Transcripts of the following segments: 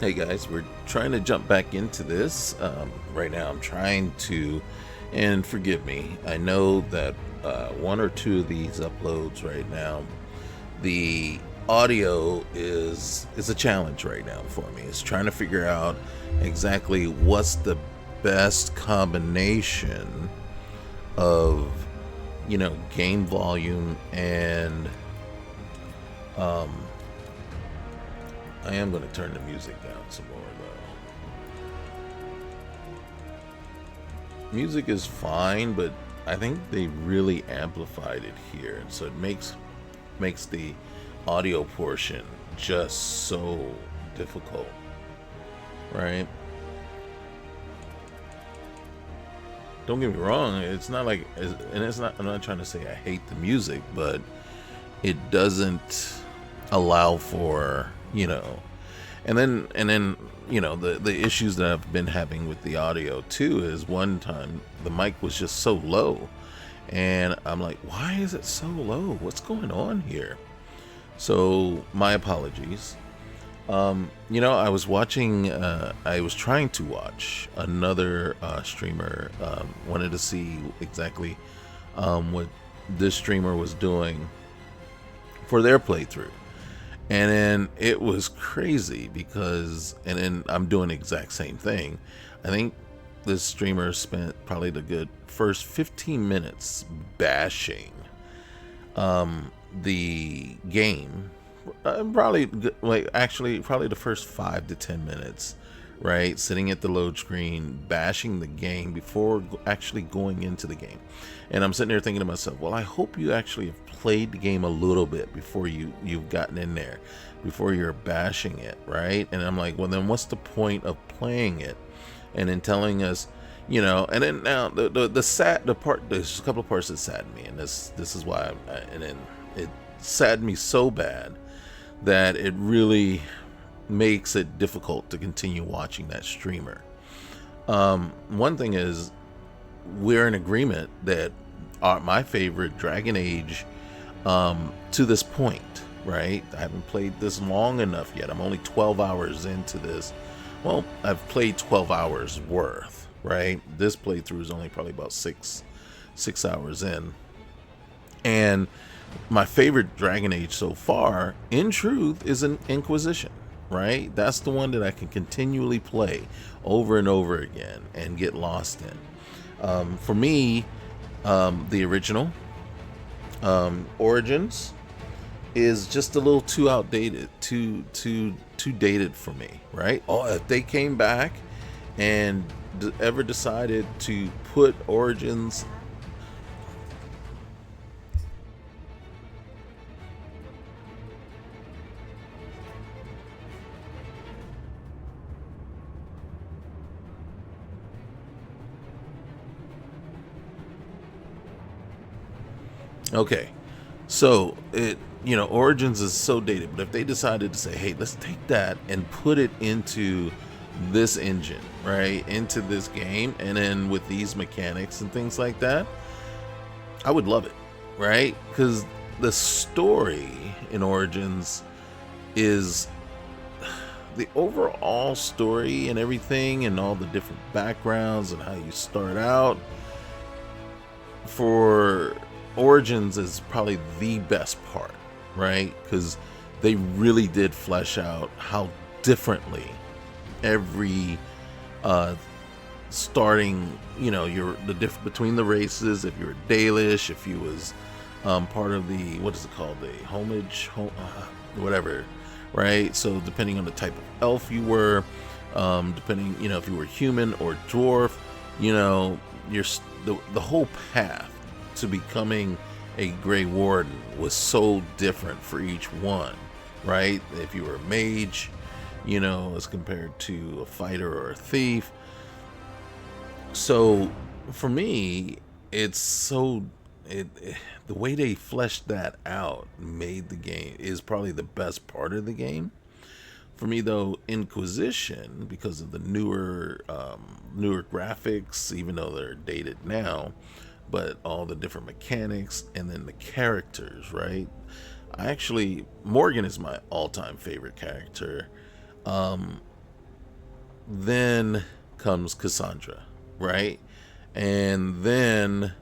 Hey guys, we're trying to jump back into this. Right now, I'm trying to, and forgive me, I know that one or two of these uploads right now, the audio is a challenge right now for me. It's trying to figure out exactly what's the best combination of, game volume and um, I am going to turn the music down some more, though. Music is fine, but I think they really amplified it here, so it makes the audio portion just so difficult, right? Don't get me wrong; it's not like, and it's not. I'm not trying to say I hate the music, but it doesn't allow for and then the issues that I've been having with the audio too is one time the mic was just so low, and I'm like, why is it so low? What's going on here? So my apologies. I was watching. I was trying to watch another streamer. Wanted to see exactly what this streamer was doing for their playthrough. And then it was crazy because, and then I'm doing the exact same thing. I think this streamer spent probably the good first 15 minutes bashing the game. Probably the first 5 to 10 minutes, right? Sitting at the load screen, bashing the game before actually going into the game. And I'm sitting there thinking to myself, well, I hope you actually have played the game a little bit before you've gotten in there, before you're bashing it, right? And I'm like, well, then what's the point of playing it? And then telling us, and then now the part, there's a couple of parts that saddened me, and this is why and then it saddened me so bad that it really makes it difficult to continue watching that streamer. One thing is, we're in agreement that my favorite Dragon Age to this point, right? I haven't played this long enough yet. I'm only 12 hours into this. Well, I've played 12 hours worth, right? This playthrough is only probably about six hours in. And my favorite Dragon Age so far, in truth, is an Inquisition, right? That's the one that I can continually play over and over again and get lost in. For me, the original Origins is just a little too outdated, too dated for me, right? Oh, if they came back and ever decided to put Origins okay, so Origins is so dated, but if they decided to say, hey, let's take that and put it into this engine, right, into this game, and then with these mechanics and things like that, I would love it, right? Because the story in Origins is the overall story and everything, and all the different backgrounds and how you start out for Origins is probably the best part, right? Because they really did flesh out how differently every starting, you're the difference between the races. If you're Dalish, if you was part of the, what is it called, the whatever, right? So depending on the type of elf you were, depending, if you were human or dwarf, the whole path to becoming a Grey Warden was so different for each one, right? If you were a mage, as compared to a fighter or a thief. So for me, the way they fleshed that out made the game is probably the best part of the game. For me, though, Inquisition, because of the newer graphics, even though they're dated now, but all the different mechanics and then the characters, right? Morgan is my all-time favorite character. then comes Cassandra, right? And then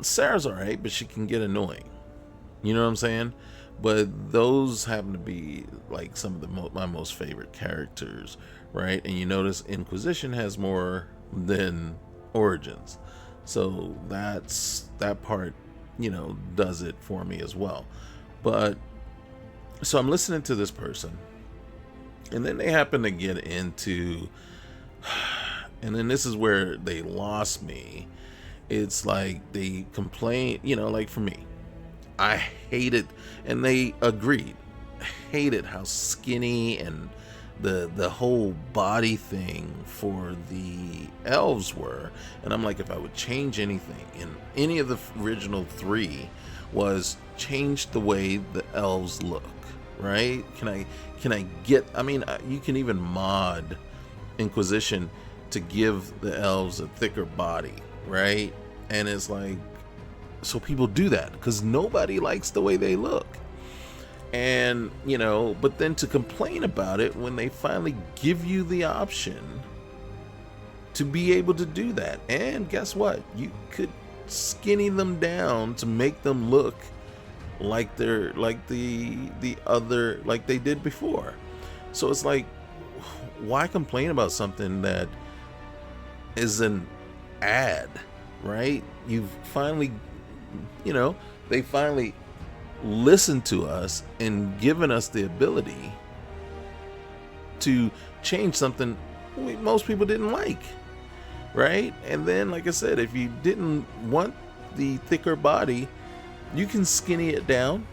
Sarah's all right, but she can get annoying. You know what I'm saying? But those happen to be like some of my most favorite characters, right? And you notice Inquisition has more than Origins, so that part, does it for me as well. But so I'm listening to this person, and then they happen to get into, and then this is where they lost me. It's like they complain, like for me, I hated, and they agreed, hated how skinny and the whole body thing for the elves were. And I'm like, if I would change anything in any of the original three, was change the way the elves look, right? Can I get, I mean, you can even mod Inquisition to give the elves a thicker body, right? And it's like, so people do that because nobody likes the way they look. And, but then to complain about it when they finally give you the option to be able to do that. And guess what? You could skinny them down to make them look like they're like the other, like they did before. So it's like, why complain about something that is an ad, right? You've finally, they finally listened to us and given us the ability to change something most people didn't like, right? And then, like I said, if you didn't want the thicker body, you can skinny it down.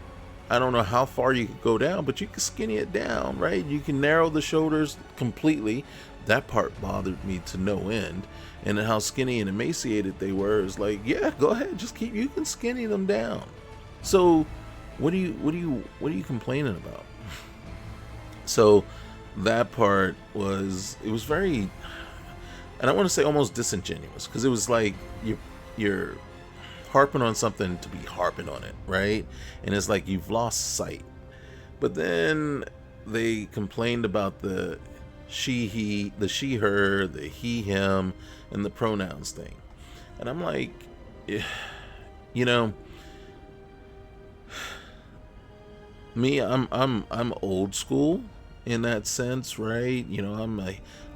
I don't know how far you could go down, but you can skinny it down, right? You can narrow the shoulders completely. That part bothered me to no end. And how skinny and emaciated they were is like, yeah, go ahead, you can skinny them down. So what are you complaining about? So that part was very, and I want to say almost disingenuous, because it was like you're harping on something to be harping on it, right? And it's like you've lost sight. But then they complained about the she, the she, her, the he, him, and the pronouns thing. And I'm like, me, I'm old school in that sense, right?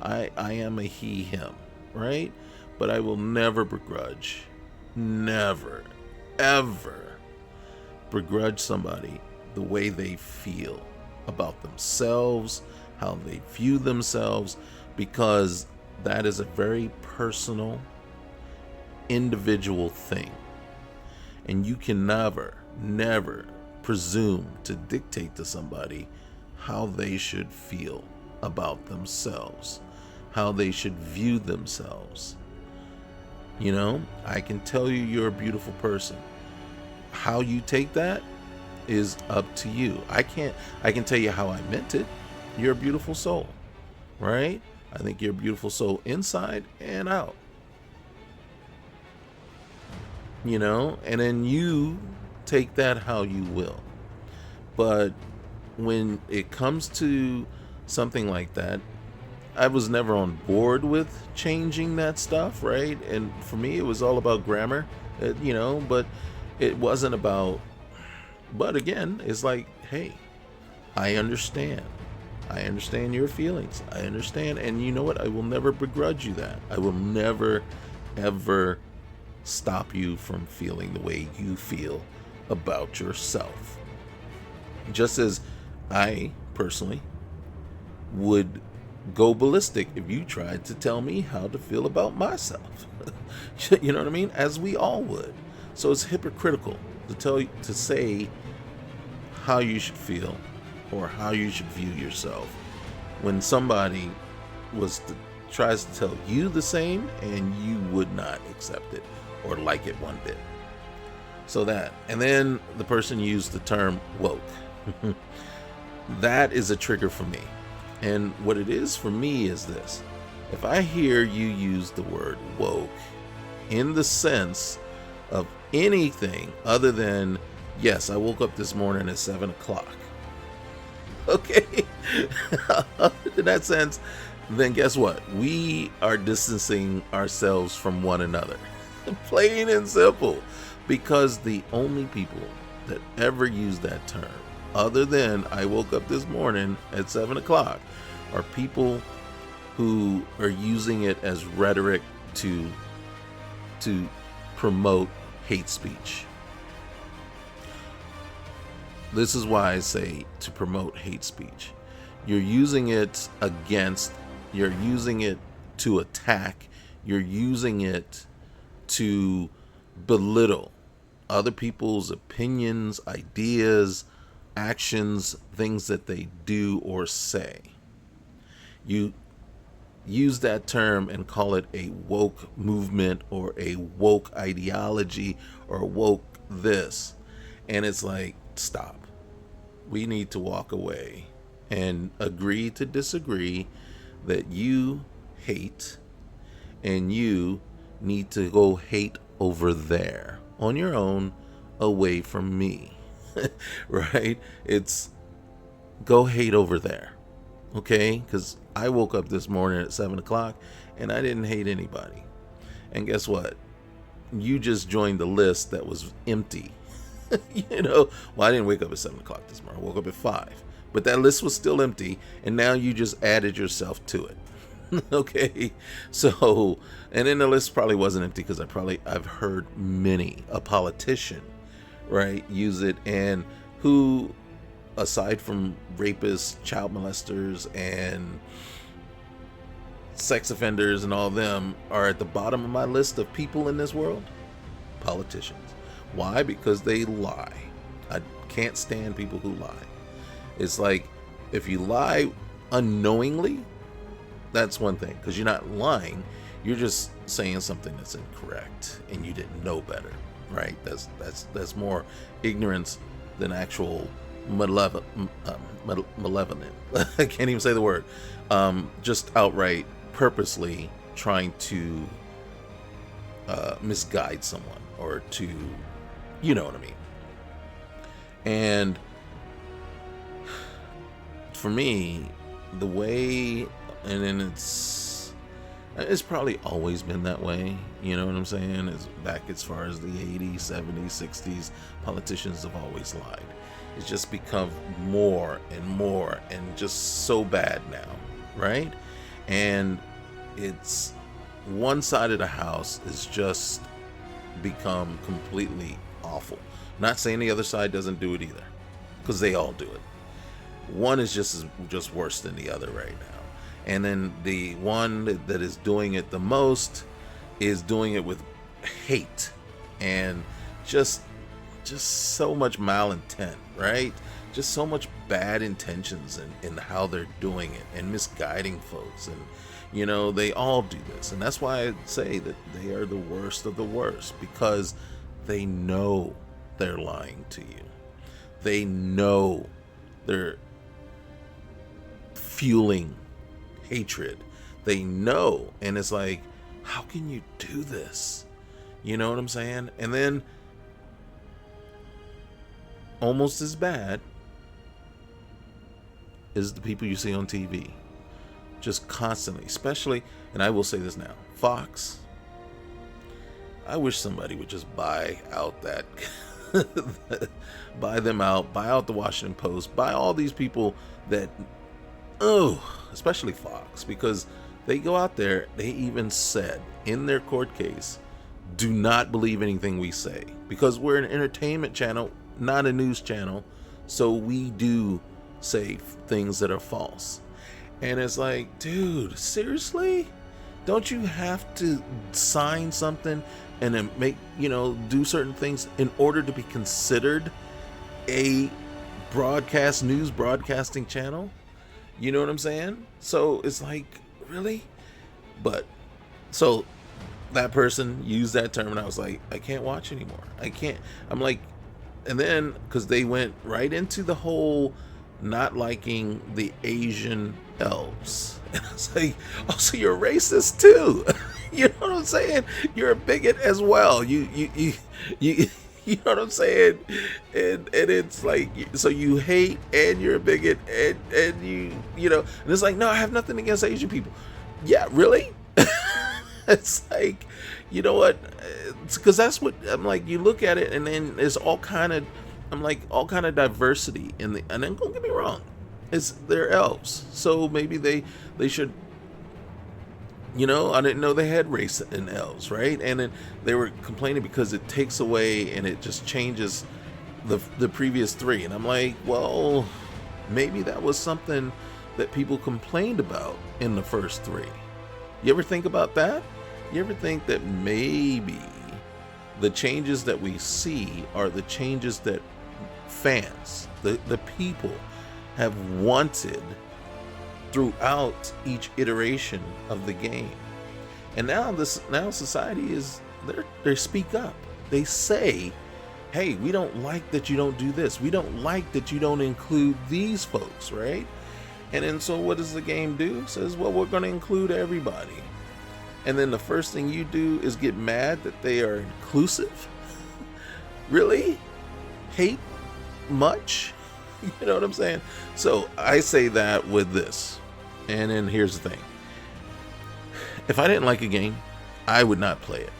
I am a he, him, right? But I will never ever begrudge somebody the way they feel about themselves, how they view themselves, because that is a very personal, individual thing. And you can never presume to dictate to somebody how they should feel about themselves, how they should view themselves. I can tell you're a beautiful person. How you take that is up to you. I can tell you how I meant it. You're a beautiful soul, right? I think you're a beautiful soul inside and out. And then you take that how you will. But when it comes to something like that, I was never on board with changing that stuff, right? And for me, it was all about grammar, but it wasn't about, but again, it's like, hey, I understand your feelings. I understand. And you know what? I will never begrudge you that. I will never, ever stop you from feeling the way you feel about yourself. Just as I personally would go ballistic if you tried to tell me how to feel about myself. You know what I mean? As we all would. So it's hypocritical to say how you should feel or how you should view yourself when somebody tries to tell you the same and you would not accept it or like it one bit. So that, and then the person used the term woke. That is a trigger for me. And what it is for me is this: if I hear you use the word woke in the sense of anything other than, yes, I woke up this morning at 7 o'clock. Okay. In that sense, then guess what? We are distancing ourselves from one another. Plain and simple. Because the only people that ever use that term, other than I woke up this morning at 7 o'clock, are people who are using it as rhetoric to promote hate speech. This is why I say to promote hate speech. You're using it you're using it to attack, you're using it to belittle other people's opinions, ideas, actions, things that they do or say. You use that term and call it a woke movement or a woke ideology or woke this. And it's like, stop. We need to walk away and agree to disagree, that you hate and you need to go hate over there on your own, away from me. Right? It's go hate over there. Okay? Because I woke up this morning at 7 o'clock and I didn't hate anybody. And guess what? You just joined the list that was empty. Well, I didn't wake up at 7 o'clock this morning. I woke up at 5. But that list was still empty, and now you just added yourself to it. Okay? So, and then the list probably wasn't empty because I've heard many, a politician, right, use it, and who, aside from rapists, child molesters, and sex offenders and all of them, are at the bottom of my list of people in this world? Politicians. Why? Because they lie. I can't stand people who lie. It's like, if you lie unknowingly, that's one thing, because you're not lying, you're just saying something that's incorrect and you didn't know better, right? That's more ignorance than actual malevolent. I can't even say the word. Just outright, purposely trying to misguide someone, or to, you know what I mean. And for me, the way, and then it's probably always been that way, you know what I'm saying? It's back as far as the 80s, 70s, 60s, politicians have always lied. It's just become more and more and just so bad now, right? And it's one side of the house is just become completely awful. Not saying the other side doesn't do it either, because they all do it. One is just worse than the other right now. And then the one that is doing it the most is doing it with hate and just so much malintent, right? Just so much bad intentions in how they're doing it and misguiding folks. And, they all do this. And that's why I say that they are the worst of the worst, because they know they're lying to you. They know they're fueling hatred. They know. And it's like, how can you do this? You know what I'm saying? And then almost as bad is the people you see on TV. Just constantly, especially, and I will say this now, Fox. I wish somebody would just buy out that buy them out, buy out the Washington Post, buy all these people that, especially Fox, because they go out there, they even said in their court case, do not believe anything we say, because we're an entertainment channel, not a news channel, so we do say things that are false. And it's like, dude, seriously? Don't you have to sign something and then make, do certain things in order to be considered a news broadcasting channel? You know what I'm saying? So it's like, really? But so that person used that term and I was like, I can't watch anymore. I can't. I'm like, and then because they went right into the whole not liking the Asian elves. And I was like, oh, so you're racist too. You know what I'm saying? You're a bigot as well. You You know what I'm saying? And it's like, so you hate and you're a bigot and you know, and it's like, no, I have nothing against Asian people. Yeah, really? It's like, you know what? Because that's what I'm like. You look at it, and then there's all kind of, I'm like, all kind of diversity in the. And then don't get me wrong, they're elves, so maybe they should. You know, I didn't know they had race in elves, right? And then they were complaining because it takes away and it just changes the previous three. And I'm like, well, maybe that was something that people complained about in the first three. You ever think about that? You ever think that maybe the changes that we see are the changes that fans, the people, have wanted throughout each iteration of the game? And now society is, they speak up. They say, hey, we don't like that you don't do this. We don't like that you don't include these folks, right? And then so what does the game do? It says, well, we're going to include everybody. And then the first thing you do is get mad that they are inclusive? Really? Hate much? You know what I'm saying? So I say that with this. And then here's the thing. If I didn't like a game, I would not play it.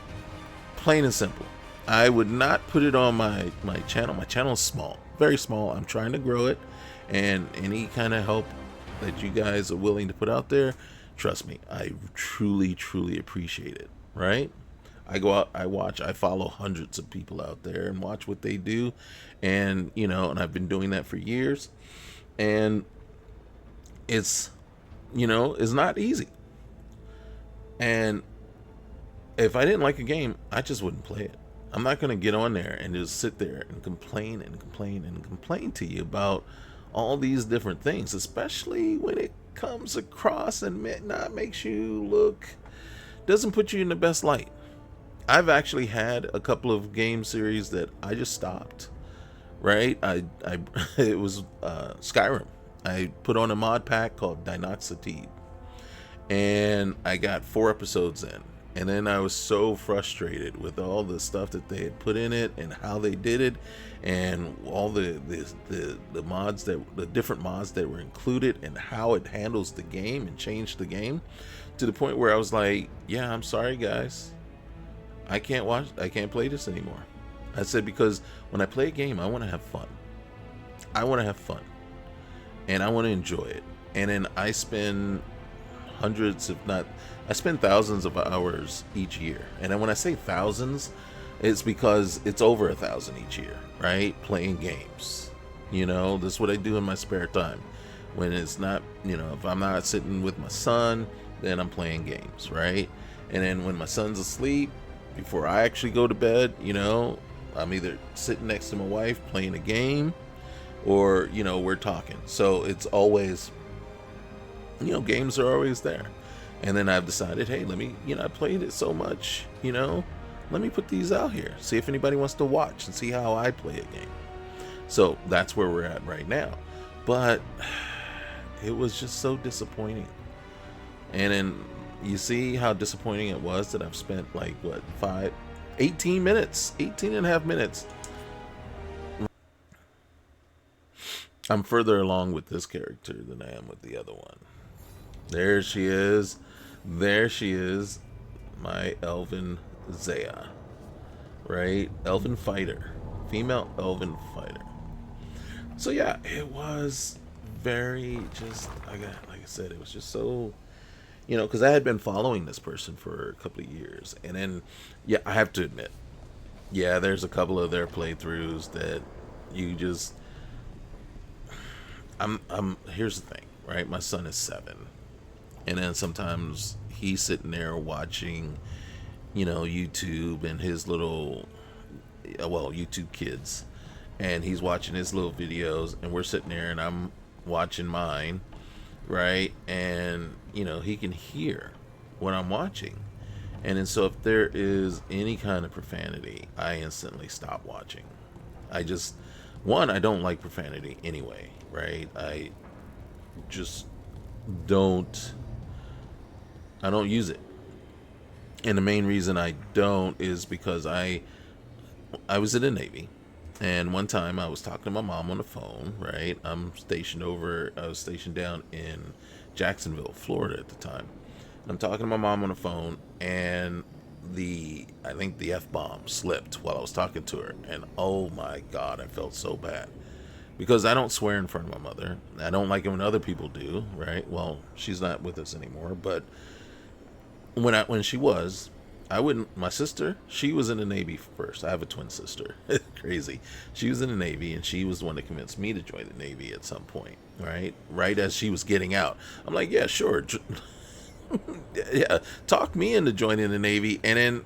Plain and simple. I would not put it on my channel. My channel is small. Very small. I'm trying to grow it. And any kind of help that you guys are willing to put out there, trust me, I truly, truly appreciate it, right? I go out, I follow hundreds of people out there and watch what they do. And, you know, and I've been doing that for years. And it's, you know, it's not easy. And if I didn't like a game, I just wouldn't play it. I'm not going to get on there and just sit there and complain and complain and complain to you about all these different things, especially when it comes across and makes you look, doesn't put you in the best light. I've actually had a couple of game series that I just stopped, right? It was Skyrim. I put on a mod pack called Dinoxatide, and I got 4 episodes in. And then I was so frustrated with all the stuff that they had put in it and how they did it, and all the mods, the different mods that were included, and how it handles the game and changed the game, to the point where I was like, yeah, I'm sorry guys, I can't play this anymore. I said, because when I play a game, I want to have fun. I want to have fun, and I want to enjoy it. And then I spend hundreds, if not, I spend thousands of hours each year. And then when I say thousands, it's because it's over 1,000 each year, right? Playing games. You know, this is what I do in my spare time. When it's not, you know, if I'm not sitting with my son, then I'm playing games, right? And then when my son's asleep, before I actually go to bed, you know, I'm either sitting next to my wife playing a game, or, you know, we're talking. So it's always, you know, games are always there. And then I've decided, hey, let me, you know, I played it so much, you know, let me put these out here, see if anybody wants to watch and see how I play a game. So that's where we're at right now. But it was just so disappointing. And then you see how disappointing it was that I've spent like, what, 18 and a half minutes. I'm further along with this character than I am with the other one. There she is. There she is. My Elven Zaya. Right? Elven Fighter. Female Elven Fighter. So yeah, it was very just, like I said, it was just so, you know, because I had been following this person for a couple of years. And then, yeah, I have to admit, yeah, there's a couple of their playthroughs that you just, here's the thing, right? My son is 7. And then sometimes he's sitting there watching, you know, YouTube and his little, well, YouTube Kids. And he's watching his little videos, and we're sitting there and I'm watching mine, right? And, you know, he can hear what I'm watching. And then so if there is any kind of profanity, I instantly stop watching. I just, I don't like profanity anyway, right? I just don't use it. And the main reason I don't is because I I was in the Navy, and one time I was talking to my mom on the phone. Right, I was stationed down in Jacksonville, Florida at the time. And I'm talking to my mom on the phone, and I think the F bomb slipped while I was talking to her, and oh my God, I felt so bad because I don't swear in front of my mother. I don't like it when other people do. Right? Well, she's not with us anymore, but when she was, I wouldn't. My sister, she was in the Navy first. I have a twin sister. Crazy. She was in the Navy, and she was the one that convinced me to join the Navy at some point. Right as she was getting out, I'm like, yeah, sure, yeah, talk me into joining the Navy, and then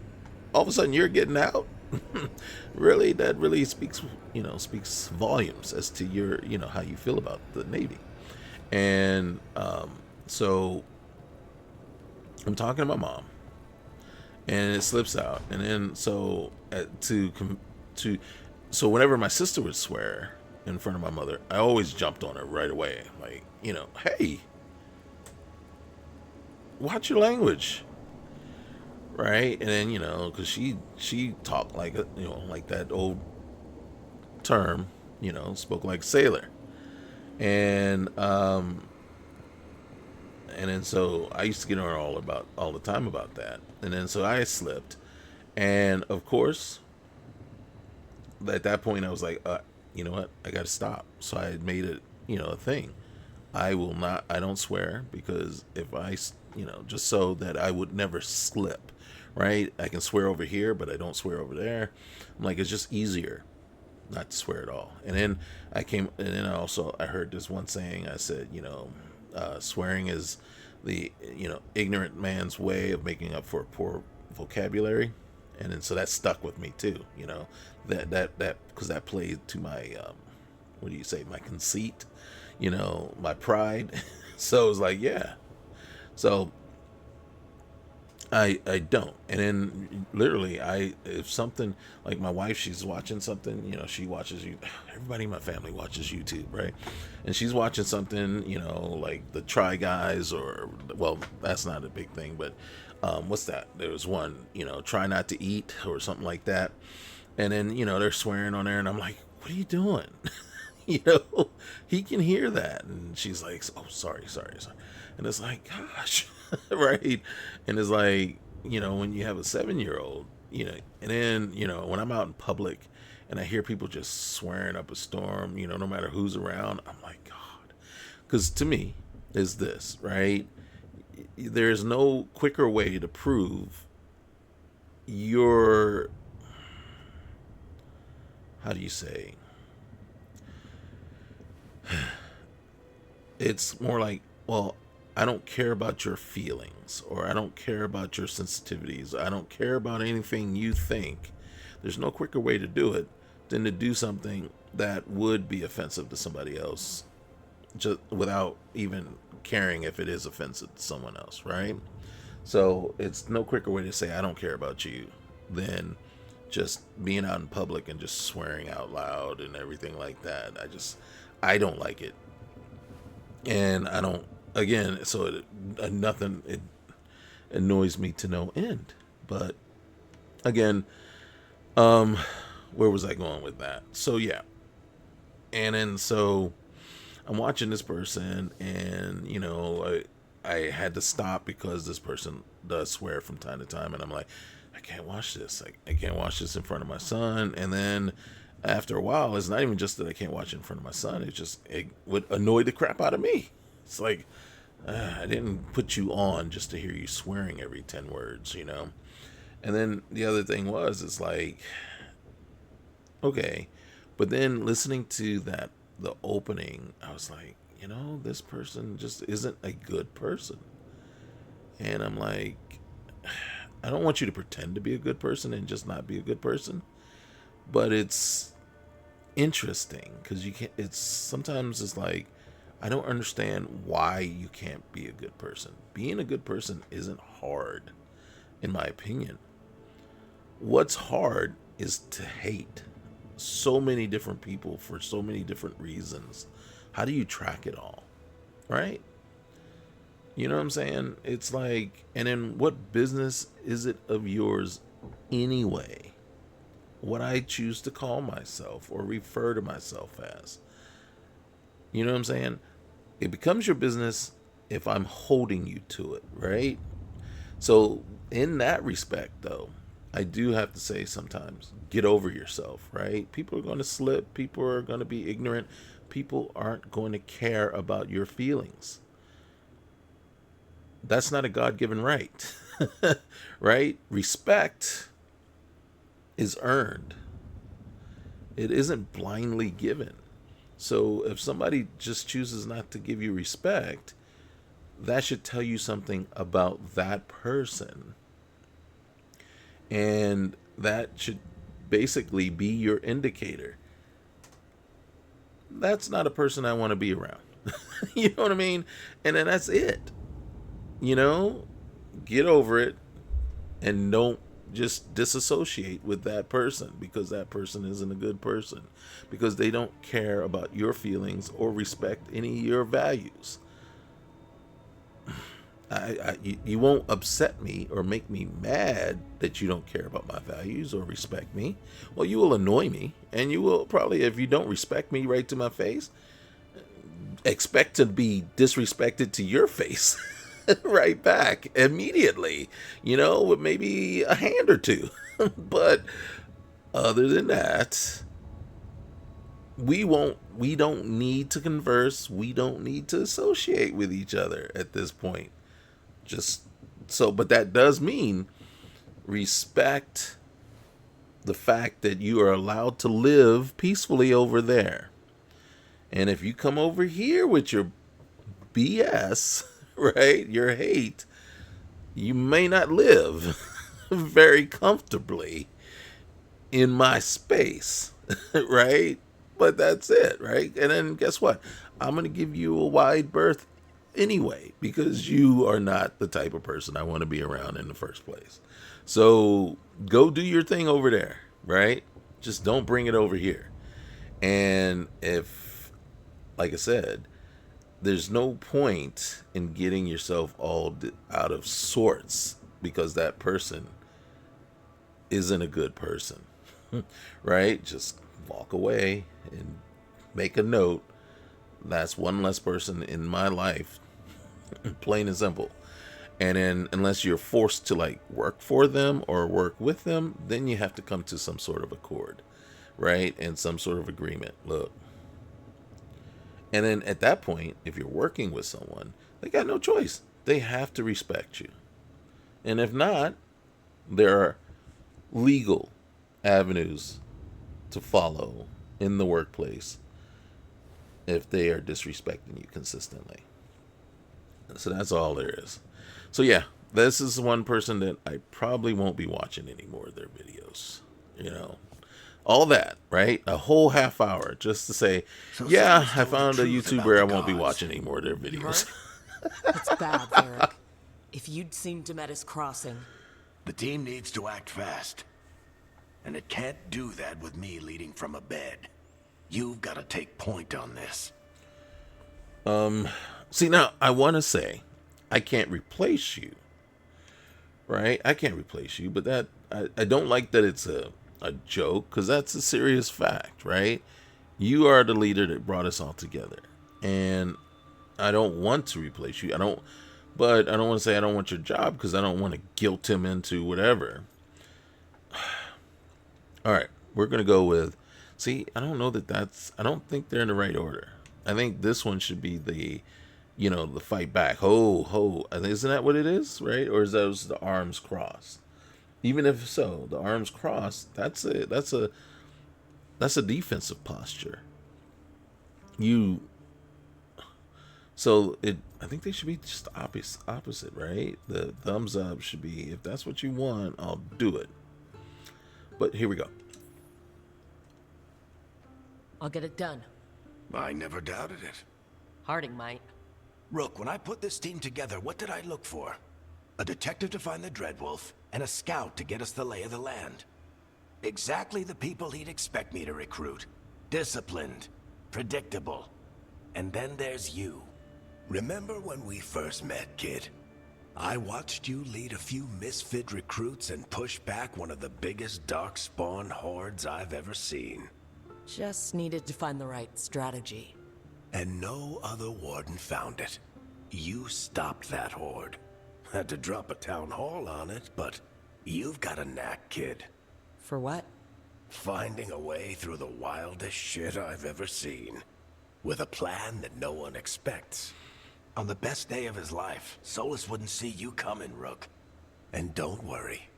all of a sudden you're getting out. Really, that really speaks volumes as to your, how you feel about the Navy. And so I'm talking to my mom, and it slips out, and then so whenever my sister would swear in front of my mother, I always jumped on her right away, like, hey, watch your language, right? And then because she talked like like that old term, spoke like sailor, and then so I used to get on her all the time about that, and then so I slipped, and of course at that point I was like, you know what, I got to stop. So I had made it, a thing. I don't swear, because if just so that I would never slip, right? I can swear over here, but I don't swear over there. I'm like, it's just easier not to swear at all. And then I heard this one saying. I said, swearing is the, ignorant man's way of making up for a poor vocabulary. And then so that stuck with me too, that because that played to my, what do you say, my conceit, my pride. So it was like, yeah. So I don't. And then literally, if something, like my wife, she's watching something, she watches you. Everybody in my family watches YouTube, right? And she's watching something, like the Try Guys, or, well, that's not a big thing, but what's that? There was one, Try Not to Eat, or something like that. And then, they're swearing on there, and I'm like, what are you doing? He can hear that. And she's like, oh, sorry. And it's like, gosh, right? And it's like, when you have a 7-year-old, and then, when I'm out in public and I hear people just swearing up a storm, no matter who's around, I'm like, God. Because to me, is this, right? There's no quicker way to prove your, how do you say? It's more like, well, I don't care about your feelings, or I don't care about your sensitivities. I don't care about anything you think. There's no quicker way to do it than to do something that would be offensive to somebody else, just without even caring if it is offensive to someone else, right? So it's no quicker way to say I don't care about you than just being out in public and just swearing out loud and everything like that. I don't like it. And I don't, again, so it annoys me to no end. But again, where was I going with that? So yeah. And then so I'm watching this person, and I had to stop because this person does swear from time to time, and I'm like, I can't watch this. I can't watch this in front of my son. And then after a while, it's not even just that I can't watch it in front of my son. It would annoy the crap out of me. It's like, I didn't put you on just to hear you swearing every 10 words, And then the other thing it's like, okay. But then listening to the opening, I was like, this person just isn't a good person. And I'm like, I don't want you to pretend to be a good person and just not be a good person. But it's interesting because sometimes it's like, I don't understand why you can't be a good person. Being a good person isn't hard, in my opinion. What's hard is to hate so many different people for so many different reasons. How do you track it all? Right? You know what I'm saying? It's like, and then what business is it of yours anyway? what I choose to call myself or refer to myself as. You know what I'm saying? It becomes your business if I'm holding you to it, right? So, in that respect, though, I do have to say sometimes get over yourself, right? People are going to slip, people are going to be ignorant, people aren't going to care about your feelings. That's not a God-given right, right? Respect is earned, it isn't blindly given. So if somebody just chooses not to give you respect, that should tell you something about that person. And that should basically be your indicator. That's not a person I want to be around. You know what I mean? And then that's it. You know, get over it and don't just disassociate with that person because that person isn't a good person, because they don't care about your feelings or respect any of your values. You won't upset me or make me mad that you don't care about my values or respect me. Well, you will annoy me, and you will probably, if you don't respect me right to my face, expect to be disrespected to your face right back immediately, you know, with maybe a hand or two. But other than that, we don't need to converse. We don't need to associate with each other at this point. Just so, but that does mean respect the fact that you are allowed to live peacefully over there. And if you come over here with your BS, right, your hate, you may not live very comfortably in my space, right? But that's it, right? And then guess what? I'm going to give you a wide berth anyway, because you are not the type of person I want to be around in the first place. So go do your thing over there, right? Just don't bring it over here. And if, like I said, there's no point in getting yourself all out of sorts because that person isn't a good person, right? Just walk away and make a note. That's one less person in my life, plain and simple. And then unless you're forced to like work for them or work with them, then you have to come to some sort of accord, right? And some sort of agreement. Look. And then at that point, if you're working with someone, they got no choice. They have to respect you. And if not, there are legal avenues to follow in the workplace if they are disrespecting you consistently. So that's all there is. So yeah, this is one person that I probably won't be watching any more of their videos. You know, all that, right? A whole half hour just to say, so yeah, I found a YouTuber I won't be watching any more of their videos. It's bad, Varric. If you'd seen Demetis crossing. The team needs to act fast. And it can't do that with me leading from a bed. You've got to take point on this. See, now, I want to say, I can't replace you, right? I can't replace you, but that, I don't like that it's a joke, because that's a serious fact, right? You are the leader that brought us all together, and I don't want to replace you. But I don't want to say I don't want your job, because I don't want to guilt him into whatever. All right, we're going to go with, see, I don't know I don't think they're in the right order. I think this one should be the, you know, the fight back. Ho. Isn't that what it is, right? Or is those the arms crossed? Even if so, the arms crossed, that's a defensive posture. I think they should be just opposite, right? The thumbs up should be, if that's what you want, I'll do it. But here we go. I'll get it done. I never doubted it. Harding might. Rook, when I put this team together, what did I look for? A detective to find the Dreadwolf, and a scout to get us the lay of the land. Exactly the people he'd expect me to recruit. Disciplined, predictable. And then there's you. Remember when we first met, kid? I watched you lead a few misfit recruits and push back one of the biggest darkspawn hordes I've ever seen. Just needed to find the right strategy. And no other warden found it. You stopped that horde. Had to drop a town hall on it, but you've got a knack, kid. For what? Finding a way through the wildest shit I've ever seen. With a plan that no one expects. On the best day of his life, Solus wouldn't see you coming, Rook. And don't worry.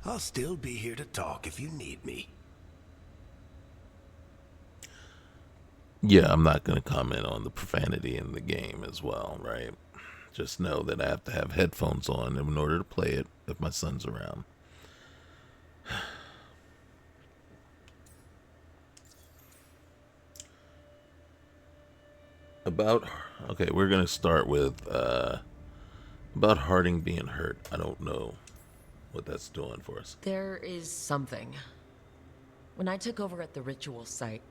I'll still be here to talk if you need me. Yeah, I'm not going to comment on the profanity in the game as well, right? Just know that I have to have headphones on in order to play it if my son's around. Okay, we're going to start with about Harding being hurt. I don't know what that's doing for us. There is something. When I took over at the ritual site,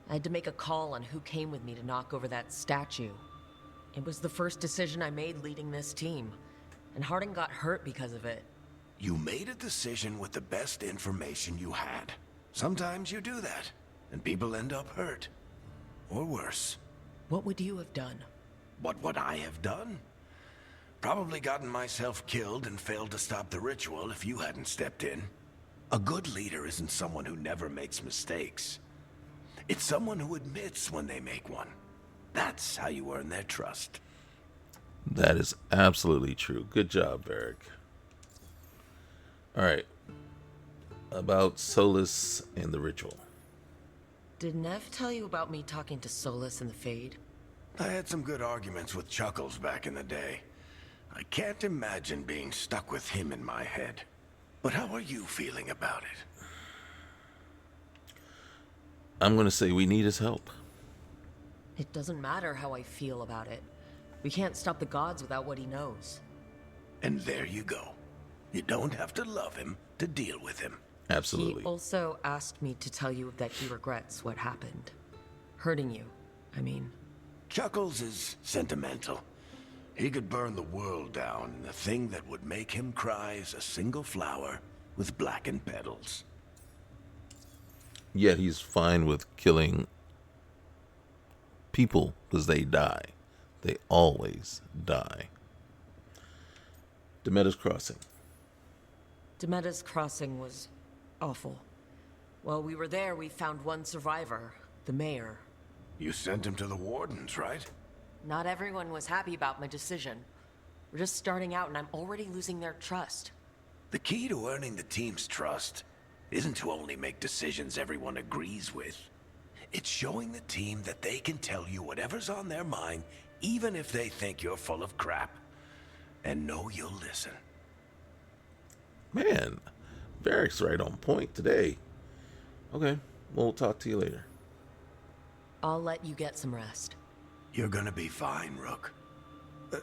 I had to make a call on who came with me to knock over that statue. It was the first decision I made leading this team, and Harding got hurt because of it. You made a decision with the best information you had. Sometimes you do that, and people end up hurt. Or worse. What would you have done? What would I have done? Probably gotten myself killed and failed to stop the ritual if you hadn't stepped in. A good leader isn't someone who never makes mistakes. It's someone who admits when they make one. That's how you earn their trust. That is absolutely true. Good job, Varric. All right. About Solus and the ritual. Did Nev tell you about me talking to Solus in the Fade? I had some good arguments with Chuckles back in the day. I can't imagine being stuck with him in my head. But how are you feeling about it? I'm going to say we need his help. It doesn't matter how I feel about it. We can't stop the gods without what he knows. And there you go. You don't have to love him to deal with him. Absolutely. He also asked me to tell you that he regrets what happened. Hurting you, I mean. Chuckles is sentimental. He could burn the world down, and the thing that would make him cry is a single flower with blackened petals. Yet he's fine with killing people because they die. They always die. Demeter's Crossing. Demeter's Crossing was awful. While we were there, we found one survivor, the mayor. You sent him to the wardens, right? Not everyone was happy about my decision. We're just starting out and I'm already losing their trust. The key to earning the team's trust isn't to only make decisions everyone agrees with. It's showing the team that they can tell you whatever's on their mind, even if they think you're full of crap. And know you'll listen. Man, Varric's right on point today. Okay, we'll talk to you later. I'll let you get some rest. You're gonna be fine, Rook.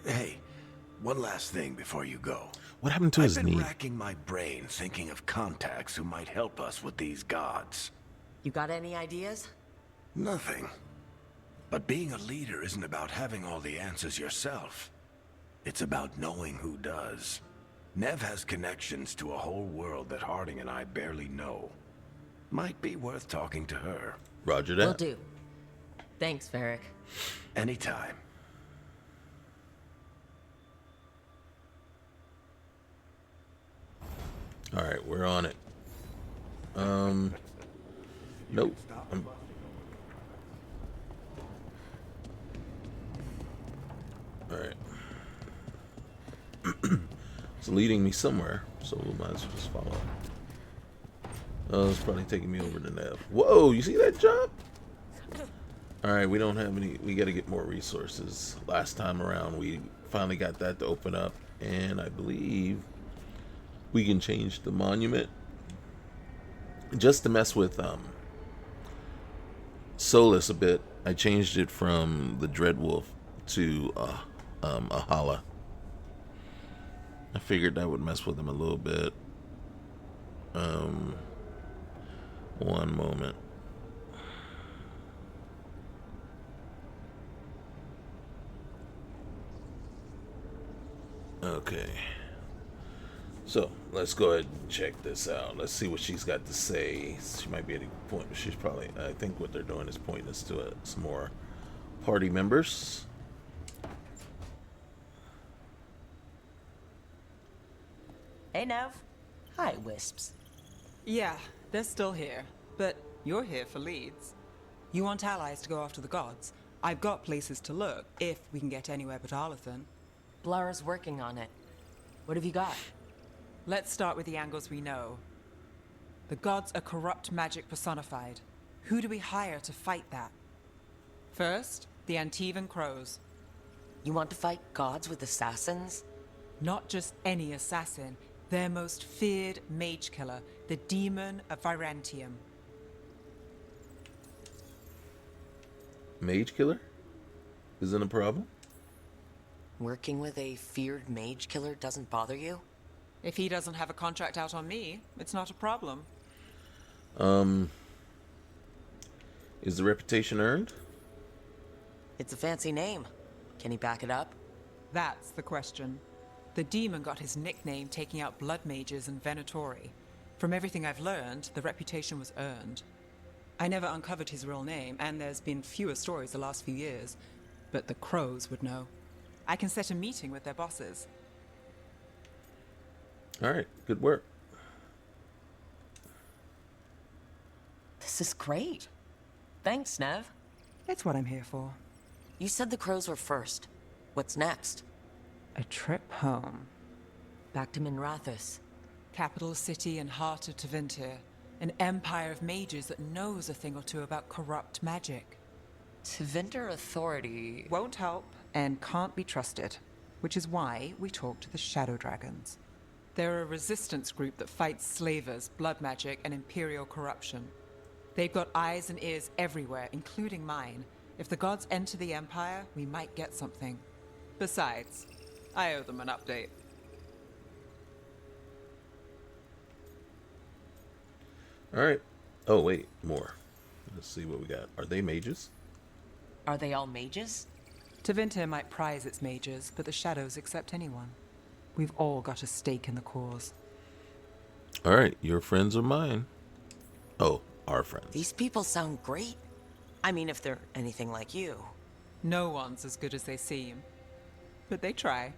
Hey, one last thing before you go. What happened to his I've been knee? racking my brain thinking of contacts who might help us with these gods. You got any ideas? Nothing. But being a leader isn't about having all the answers yourself. It's about knowing who does. Nev has connections to a whole world that Harding and I barely know. Might be worth talking to her. Roger that. Will do. Thanks, Varric. Anytime. All right, we're on it. Nope. All right. It's leading me somewhere, so we might as well just follow. Oh, it's probably taking me over to Nev. Whoa, you see that jump? All right, we don't have any. We got to get more resources. Last time around, we finally got that to open up, and I believe we can change the monument just to mess with Solus a bit. I changed it from the Dreadwolf to a Hala. I figured that would mess with him a little bit. One moment. Okay. So let's go ahead and check this out. Let's see what she's got to say. She might be at a point. She's probably. I think what they're doing is pointing us to some more party members. Hey, Nev. Hi, Wisps. Yeah, they're still here, but you're here for leads. You want allies to go after the gods? I've got places to look, if we can get anywhere but Arlathan. Blara's working on it. What have you got? Let's start with the angles we know. The gods are corrupt magic personified. Who do we hire to fight that? First, the Antivan Crows. You want to fight gods with assassins? Not just any assassin, their most feared mage killer, the Demon of Virantium. Mage killer? Isn't a problem? Working with a feared mage killer doesn't bother you? If he doesn't have a contract out on me, it's not a problem. Is the reputation earned? It's a fancy name. Can he back it up? That's the question. The demon got his nickname taking out blood mages and Venatori. From everything I've learned, the reputation was earned. I never uncovered his real name, and there's been fewer stories the last few years, but the Crows would know. I can set a meeting with their bosses. Alright, good work. This is great. Thanks, Nev. That's what I'm here for. You said the Crows were first. What's next? A trip home. Back to Minrathous. Capital city and heart of Tevinter. An empire of mages that knows a thing or two about corrupt magic. Tevinter Authority... Won't help and can't be trusted, which is why we talk to the Shadow Dragons. They're a resistance group that fights slavers, blood magic, and imperial corruption. They've got eyes and ears everywhere, including mine. If the gods enter the Empire, we might get something. Besides, I owe them an update. Alright. Oh, wait. More. Let's see what we got. Are they mages? Are they all mages? Tevinter might prize its mages, but the Shadows accept anyone. We've all got a stake in the cause. Alright. Your friends are mine. Oh, our friends. These people sound great. I mean, if they're anything like you. No one's as good as they seem. But they try.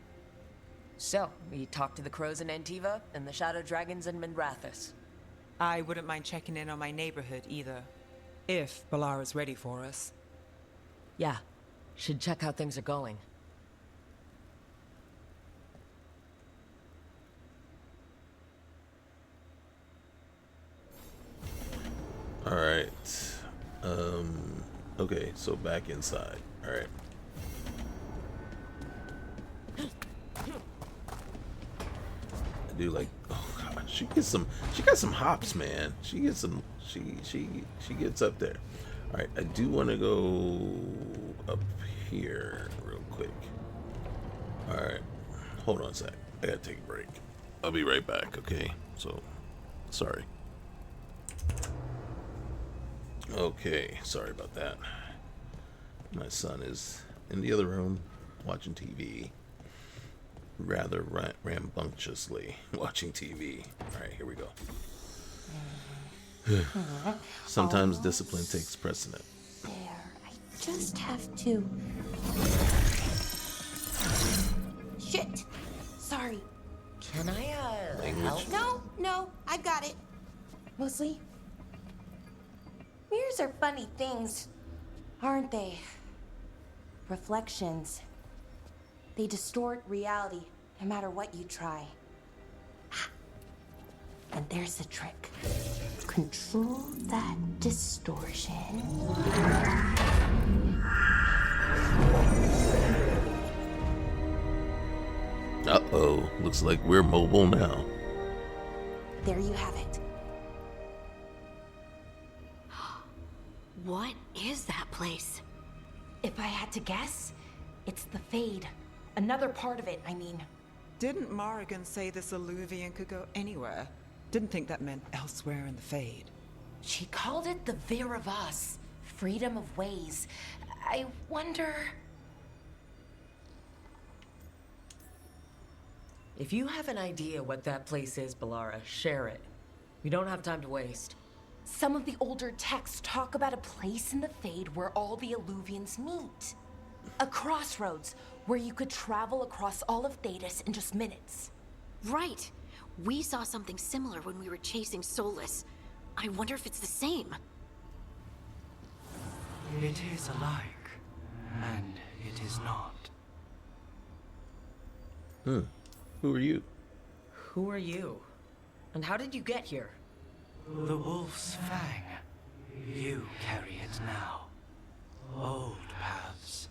So, we talked to the Crows in Antiva and the Shadow Dragons in Minrathous. I wouldn't mind checking in on my neighborhood either. If Balara's ready for us. Yeah, should check how things are going. Alright. Okay, so back inside. Alright. I do like, oh god, she got some hops, man. She gets some, she gets up there. Alright, I do want to go up here real quick. Alright, hold on a sec. I gotta take a break. I'll be right back, okay? So, sorry. Okay, sorry about that. My son is in the other room watching TV. Rather rambunctiously watching TV. Alright, here we go. Sometimes discipline takes precedent. There, I just have to... Shit! Sorry. Can I, help? No, I got it. Mostly. Mirrors are funny things, aren't they? Reflections. They distort reality, no matter what you try. And there's the trick. Control that distortion. Uh-oh, looks like we're mobile now. There you have it. What is that place? If I had to guess, it's the Fade. Another part of it, I mean. Didn't Morrigan say this Alluvian could go anywhere? Didn't think that meant elsewhere in the Fade. She called it the Vir of Us. Freedom of ways. I wonder... If you have an idea what that place is, Balara, share it. We don't have time to waste. Some of the older texts talk about a place in the Fade where all the Illuvians meet. A crossroads where you could travel across all of Thedas in just minutes. Right. We saw something similar when we were chasing Solus. I wonder if it's the same. It is alike, and it is not. Who are you? Who are you? And how did you get here? The wolf's fang. You carry it now. Old paths.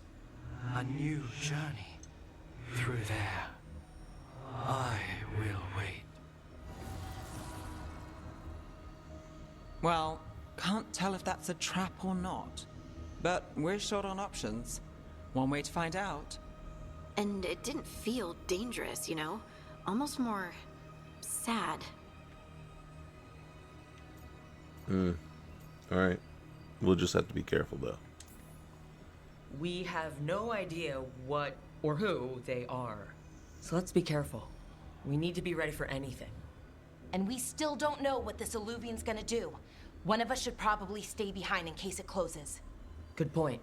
A new journey. Through there. I will wait. Well, can't tell if that's a trap or not. But we're short on options. One way to find out. And it didn't feel dangerous, you know? Almost more sad. Alright. We'll just have to be careful, though. We have no idea what or who they are. So let's be careful. We need to be ready for anything. And we still don't know what this Illuvian's gonna do. One of us should probably stay behind in case it closes. Good point.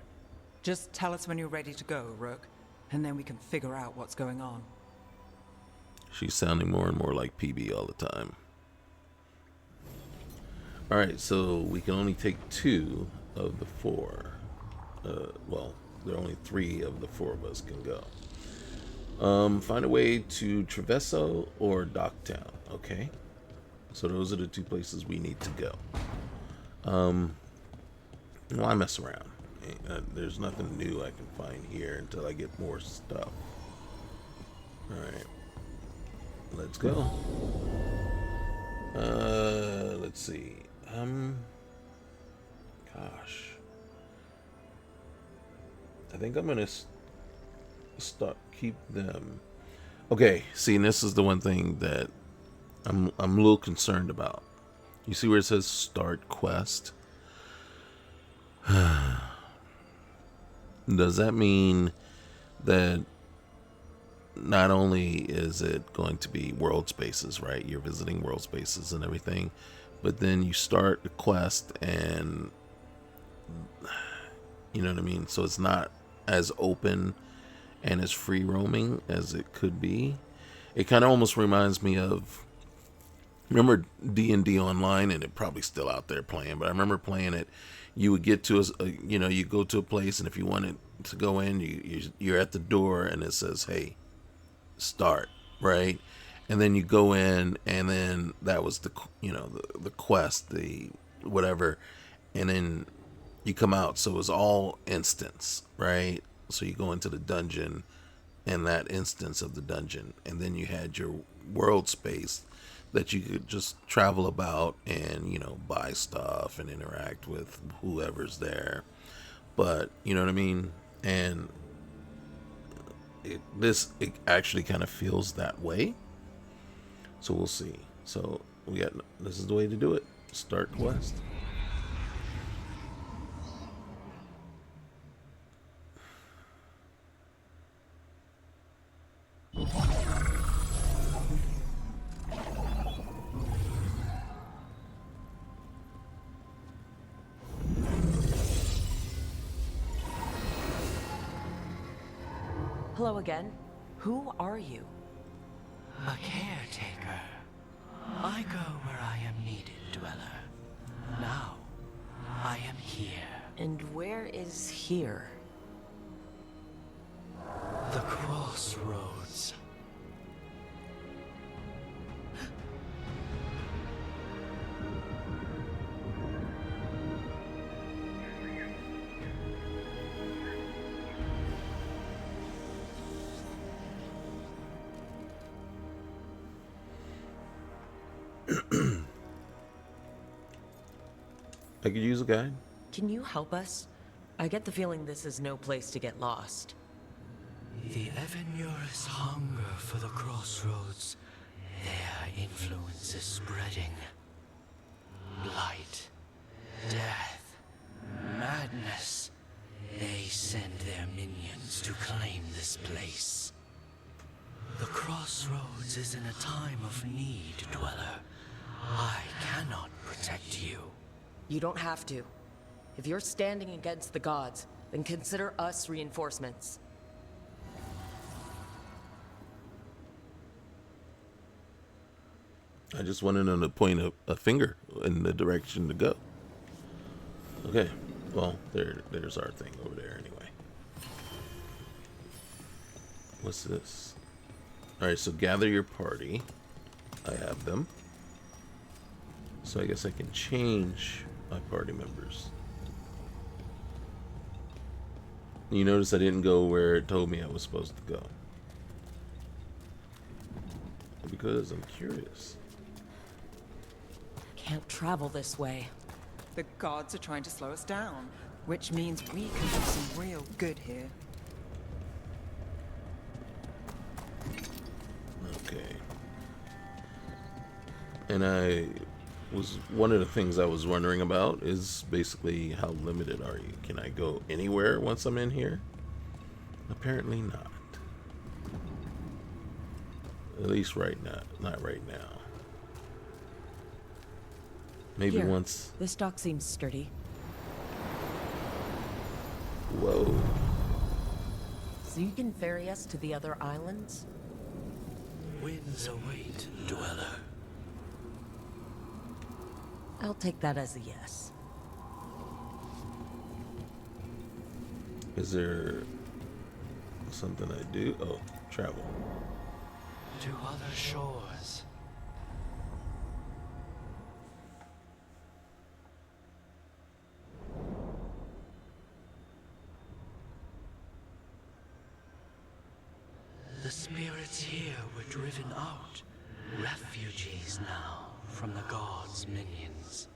Just tell us when you're ready to go, Rook, and then we can figure out what's going on. She's sounding more and more like PB all the time. Alright, so we can only take 2 of the 4. Well, there are only 3 of the 4 of us can go. Find a way to Travesso or Docktown. Okay. So those are the 2 places we need to go. Why mess around? There's nothing new I can find here until I get more stuff. Alright. Let's go. Let's see. Gosh. I think I'm gonna keep them. Okay, see, and this is the one thing that I'm a little concerned about. You see where it says start quest? Does that mean that not only is it going to be world spaces, right? You're visiting world spaces and everything, but then you start the quest and you know what I mean? So it's not as open and as free roaming as it could be. It kind of almost reminds me of, remember D&D Online, and it probably still out there playing, but I remember playing it. You would get to you go to a place, and if you wanted to go in, you're at the door, and it says, "Hey, start," right? And then you go in, and then that was the quest, the whatever, and then you come out. So it was all instance, right? So you go into the dungeon, and that instance of the dungeon, and then you had your world space that you could just travel about and, buy stuff and interact with whoever's there. But, you know what I mean? And it actually kind of feels that way. So we'll see. So this is the way to do it. Start quest. Hello again. Who are you? A caretaker. I go where I am needed, dweller. Now, I am here. And where is here? The crossroads. I could use a guide. Can you help us? I get the feeling this is no place to get lost. The Evenurus hunger for the crossroads. Their influence is spreading. Blight, death, madness. They send their minions to claim this place. The crossroads is in a time of need, Dweller. I cannot protect you. You don't have to. If you're standing against the gods, then consider us reinforcements. I just wanted them to point a finger in the direction to go. Okay, well, there's our thing over there anyway. What's this? Alright, so gather your party. I have them. So I guess I can change my party members. You notice I didn't go where it told me I was supposed to go. Because I'm curious. Can't travel this way. The gods are trying to slow us down, which means we can do some real good here. Okay. And one of the things I was wondering about is basically how limited are you? Can I go anywhere once I'm in here? Apparently not. At least right now. Not right now. Maybe Here, once. This dock seems sturdy. Whoa. So you can ferry us to the other islands? Winds await, Dweller. I'll take that as a yes. Is there something I do? Oh, travel. To other shores. The spirits here were driven out. Refugees now from the gods' minions.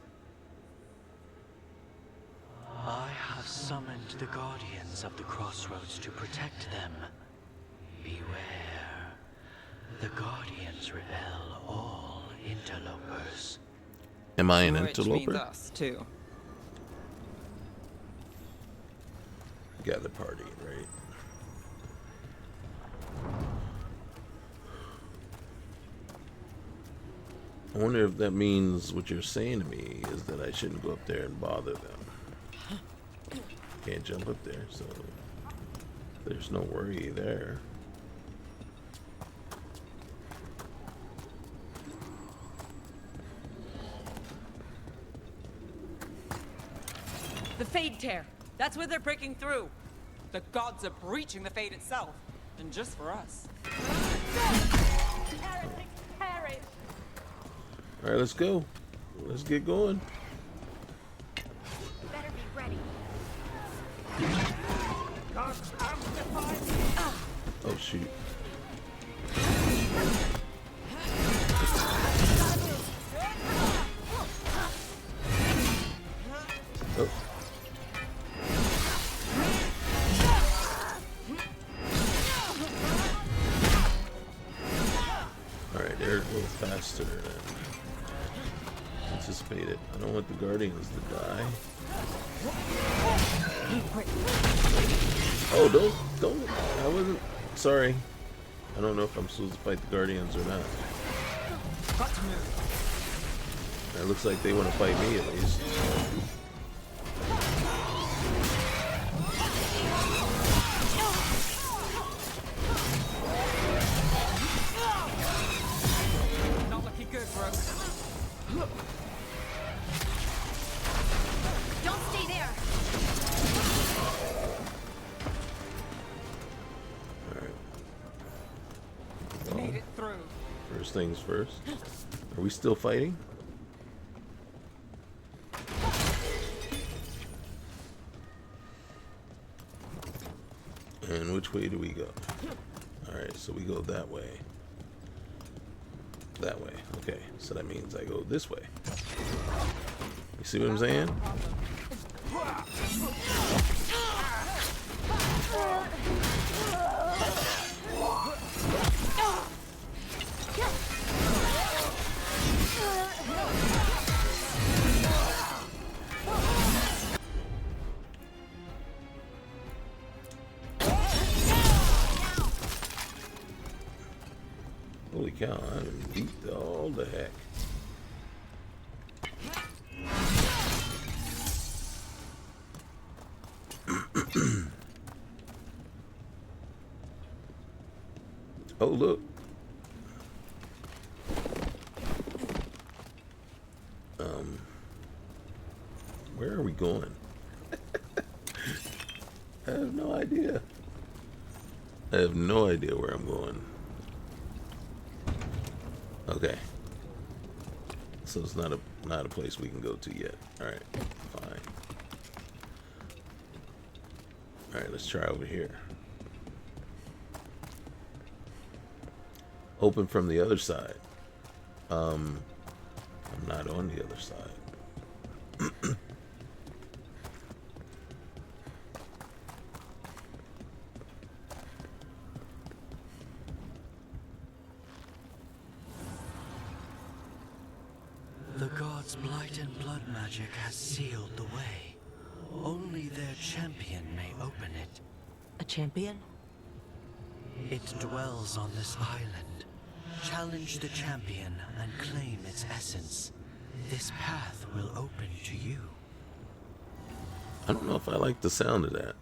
I have summoned the guardians of the crossroads to protect them. Beware. The guardians repel all interlopers. Am I an Which means interloper? us, too. Gather party, right? I wonder if that means what you're saying to me is that I shouldn't go up there and bother them. Can't jump up there, so there's no worry there. The Fade Tear! That's where they're breaking through! The gods are breaching the fate itself, and just for us. Alright, let's go. Let's get going. Better be ready. Oh, shoot. Oh. Alright, they're a little faster than anticipated. I don't want the guardians to die. Oh, don't. I wasn't. Sorry. I don't know if I'm supposed to fight the guardians or not. Got to move. It looks like they want to fight me at least. Not looking good, Rook. Don't stay there. Made it through. First things first. Are we still fighting? And which way do we go? Alright, so we go that way. That way. Okay, so that means I go this way. You see what I'm saying? Holy cow, I am beat all the heck. Oh, look. Where are we going? I have no idea. I have no idea where I'm going. Okay. So it's not a place we can go to yet. Alright, fine. Alright, let's try over here. Open from the other side. I'm not on the other side. The gods' blight and blood magic has sealed the way. Only their champion may open it. A champion? It dwells on this island. Challenge the champion and claim its essence. This path will open to you. I don't know if I like the sound of that.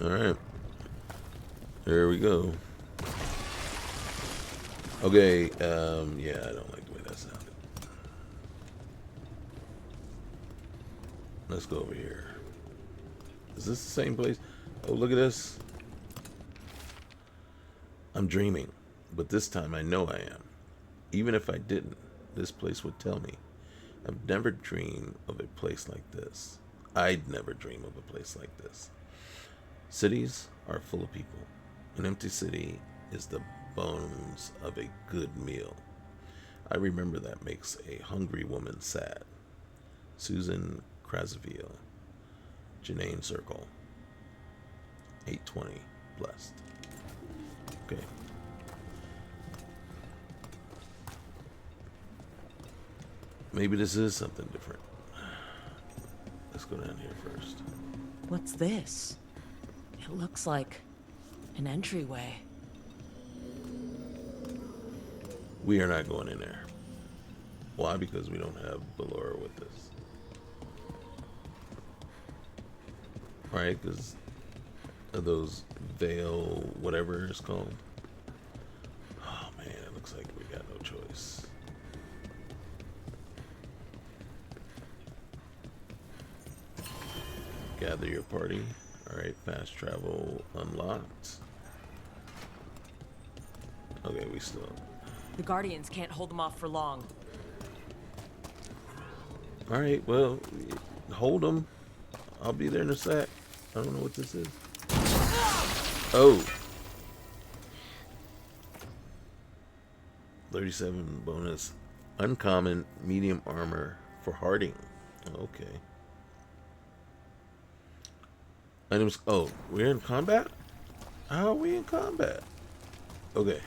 Alright. There we go. Okay, yeah, I don't like the way that sounded. Let's go over here. Is this the same place? Oh, look at this. I'm dreaming, but this time I know I am. Even if I didn't, this place would tell me. I've never dreamed of a place like this. I'd never dream of a place like this. Cities are full of people. An empty city is the bones of a good meal. I remember that makes a hungry woman sad. Susan Krasaville, Janine Circle, 820, blessed. Okay. Maybe this is something different. Let's go down here first. What's this? It looks like an entryway. We are not going in there. Why? Because we don't have Ballora with us. Right? Because of those Veil, whatever it's called. Oh man, it looks like we got no choice. Gather your party. Alright, fast travel unlocked. Okay, we still... The Guardians can't hold them off for long. Alright, well, hold them. I'll be there in a sec. I don't know what this is. Oh. 37 bonus. Uncommon medium armor for Harding. Okay. Items. Oh, we're in combat? How are we in combat? Okay.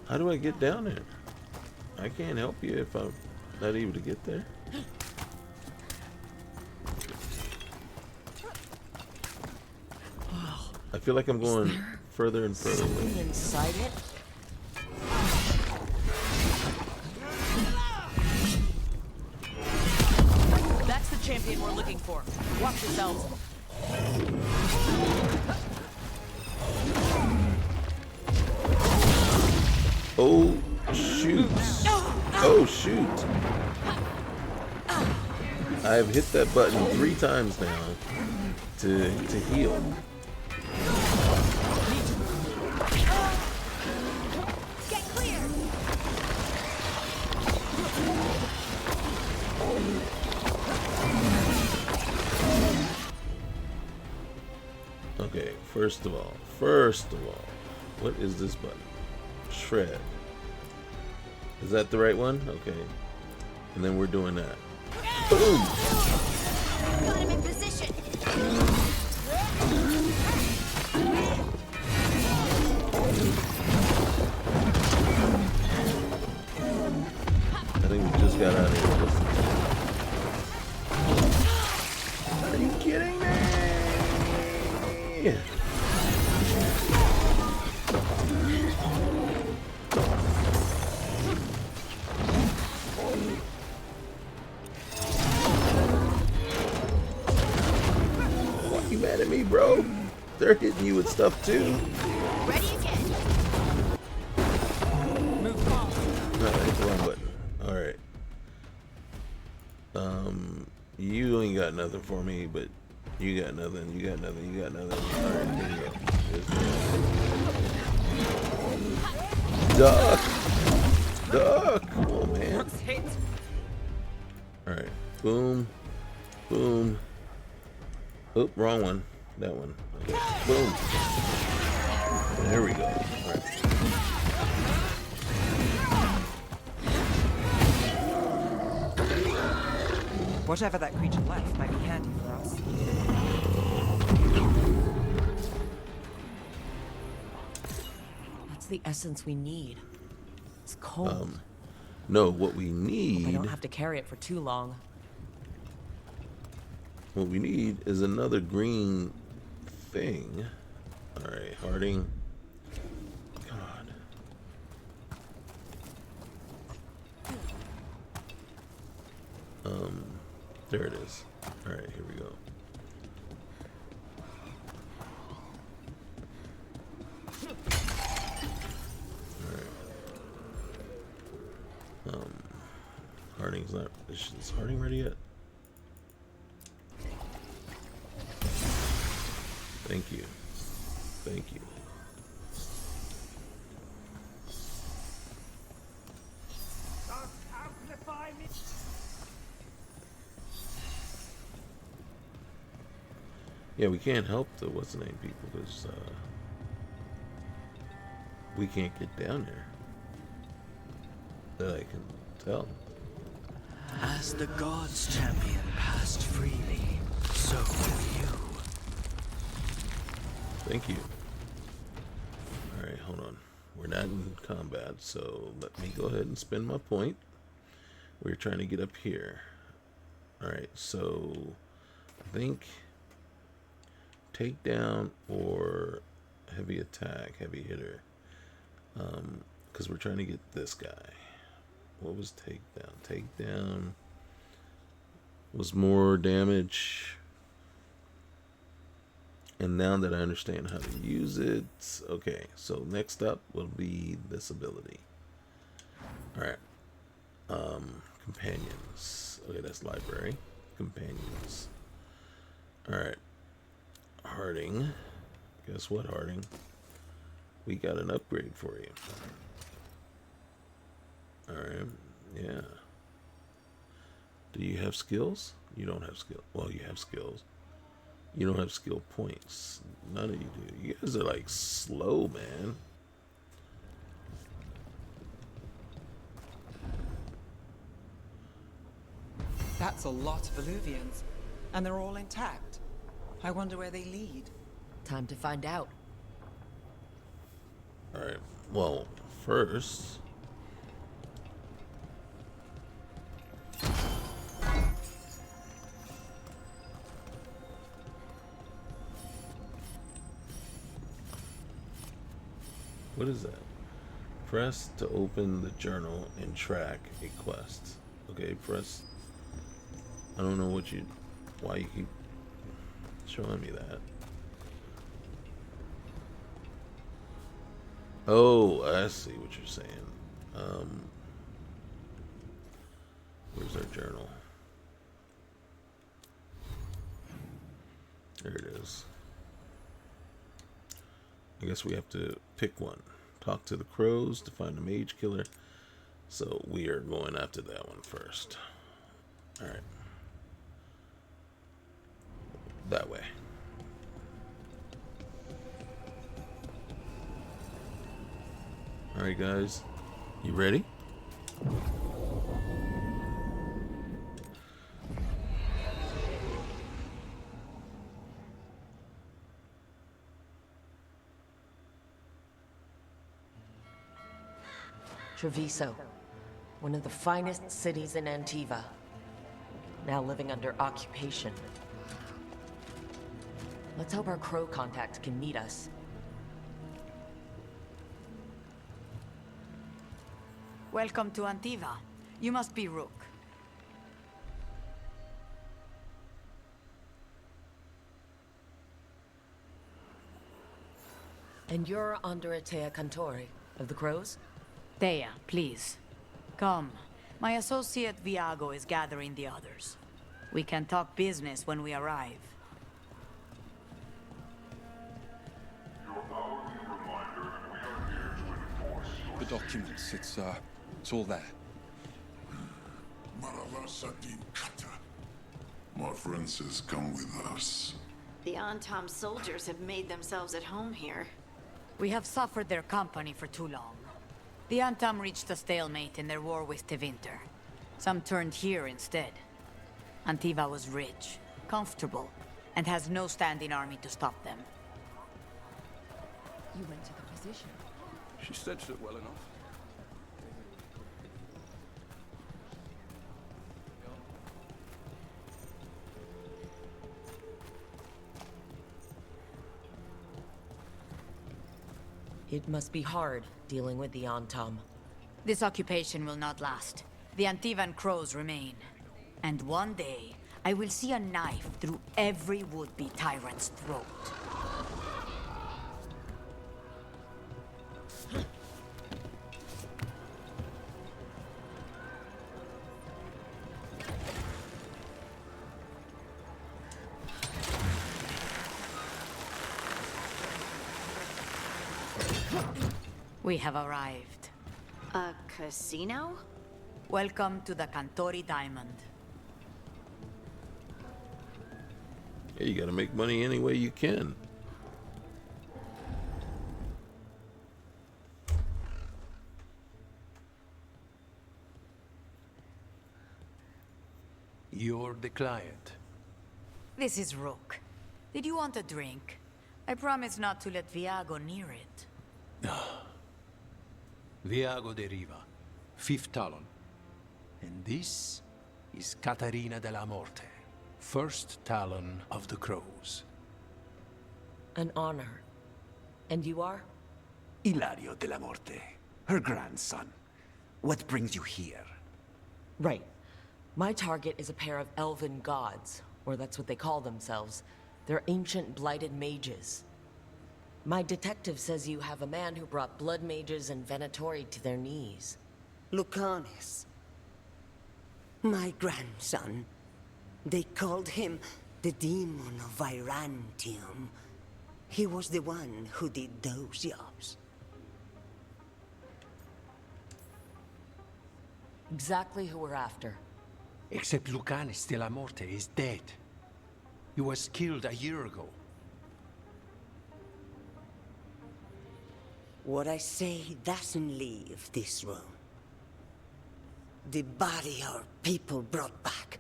How do I get down there? I can't help you if I'm not able to get there. I feel like I'm going further and further away. Something inside it? That's the champion we're looking for. Watch yourselves. Oh, shoot. Oh, shoot. I have hit that button 3 times now to heal. Get clear! Okay, first of all, what is this button? Shred. Is that the right one? Okay. And then we're doing that. Boom! Got him in position! I think we just got out of here. Are you kidding me? they're hitting you with stuff too. Ready again. Move fast. Alright, wrong button. Alright. You ain't got nothing for me, but you got nothing, you got nothing, you got nothing. Alright, here you go. Duck! Duck! Come on, man. Rook's hit. Alright. Boom. Boom. Oop, wrong one. That one. Okay. Boom. There we go. Alright. Whatever that creature left might be handy for us. That's the essence we need. It's cold. No, what we I need... don't have to carry it for too long. What we need is another green thing. Alright, Harding. God. There it is. Alright, here we go. Alright. Harding's not... Is Harding ready yet? Thank you. Thank you. Yeah, we can't help the what's the name people because we can't get down there. That I can tell. As the gods' champion passed freely, so will you. Thank you. Alright, hold on. We're not in combat, so let me go ahead and spend my point. We're trying to get up here. Alright, so I think takedown or heavy attack, heavy hitter. Because we're trying to get this guy. What was takedown? Takedown was more damage. And now that I understand how to use it, okay, so next up will be this ability. Alright. Companions. Okay, that's library. Companions. Alright. Harding. Guess what, Harding? We got an upgrade for you. Alright. Yeah. Do you have skills? You don't have skills. Well, you have skills. You don't have skill points. None of you do. You guys are like slow, man. That's a lot of Illuvians, and they're all intact. I wonder where they lead. Time to find out. Alright. Well, first... What is that? Press to open the journal and track a quest. Okay, press. I don't know what you... Why you keep showing me that. Oh, I see what you're saying. Where's our journal? There it is. I guess we have to pick one. Talk to the crows to find a mage killer. So we are going after that one first. Alright. That way. Alright guys. You ready? Treviso, one of the finest cities in Antiva, now living under occupation. Let's hope our crow contact can meet us. Welcome to Antiva. You must be Rook. And you're Andretea Cantori, of the Crows? Thea, please. Come. My associate Viago is gathering the others. We can talk business when we arrive. The documents, it's all there. My friend says come with us. The Antom soldiers have made themselves at home here. We have suffered their company for too long. The Antam reached a stalemate in their war with Tevinter. Some turned here instead. Antiva was rich, comfortable, and has no standing army to stop them. You went to the position. She staged it well enough. It must be hard dealing with the Antom. This occupation will not last. The Antivan crows remain. And one day, I will see a knife through every would-be tyrant's throat. We have arrived. A casino? Welcome to the Cantori Diamond. Yeah, you gotta make money any way you can. You're the client. This is Rook. Did you want a drink? I promise not to let Viago near it. Viago de Riva, 5th Talon. And this is Catarina de la Morte, 1st Talon of the Crows. An honor. And you are? Ilario de la Morte, her grandson. What brings you here? Right. My target is a pair of elven gods, or that's what they call themselves. They're ancient blighted mages. My detective says you have a man who brought blood mages and Venatori to their knees. Lucanis. My grandson. They called him the Demon of Virantium. He was the one who did those jobs. Exactly who we're after. Except Lucanis de la Morte is dead. He was killed a year ago. What I say doesn't leave this room. The body our people brought back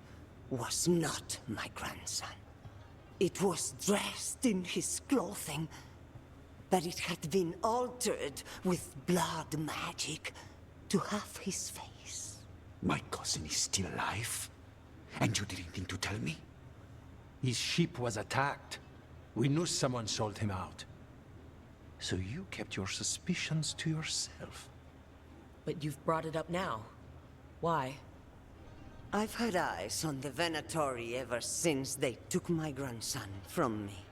was not my grandson. It was dressed in his clothing, but it had been altered with blood magic to have his face. My cousin is still alive? And you didn't think to tell me? His ship was attacked. We knew someone sold him out. So you kept your suspicions to yourself. But you've brought it up now. Why? I've had eyes on the Venatori ever since they took my grandson from me.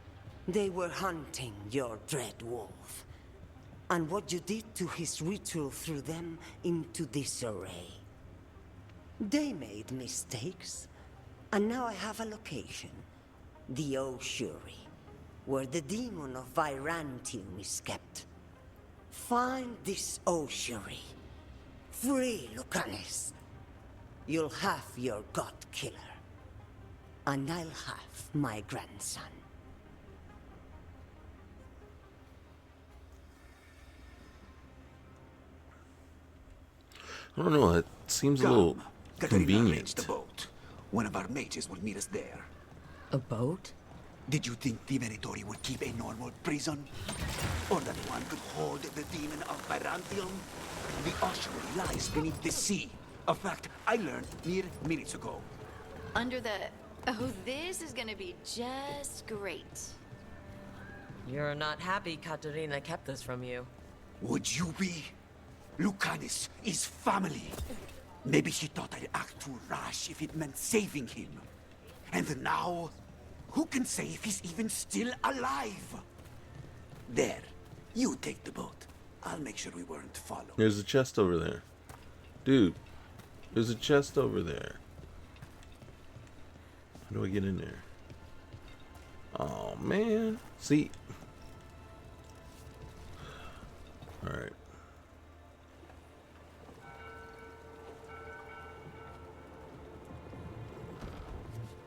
They were hunting your dread wolf. And what you did to his ritual threw them into disarray. They made mistakes, and now I have a location. The Ossuary, where the demon of Virantium is kept. Find this Ossuary. Free Lucanis. You'll have your god killer. And I'll have my grandson. I don't know, it seems a little Catarina arranged convenient. the boat. One of our mages will meet us there. A boat? Did you think the Venatori would keep a normal prison? Or that one could hold the demon of Virantium? The ossuary lies beneath the sea. A fact I learned mere minutes ago. Under the... Oh, this is gonna be just great. You're not happy Katerina kept this from you. Would you be? Lucanis is family. Maybe she thought I'd act too rash if it meant saving him. And now, who can say if he's even still alive? There, You take the boat. I'll make sure we weren't followed. There's a chest over there. Dude, there's a chest over there. How do I get in there? Oh, man. See? Alright.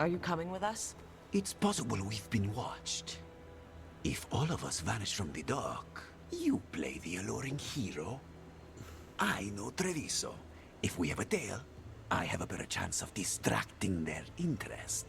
Are you coming with us? It's possible we've been watched. If all of us vanish from the dock, you play the alluring hero. I know Treviso. If we have a tail, I have a better chance of distracting their interest.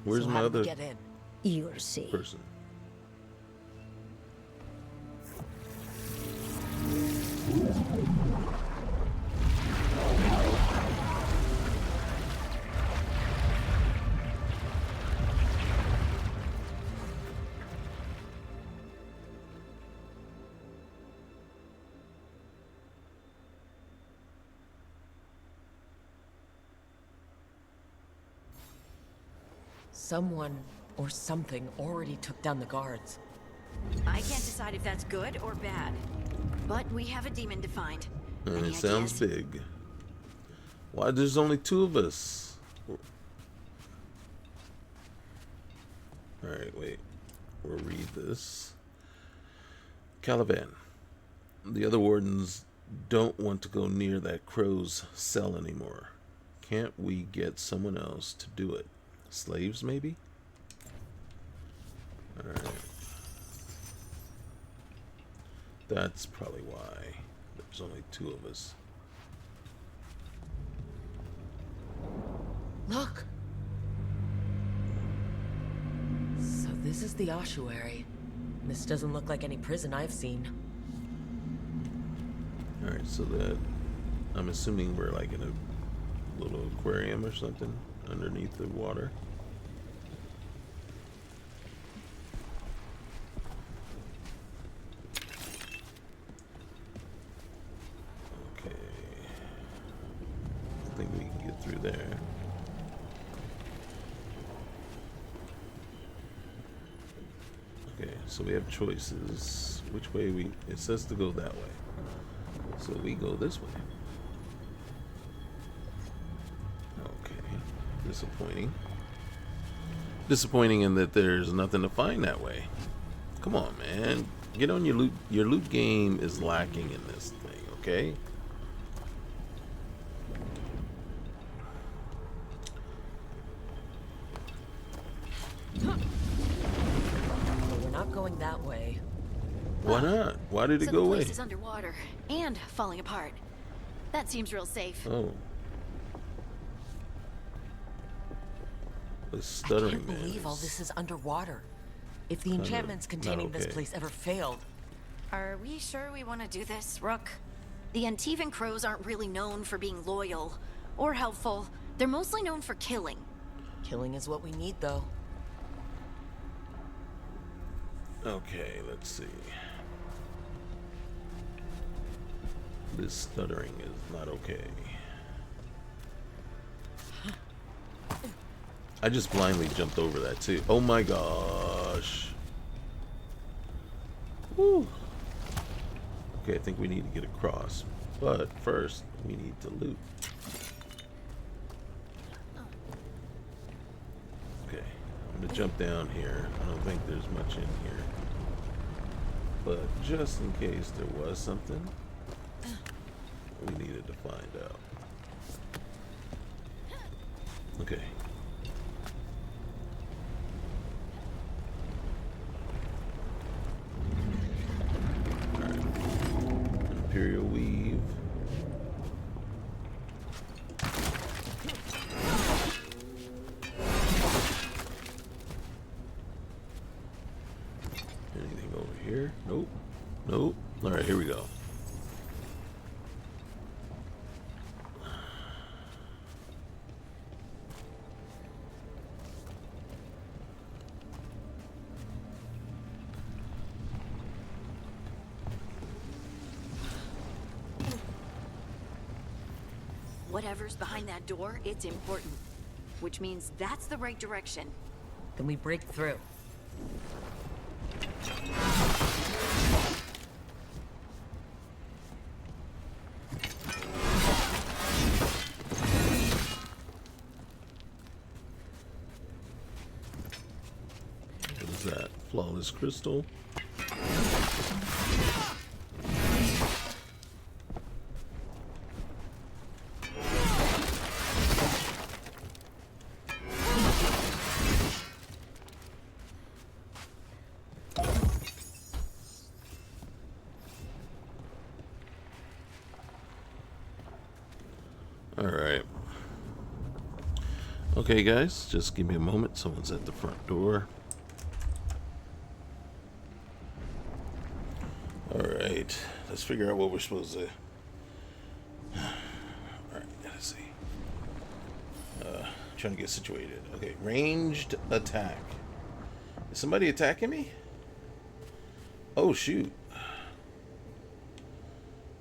Where's So my how do we other get in? You'll see. person? Someone or something already took down the guards. I can't decide if that's good or bad. But we have a demon to find. And Any it sounds ideas? big. Why there's only 2 of us? Alright, wait. We'll read this. Caliban. The other wardens don't want to go near that crow's cell anymore. Can't we get someone else to do it? Slaves, maybe? Alright. That's probably why there's only 2 of us. Look! So this is the ossuary. This doesn't look like any prison I've seen. Alright, so that... I'm assuming we're like in a little aquarium or something underneath the water. Okay. I think we can get through there. Okay, so we have choices. Which way we... It says to go that way. So we go this way. Okay. Disappointing. Disappointing in that there's nothing to find that way. Come on, man. Get on your loot. Your loot game is lacking in this thing, okay? But we're not going that way. Why not? Why did it So go the away? place is underwater and falling apart. That seems real safe. Oh. The I stuttering can't man. believe all this is underwater. If the Kinda enchantments not containing this okay. place ever failed, Are we sure we want to do this, Rook? The Antivan crows aren't really known for being loyal or helpful. They're mostly known for killing. killing is what we need, though. Okay, let's see. This stuttering is not okay. I just blindly jumped over that too. Oh my gosh. Woo. Okay, I think we need to get across. But first, we need to loot. Okay, I'm gonna jump down here. I don't think there's much in here. But just in case there was something, we needed to find out. Okay. Alright. Imperial weave. Anything over here? All right, here we go. Whatever's behind that door, it's important. Which means that's the right direction. Then we break through. What is that? Flawless crystal. Alright. Okay, guys, just give me a moment. Someone's at the front door. Alright, let's figure out what we're supposed to... Alright, let's see. Trying to get situated. Okay, ranged attack. Is somebody attacking me? Oh, shoot.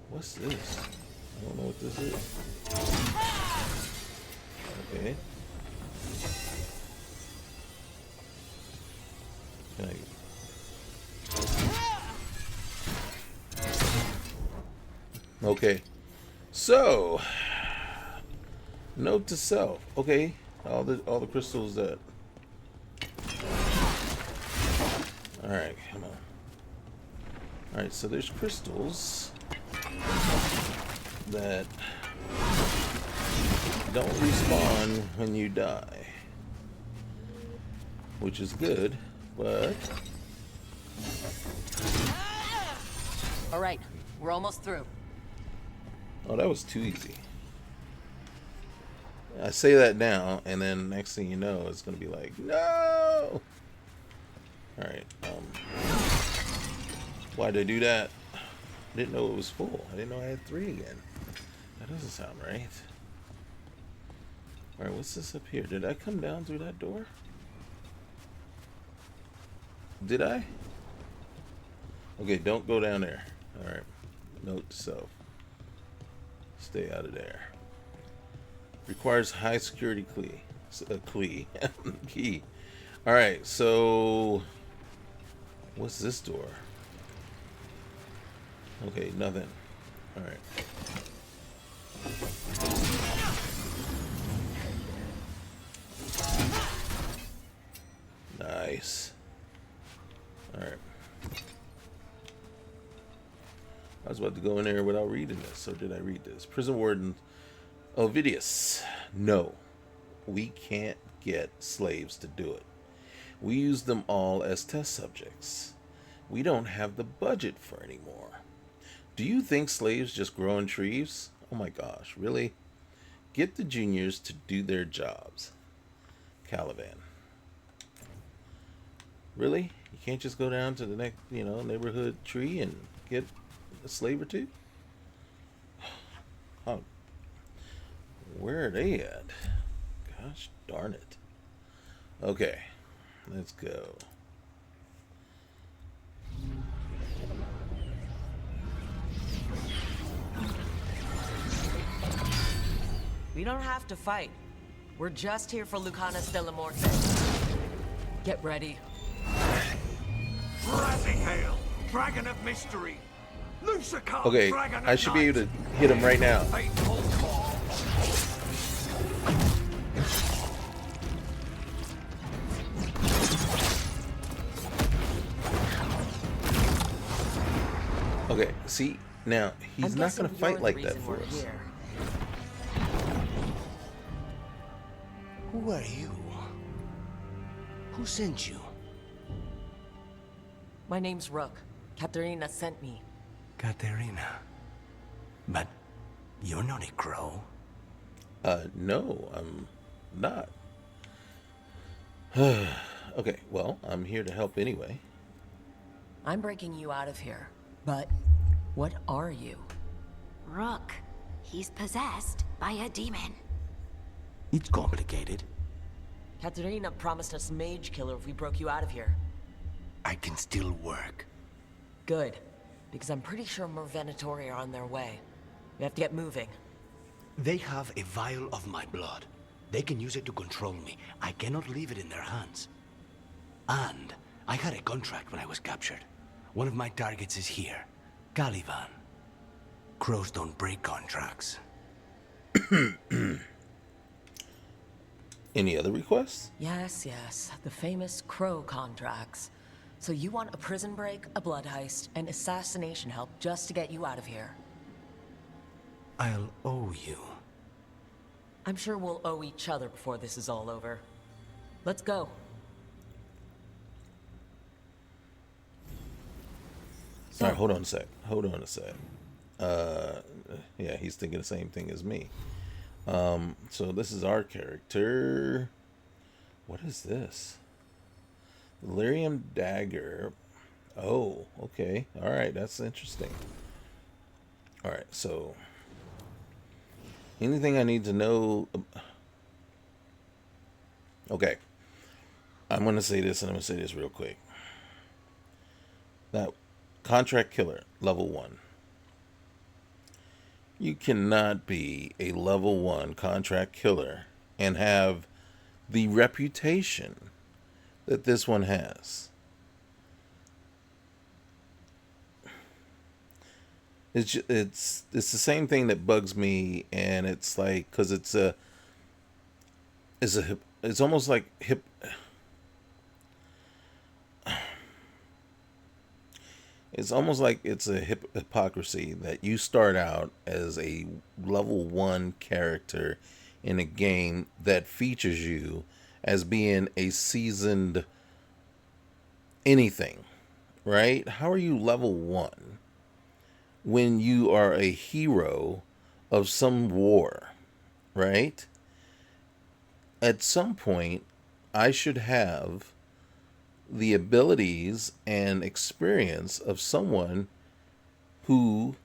What's this? I don't know what this is. Okay. Can I... Okay. So, note to self. Okay, all the crystals that... Alright, come on. Alright, so there's crystals that don't respawn when you die, which is good, but... Alright, we're almost through. Oh, that was too easy. I say that now, and then next thing you know, it's gonna be like, no! Alright, why'd I do that? I didn't know it was full. I didn't know I had 3 again. That doesn't sound right. Alright, what's this up here? Did I come down through that door? Did I? Okay, don't go down there. Alright. Note to self. Stay out of there. Requires high security key. Alright, so... What's this door? Okay, nothing. Alright. Nice. Alright. I was about to go in there without reading this, or did I read this? Prison Warden Ovidius. No. We can't get slaves to do it. We use them all as test subjects. We don't have the budget for any more. Do you think slaves just grow on trees? Oh my gosh, really? Get the juniors to do their jobs. Caliban. Really? You can't just go down to the next, neighborhood tree and get a slave or two? Oh. Where are they at? Gosh darn it. Okay, let's go. We don't have to fight. We're just here for Lucanas de la Morte. Get ready. Rising hail, dragon of mystery. Okay, I should be able to hit him right now. Okay, see, now, he's not going to fight like that for us. Here. Who are you? Who sent you? My name's Rook. Katerina sent me. Katerina. But you're not a crow. No, I'm not. Okay, well, I'm here to help anyway. I'm breaking you out of here, but What are you? Rook. He's possessed by a demon. It's complicated. Katerina promised us Mage Killer if we broke you out of here. I can still work. Good, because I'm pretty sure more Venatori are on their way. We have to get moving. They have a vial of my blood. They can use it to control me. I cannot leave it in their hands. And I had a contract when I was captured. One of my targets is here, Caliban. Crows don't break contracts. Any other requests? Yes, the famous Crow contracts. So you want a prison break, a blood heist, and assassination help just to get you out of here. I'll owe you. I'm sure we'll owe each other before this is all over. Let's go. All right, hold on a sec. Yeah, he's thinking the same thing as me. So this is our character. What is this? Lyrium dagger. Oh, okay. All right, that's interesting. All right, so anything I need to know? Okay, I'm going to say this, and I'm going to say this real quick. That contract killer, level 1. You cannot be a level 1 contract killer and have the reputation that this one has. It's the same thing that bugs me, and it's like, because it's almost like it's almost like it's a hypocrisy that you start out as a level 1 character in a game that features you as being a seasoned anything, right? How are you level 1 when you are a hero of some war, right? At some point, I should have the abilities and experience of someone who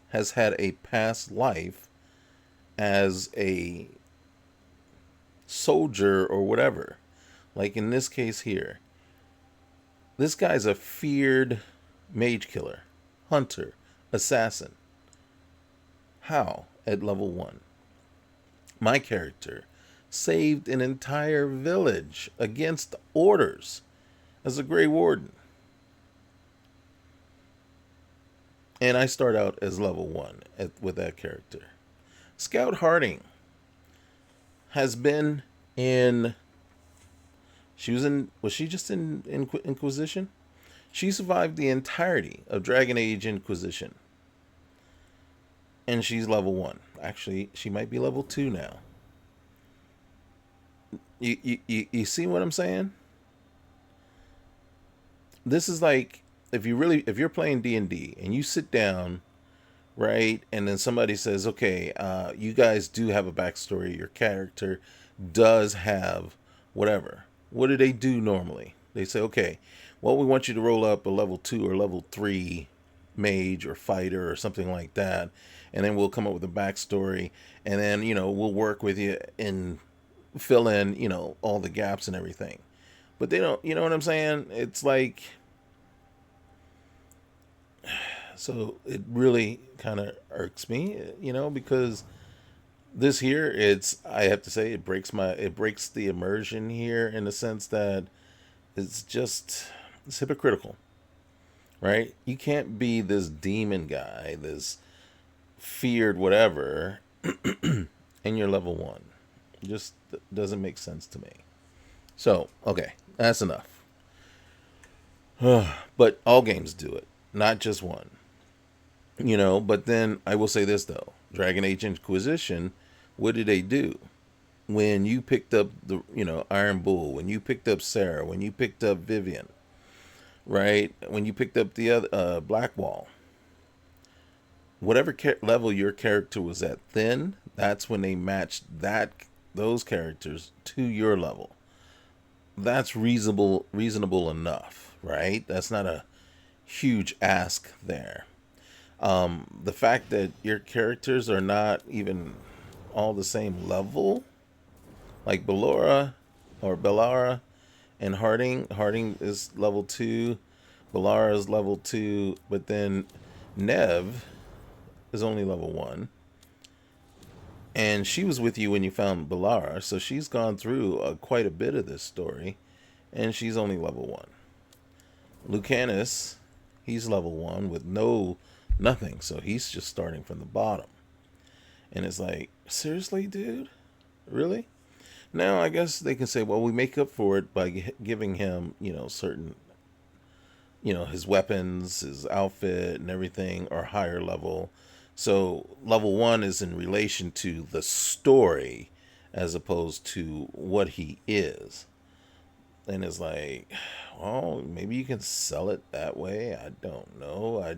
has had a past life as a soldier or whatever. Like in this case here, this guy's a feared mage killer, hunter, assassin. How at level 1? My character saved an entire village against orders as a Grey Warden. And I start out as level 1 with that character. Scout Harding has been in... Was she just in Inquisition? She survived the entirety of Dragon Age Inquisition. And she's level 1. Actually, she might be level 2 now. You see what I'm saying? This is like, if you're playing D&D and you sit down, right, and then somebody says, okay, you guys do have a backstory, your character does have whatever. What do they do normally? They say, okay, well, we want you to roll up a level 2 or level 3 mage or fighter or something like that, and then we'll come up with a backstory, and then, we'll work with you and fill in, all the gaps and everything. But they don't, you know what I'm saying? It's like, so it really kind of irks me, because this here, I have to say, it breaks the immersion here in the sense that it's hypocritical, right? You can't be this demon guy, this feared whatever, and you're level 1. It just doesn't make sense to me. So, okay, that's enough. But all games do it, not just one. But then I will say this, though. Dragon Age Inquisition, what did they do? When you picked up the, Iron Bull, when you picked up Sarah, when you picked up Vivian, right? When you picked up the other Blackwall, whatever level your character was at then, that's when they matched those characters to your level. That's reasonable enough, right? That's not a huge ask there. The fact that your characters are not even all the same level, like Bellara and Harding. Harding is level 2, Bellara is level 2, but then Nev is only level 1. And she was with you when you found Bellara, so she's gone through quite a bit of this story, and she's only level 1. Lucanus, he's level 1 with nothing, so he's just starting from the bottom. And it's like, seriously, dude? Really? Now, I guess they can say, well, we make up for it by giving him, certain, his weapons, his outfit, and everything are higher level. So level 1 is in relation to the story as opposed to what he is. And it's like, well, maybe you can sell it that way. I don't know.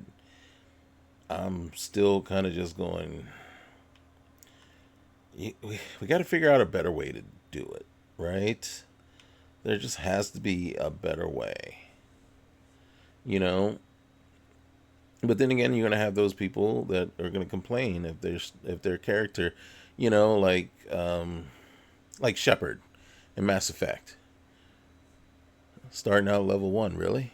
I'm still kind of just going, we got to figure out a better way to do it, right? There just has to be a better way, But then again, you're gonna have those people that are gonna complain if their character, like Shepard in Mass Effect, starting out level 1. Really,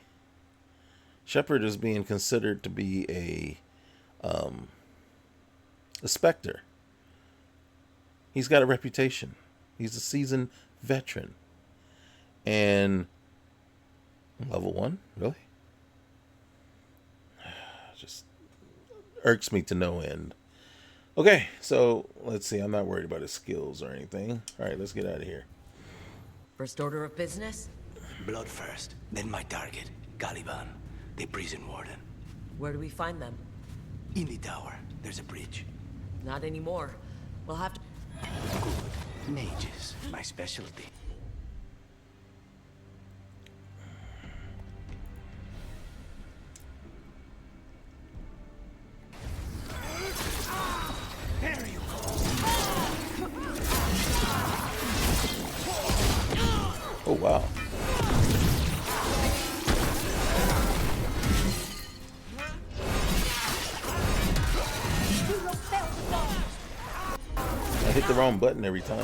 Shepard is being considered to be a Spectre. He's got a reputation. He's a seasoned veteran, and level 1, really. Just irks me to no end. Okay, so let's see. I'm not worried about his skills or anything. All right, let's get out of here. First order of business? Blood first, then my target, Caliban, the prison warden. Where do we find them? In the tower. There's a bridge. Not anymore. We'll have to... Good. Mages, my specialty. Oh, wow. I hit the wrong button every time.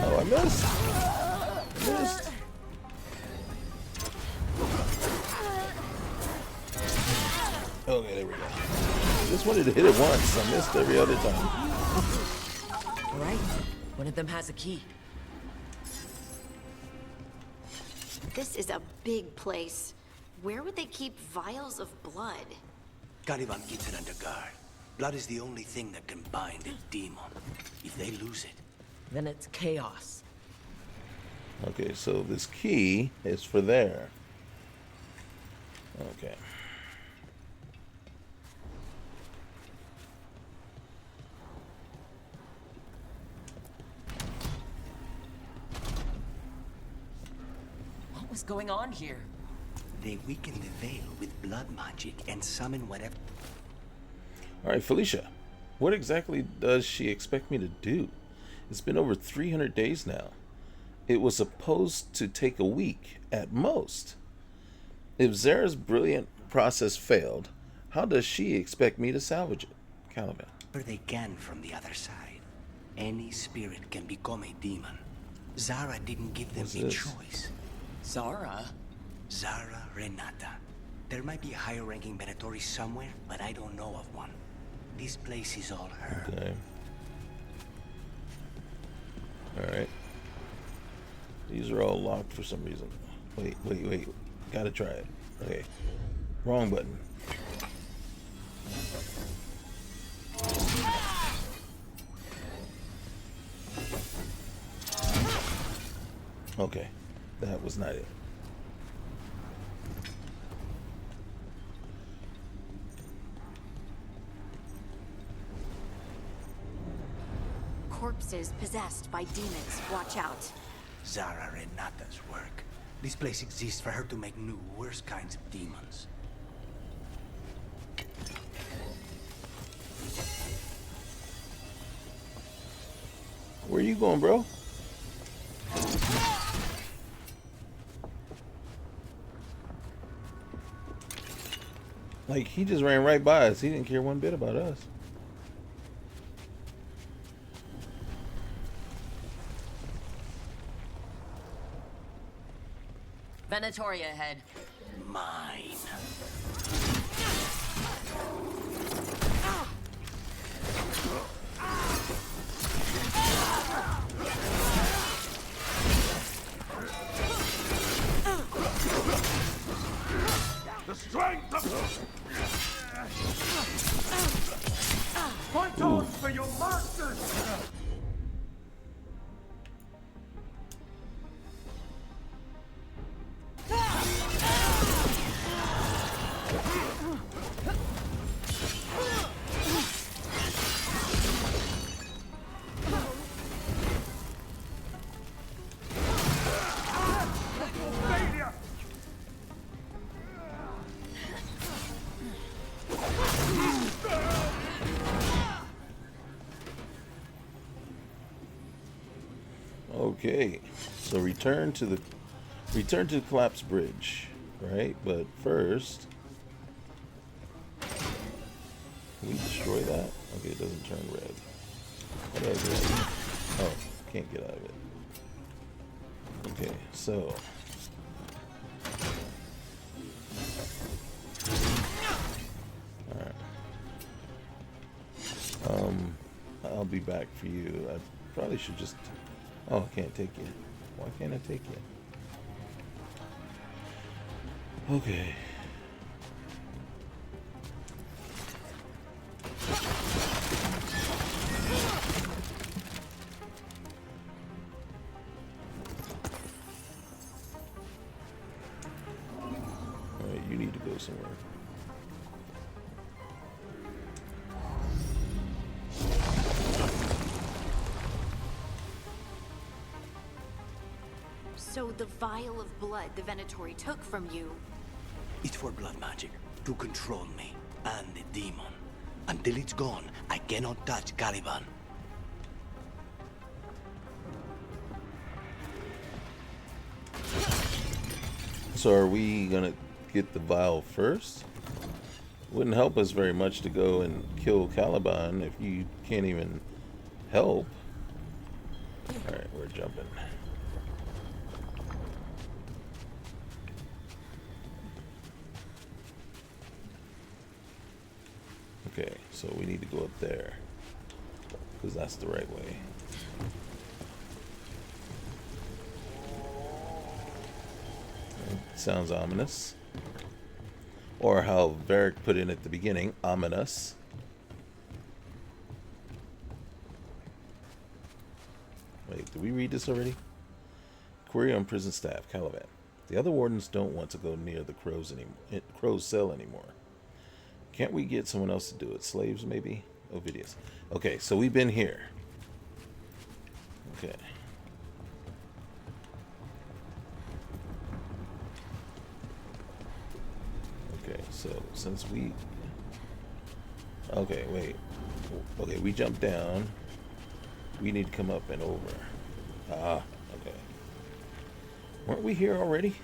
Oh, I missed. Okay, there we go. Just wanted to hit it once. I missed every other time. All right. One of them has a key. This is a big place. Where would they keep vials of blood? Caliban keeps it under guard. Blood is the only thing that can bind a demon. If they lose it, then it's chaos. Okay, so this key is for there. Okay. What was going on here? They weaken the veil with blood magic and summon whatever. All right, Felicia, what exactly does she expect me to do? It's been over 300 days now. It was supposed to take a week at most. If Zara's brilliant process failed, how does she expect me to salvage it, Caliban? Or they can from the other side. Any spirit can become a demon. Zara didn't give them a choice. Zara? Zara Renata. There might be a higher-ranking Venatori somewhere, but I don't know of one. This place is all her. Okay. Alright. These are all locked for some reason. Wait. Gotta try it. Okay. Wrong button. Okay. That was not it. Corpses possessed by demons. Watch out. Zara Renata's work. This place exists for her to make new, worse kinds of demons. Where you going, bro? Like, he just ran right by us. He didn't care one bit about us. Venatoria ahead. Mine. The strength of... Point out for your masters! Okay, so return to the collapsed bridge, right? But first, can we destroy that? Okay, it doesn't turn red. How do I do that? Oh, can't get out of it. Okay, so all right. I'll be back for you. I probably should just. Oh, I can't take you. Why can't I take you? Okay. Alright, you need to go somewhere. So the vial of blood the Venatori took from you... It's for blood magic, to control me, and the demon. Until it's gone, I cannot touch Caliban. So are we gonna get the vial first? Wouldn't help us very much to go and kill Caliban if you can't even help. Alright, we're jumping. Okay, so we need to go up there, because that's the right way. Sounds ominous. Or how Varric put in at the beginning, ominous. Wait, did we read this already? Query on prison staff, Caliban. The other wardens don't want to go near the crow's cell anymore. Can't we get someone else to do it? Slaves, maybe? Ovidius. Okay, so we've been here. Okay. Okay, so since we... Okay, wait. Okay, we jumped down. We need to come up and over. Ah, okay. Weren't we here already?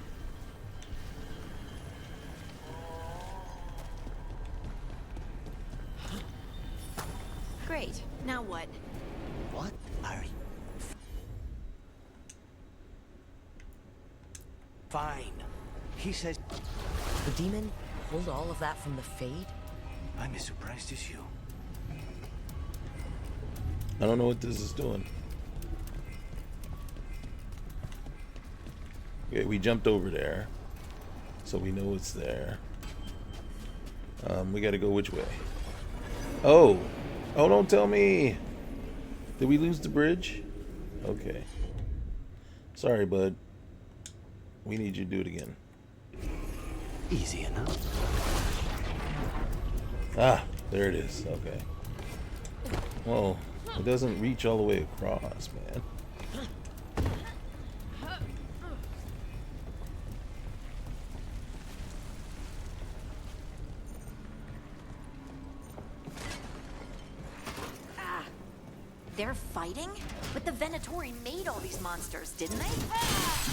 Great. Now what? What are you? Fine. He says... The demon pulled all of that from the Fade? I'm as surprised as you. I don't know what this is doing. Okay, we jumped over there, so we know it's there. We gotta go which way? Oh! Oh, don't tell me! Did we lose the bridge? Okay. Sorry, bud. We need you to do it again. Easy enough. Ah, there it is. Okay. Well, it doesn't reach all the way across, man. They're fighting? But the Venatori made all these monsters, didn't they?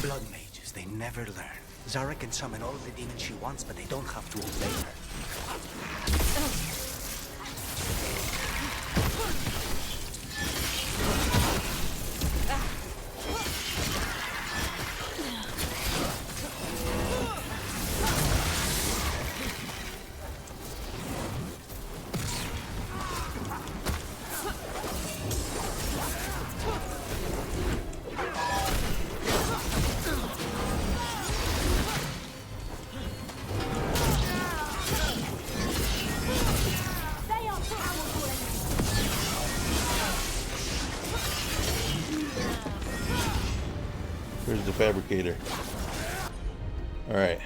Blood mages, they never learn. Zara can summon all the demons she wants, but they don't have to obey her. fabricator. Alright.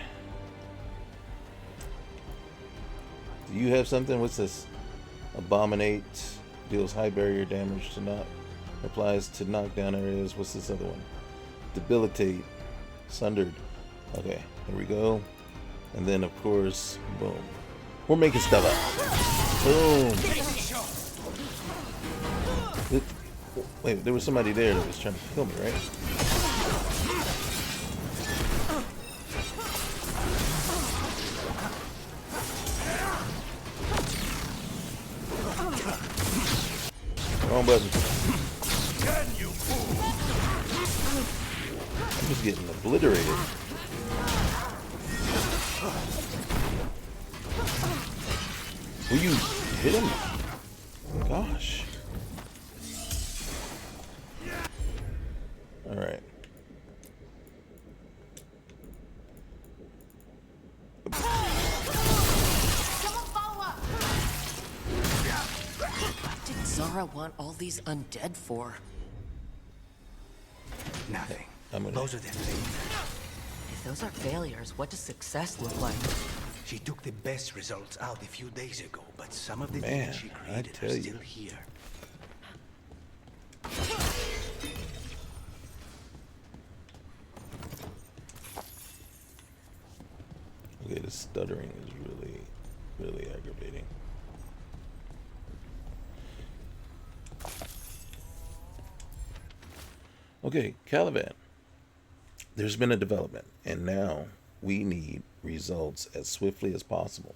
Do you have something? What's this? Abominate. Deals high barrier damage to knock. Applies to knock down areas. What's this other one? Debilitate. Sundered. Okay, here we go. And then, of course, boom. We're making stuff up. Boom. Wait, there was somebody there that was trying to kill me, right? Wrong button. I'm just getting obliterated. Will you hit him? Gosh. Alright. What did Zara want all these undead for? Nothing. I'm Those are the things. If those are failures, what does success look like? She took the best results out a few days ago, but some of the Man, demons she I created tell are you. still here. Okay, the stuttering is really aggravating. Okay, Caliban. There's been a development, and now we need results as swiftly as possible.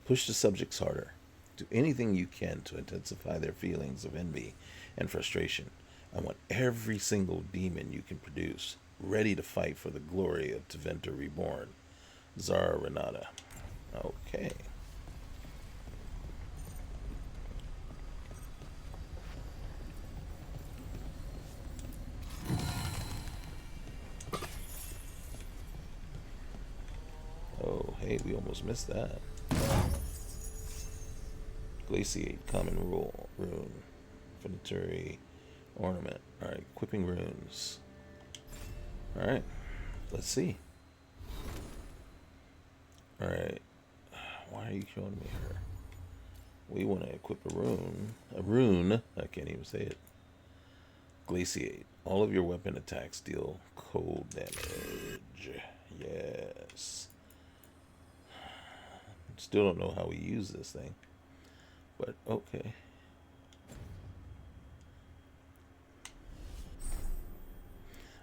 Push the subjects harder. Do anything you can to intensify their feelings of envy and frustration. I want every single demon you can produce ready to fight for the glory of Tevinter Reborn. Zara Renata. Okay. Oh, hey, we almost missed that. Glaciate, common rune, infinitary ornament. Alright, equipping runes. Alright, let's see. Alright, why are you showing me her? We want to equip a rune, I can't even say it. Glaciate, all of your weapon attacks deal cold damage. Yes. Still don't know how we use this thing, but okay.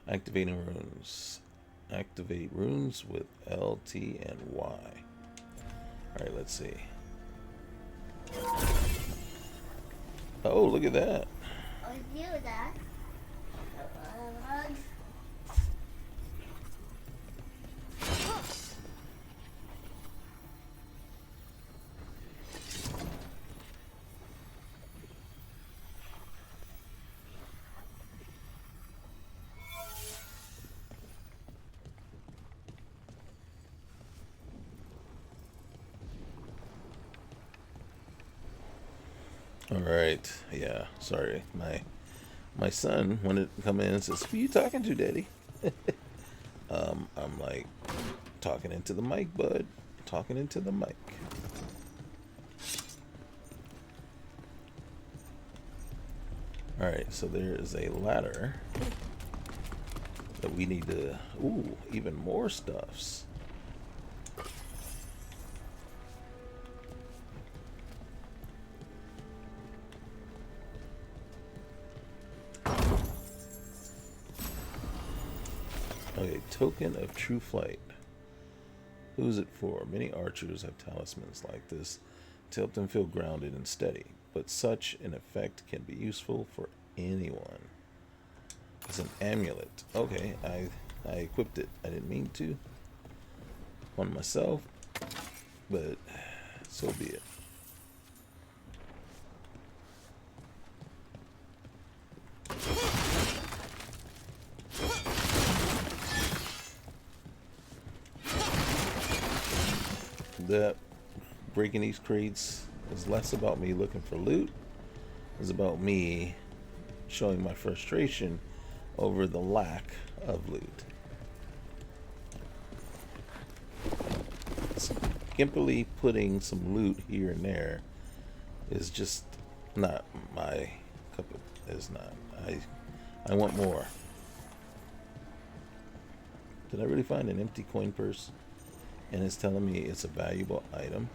Activating runes. Activate runes with L, T, and Y. Alright, let's see. Oh, look at that. I knew that. All right, yeah. Sorry, my son wanted to come in and says, "Who you talking to, Daddy?" I'm like, talking into the mic, bud. Talking into the mic. All right, so there is a ladder that we need to. Ooh, even more stuffs. Okay, token of true flight. Who is it for? Many archers have talismans like this to help them feel grounded and steady, but such an effect can be useful for anyone. It's an amulet. Okay, I equipped it. I didn't mean to on myself, but so be it. That breaking these crates is less about me looking for loot. It's about me showing my frustration over the lack of loot. skimpily putting some loot here and there is just not my cup of. It's not. I want more. Did I really find an empty coin purse? And it's telling me it's a valuable item.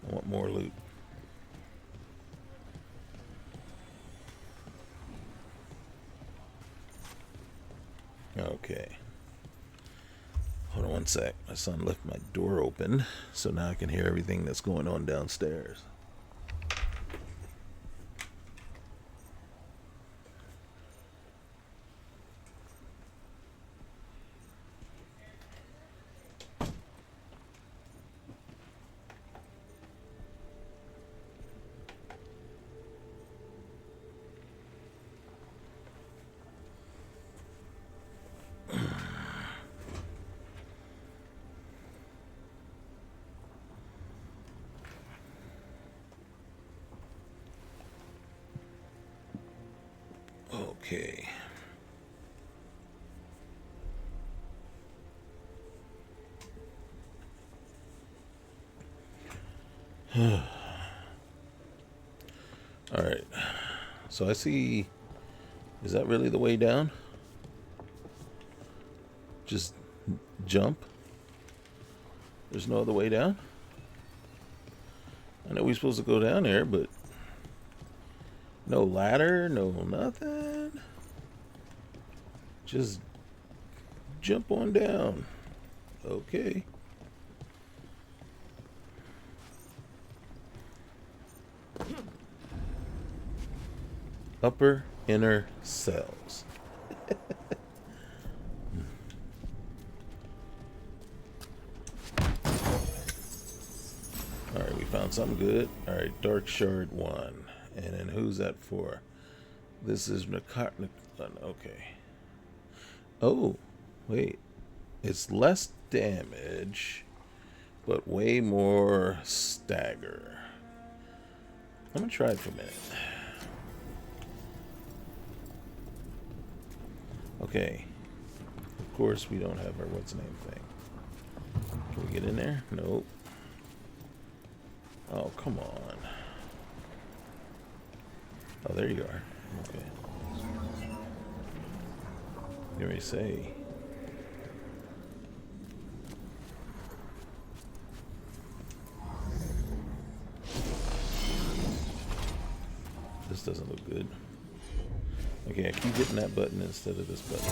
I want more loot. Okay. Hold on one sec. My son left my door open, so now I can hear everything that's going on downstairs. Okay. All right. So I see. Is that really the way down? Just jump? There's no other way down? I know we're supposed to go down there, but no ladder, no nothing. Just jump on down. Okay. Upper inner cells. Alright, we found something good. Alright, Dark Shard 1. And then who's that for? This is okay. Oh, wait. It's less damage, but way more stagger. I'm gonna try it for a minute. Okay. Of course, we don't have our what's name thing. Can we get in there? Nope. Oh, come on. Oh, there you are. Okay. Let me say. This doesn't look good. Okay, I keep hitting that button instead of this button.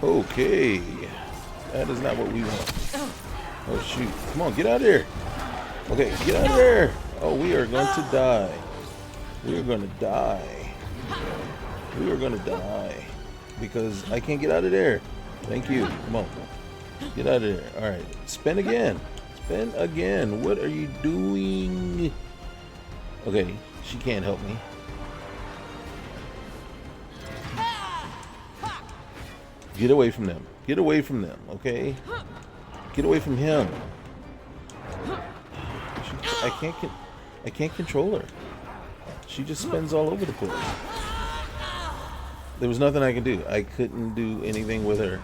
Okay, that is not what we want. Oh shoot, come on, get out of here. Okay, get out of there. Oh, we are going to die. We are going to die. We are going to die because I can't get out of there. Thank you. Come on, get out of there. All right, spin again. Spin again. What are you doing? Okay, she can't help me. Get away from them. Get away from them, okay? Get away from him. I can't control her. She just spins all over the place. There was nothing I could do. I couldn't do anything with her.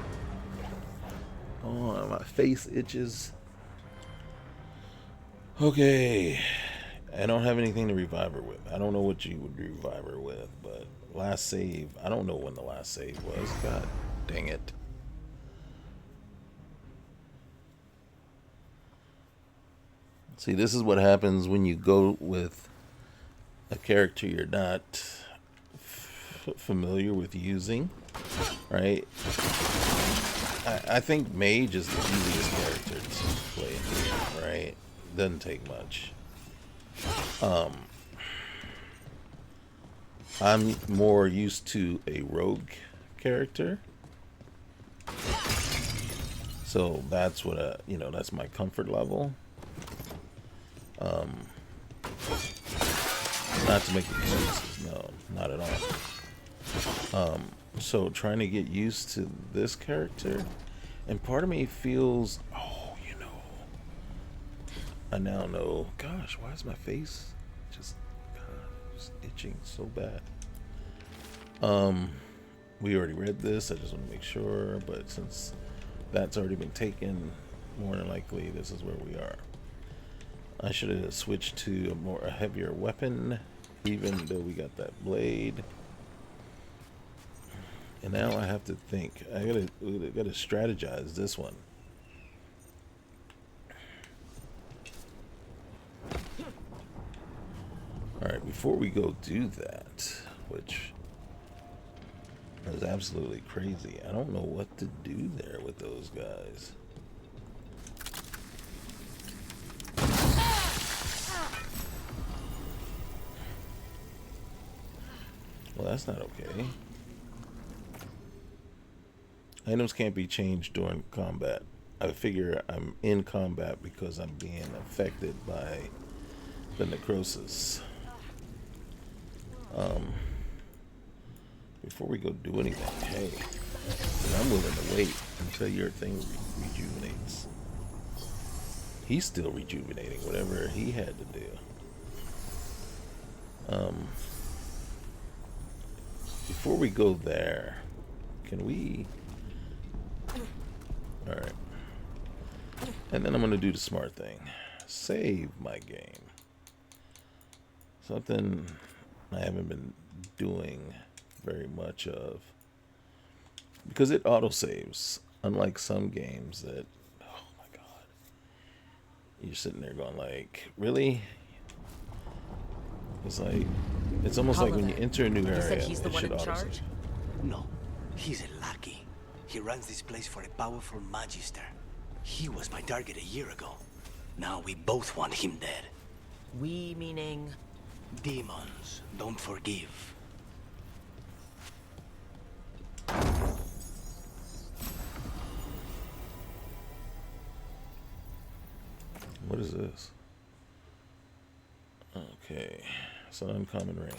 Oh, my face itches. Okay. I don't have anything to revive her with. I don't know what you would revive her with, but last save. I don't know when the last save was. God dang it. See, this is what happens when you go with a character you're not familiar with using, right? I think Mage is the easiest character to play in the game, right? Doesn't take much. I'm more used to a rogue character, so that's what you know, that's my comfort level. Not to make excuses, no, not at all. So trying to get used to this character, and part of me feels, oh, you know, I now know. Gosh, why is my face just itching so bad? We already read this. I just want to make sure, but since that's already been taken, more than likely this is where we are. I should have switched to a heavier weapon, even though we got that blade. And now I have to think. I gotta strategize this one. All right, before we go do that, which is absolutely crazy. I don't know what to do there with those guys. Well, that's not okay. Items can't be changed during combat. I figure I'm in combat because I'm being affected by the necrosis. Before we go do anything, hey, I'm willing to wait until your thing rejuvenates. He's still rejuvenating whatever he had to do. Before we go there, can we... Alright. And then I'm going to do the smart thing. Save my game. Something I haven't been doing very much of. Because it autosaves. Unlike some games that... Oh my god. You're sitting there going like, really? It's like... It's almost like when you enter a new area, it should autosave. No, he's a lackey. He runs this place for a powerful magister. He was my target a year ago. Now we both want him dead. We meaning? Demons don't forgive. What is this? Okay, it's an uncommon ring.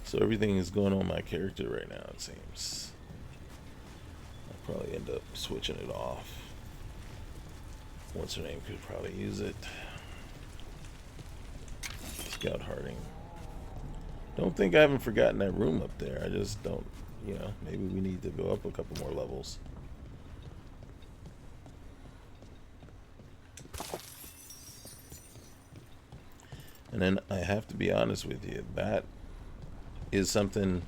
So everything is going on my character right now, it seems. I'll probably end up switching it off. What's her name could probably use it. Scout Harding. Don't think I haven't forgotten that room up there. I just don't, you know, maybe we need to go up a couple more levels. And then I have to be honest with you, that is something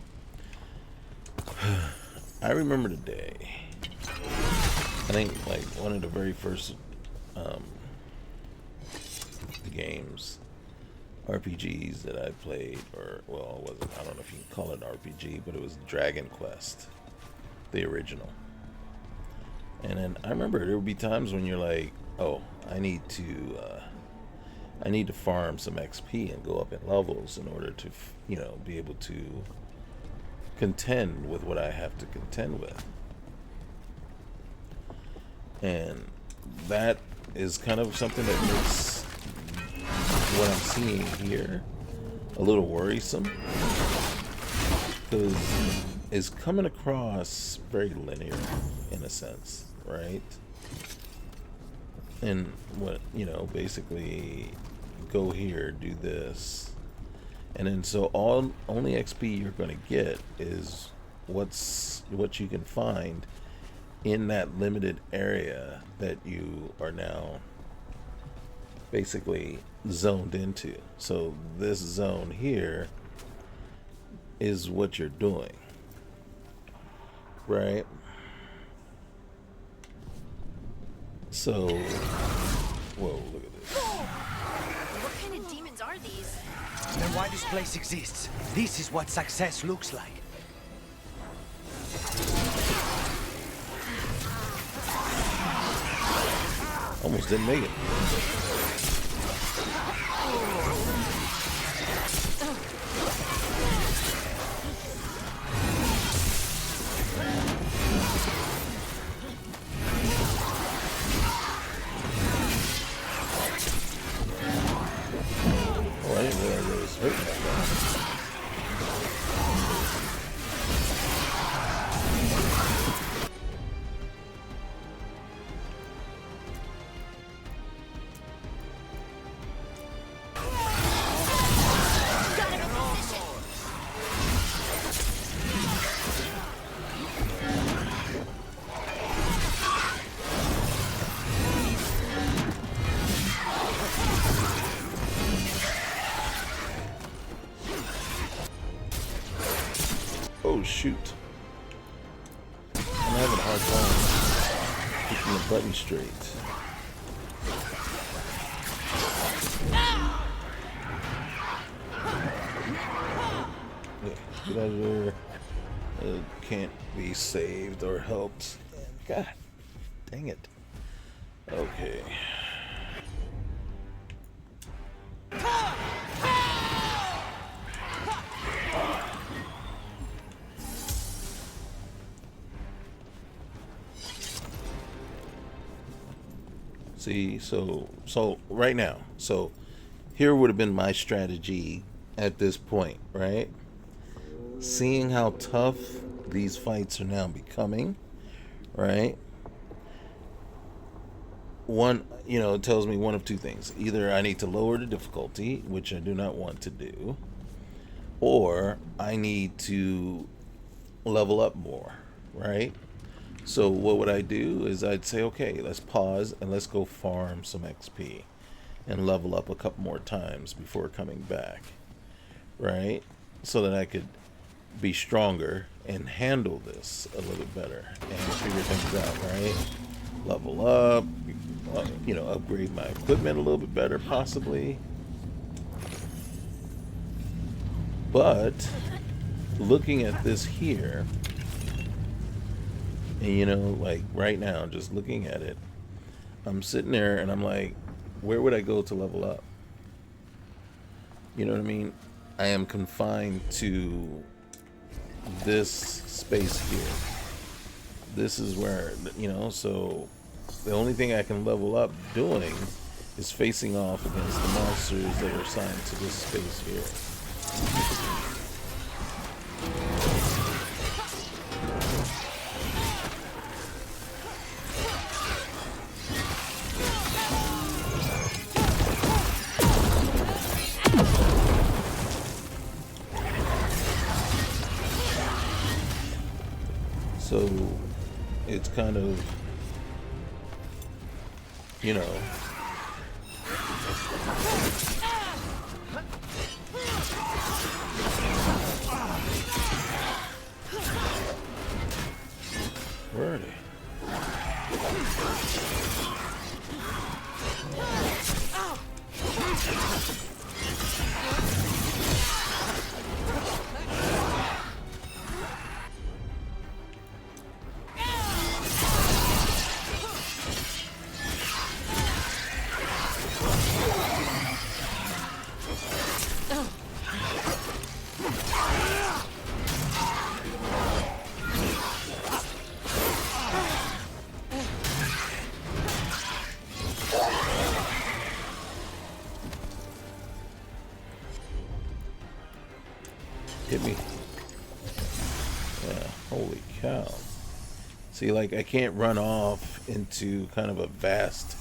I remember today. I think like one of the very first games, RPGs that I played, or well, it wasn't, I don't know if you can call it an RPG, but it was Dragon Quest, the original. And then I remember there would be times when you're like, oh, I need to farm some XP and go up in levels in order to, you know, be able to contend with what I have to contend with. And that is kind of something that makes what I'm seeing here a little worrisome, because it's coming across very linear in a sense, right? And what, you know, basically go here, do this, and then so only XP you're going to get is what you can find in that limited area that you are now basically zoned into. So this zone here is what you're doing, right? So, whoa, look at this. What kind of demons are these? Then why this place exists? This is what success looks like. Almost didn't make it. Oh, I didn't realize it was hurting that bad. Oh shoot. I'm having a hard time keeping the button straight. Yeah, get out of there. It can't be saved or helped. God dang it. Okay. See, so right now, so here would have been my strategy at this point, right? Seeing how tough these fights are now becoming, right? One, it tells me one of two things. Either I need to lower the difficulty, which I do not want to do, or I need to level up more, right? So what would I do is I'd say, okay, let's pause and let's go farm some XP and level up a couple more times before coming back, right? So that I could be stronger and handle this a little bit better and figure things out, right? Level up, upgrade my equipment a little bit better possibly. But looking at this here, and like right now, just looking at it, I'm sitting there and I'm like, where would I go to level up? You know what I mean? I am confined to this space here. This is where, so the only thing I can level up doing is facing off against the monsters that are assigned to this space here. So it's kind of, where are they? Hit me. Yeah, holy cow. See, like, I can't run off into kind of a vast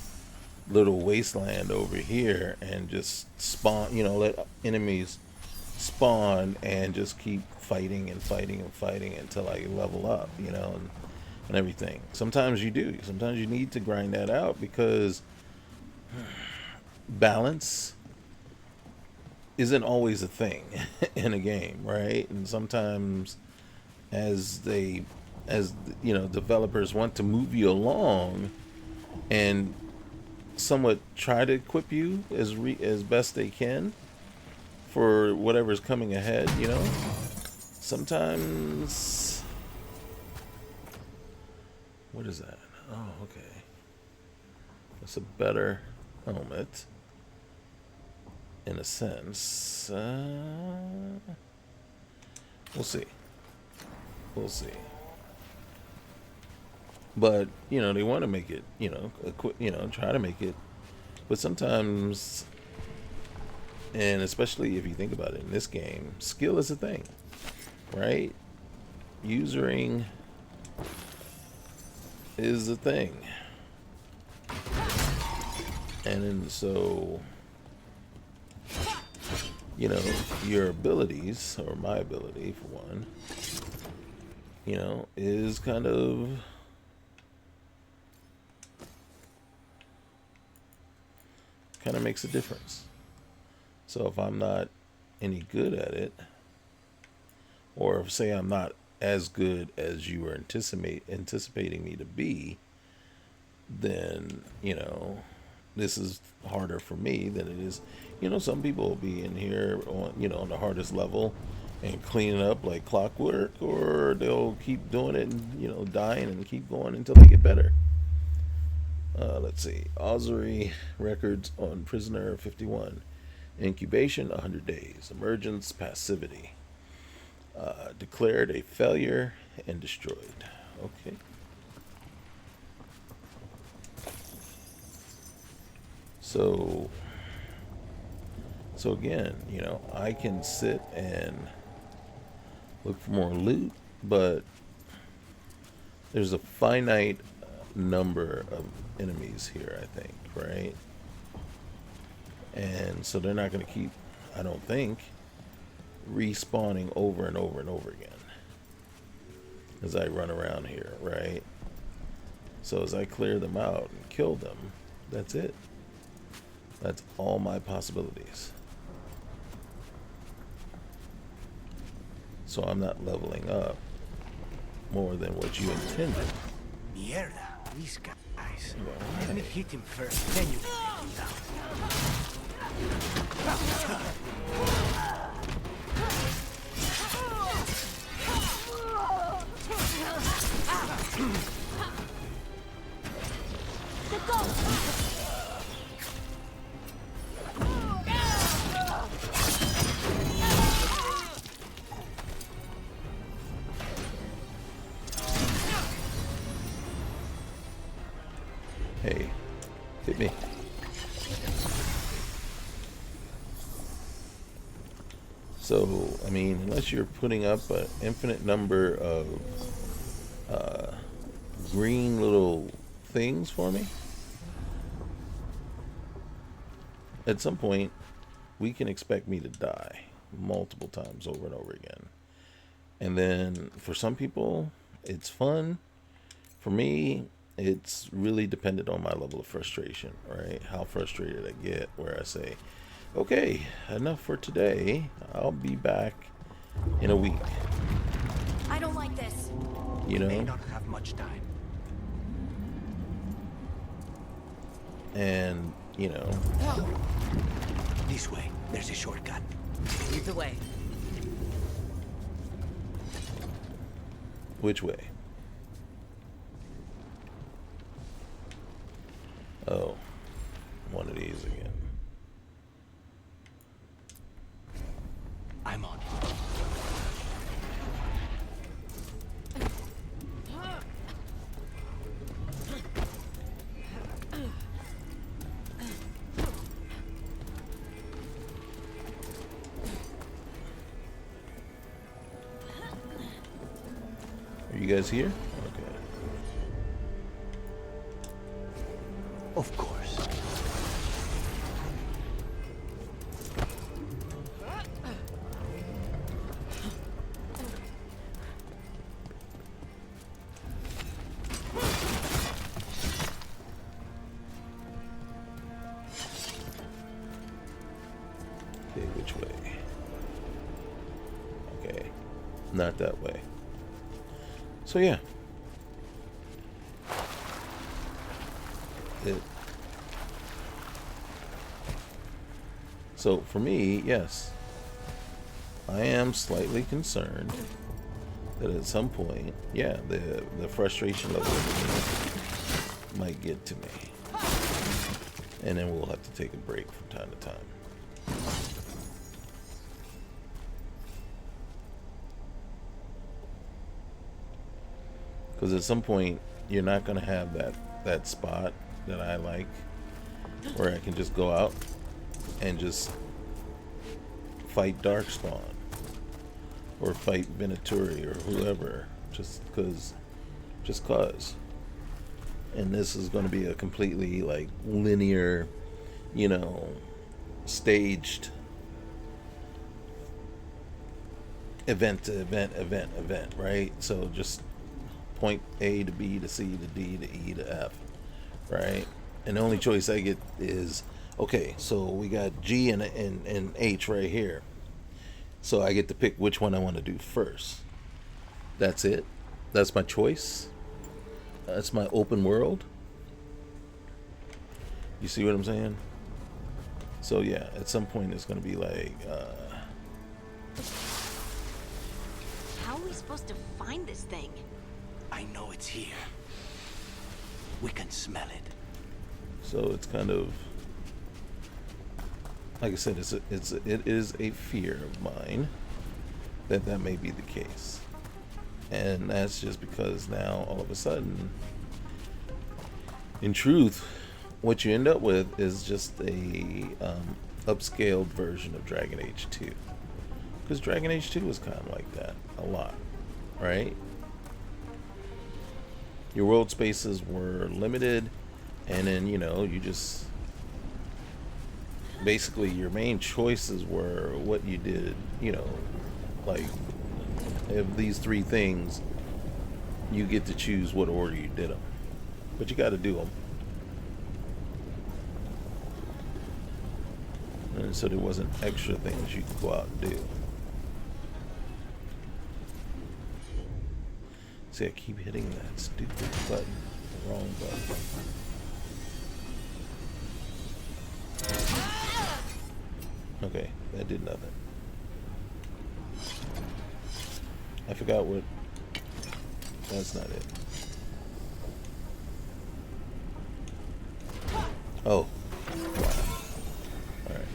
little wasteland over here and just spawn, let enemies spawn and just keep fighting and fighting and fighting until I level up, and everything. Sometimes you do. Sometimes you need to grind that out because balance isn't always a thing in a game, right? And sometimes as developers want to move you along and somewhat try to equip you as best they can, for whatever's coming ahead, you know? Sometimes... What is that? Oh, okay. That's a better helmet. In a sense. We'll see. We'll see. But, you know, they want to make it, you know, try to make it. But sometimes, and especially if you think about it in this game, skill is a thing, right? Usering is a thing. And then so, you know, your abilities, or my ability for one, you know, is kind of makes a difference. So if I'm not any good at it, or if, say, I'm not as good as you were anticipating me to be, then, you know, this is harder for me than it is. You know, some people will be in here on, you know, on the hardest level and cleaning up like clockwork, or they'll keep doing it and, you know, dying and keep going until they get better. Let's see. Ossuary records on Prisoner 51. Incubation 100 days. Emergence passivity. Declared a failure and destroyed. Okay. So again, you know, I can sit and look for more loot, but there's a finite number of enemies here, I think, right? And so they're not going to keep, I don't think, respawning over and over and over again as I run around here, right? So as I clear them out and kill them, that's it. That's all my possibilities. So I'm not leveling up more than what you intended. Mierda, these guys. Let me hit him first, then you can hit him Hey, hit me. So, I mean, unless you're putting up an infinite number of green little things for me, at some point, we can expect me to die multiple times over and over again. And then, for some people, it's fun. For me, it's really dependent on my level of frustration, right? How frustrated I get, where I say, okay, enough for today. I'll be back in a week. I don't like this. You know? May not have much time. And, you know. This way. There's a shortcut. Lead the way. Which way? Oh, one of these again. I'm on it. Are you guys here? Okay. Of course. Okay, which way? Okay, not that way. So yeah. So for me, yes, I am slightly concerned that at some point, yeah, the frustration level might get to me. And then we'll have to take a break from time to time. Because at some point, you're not going to have that spot that I like, where I can just go out and just fight Darkspawn or fight Venatori or whoever, just cause. And this is going to be a completely like linear, you know, staged event to event, right? So just point A to B to C to D to E to F, right? And the only choice I get is, okay, so we got G and H right here. So I get to pick which one I want to do first. That's it. That's my choice. That's my open world. You see what I'm saying? So yeah, at some point it's going to be like... How are we supposed to find this thing? I know it's here. We can smell it. So it's kind of... Like I said, it is a fear of mine that may be the case. And that's just because now, all of a sudden, in truth, what you end up with is just a upscaled version of Dragon Age 2. Because Dragon Age 2 was kind of like that a lot, right? Your world spaces were limited, and then, you know, you just... Basically, your main choices were what you did, you know, like... Of these three things, you get to choose what order you did them, but you got to do them. And so there wasn't extra things you could go out and do. See, I keep hitting that stupid button, the wrong button. Okay, that did nothing. I forgot what... That's not it. Oh. Wow. Alright.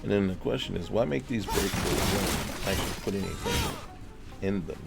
And then the question is, why make these breakables when I actually put anything in them?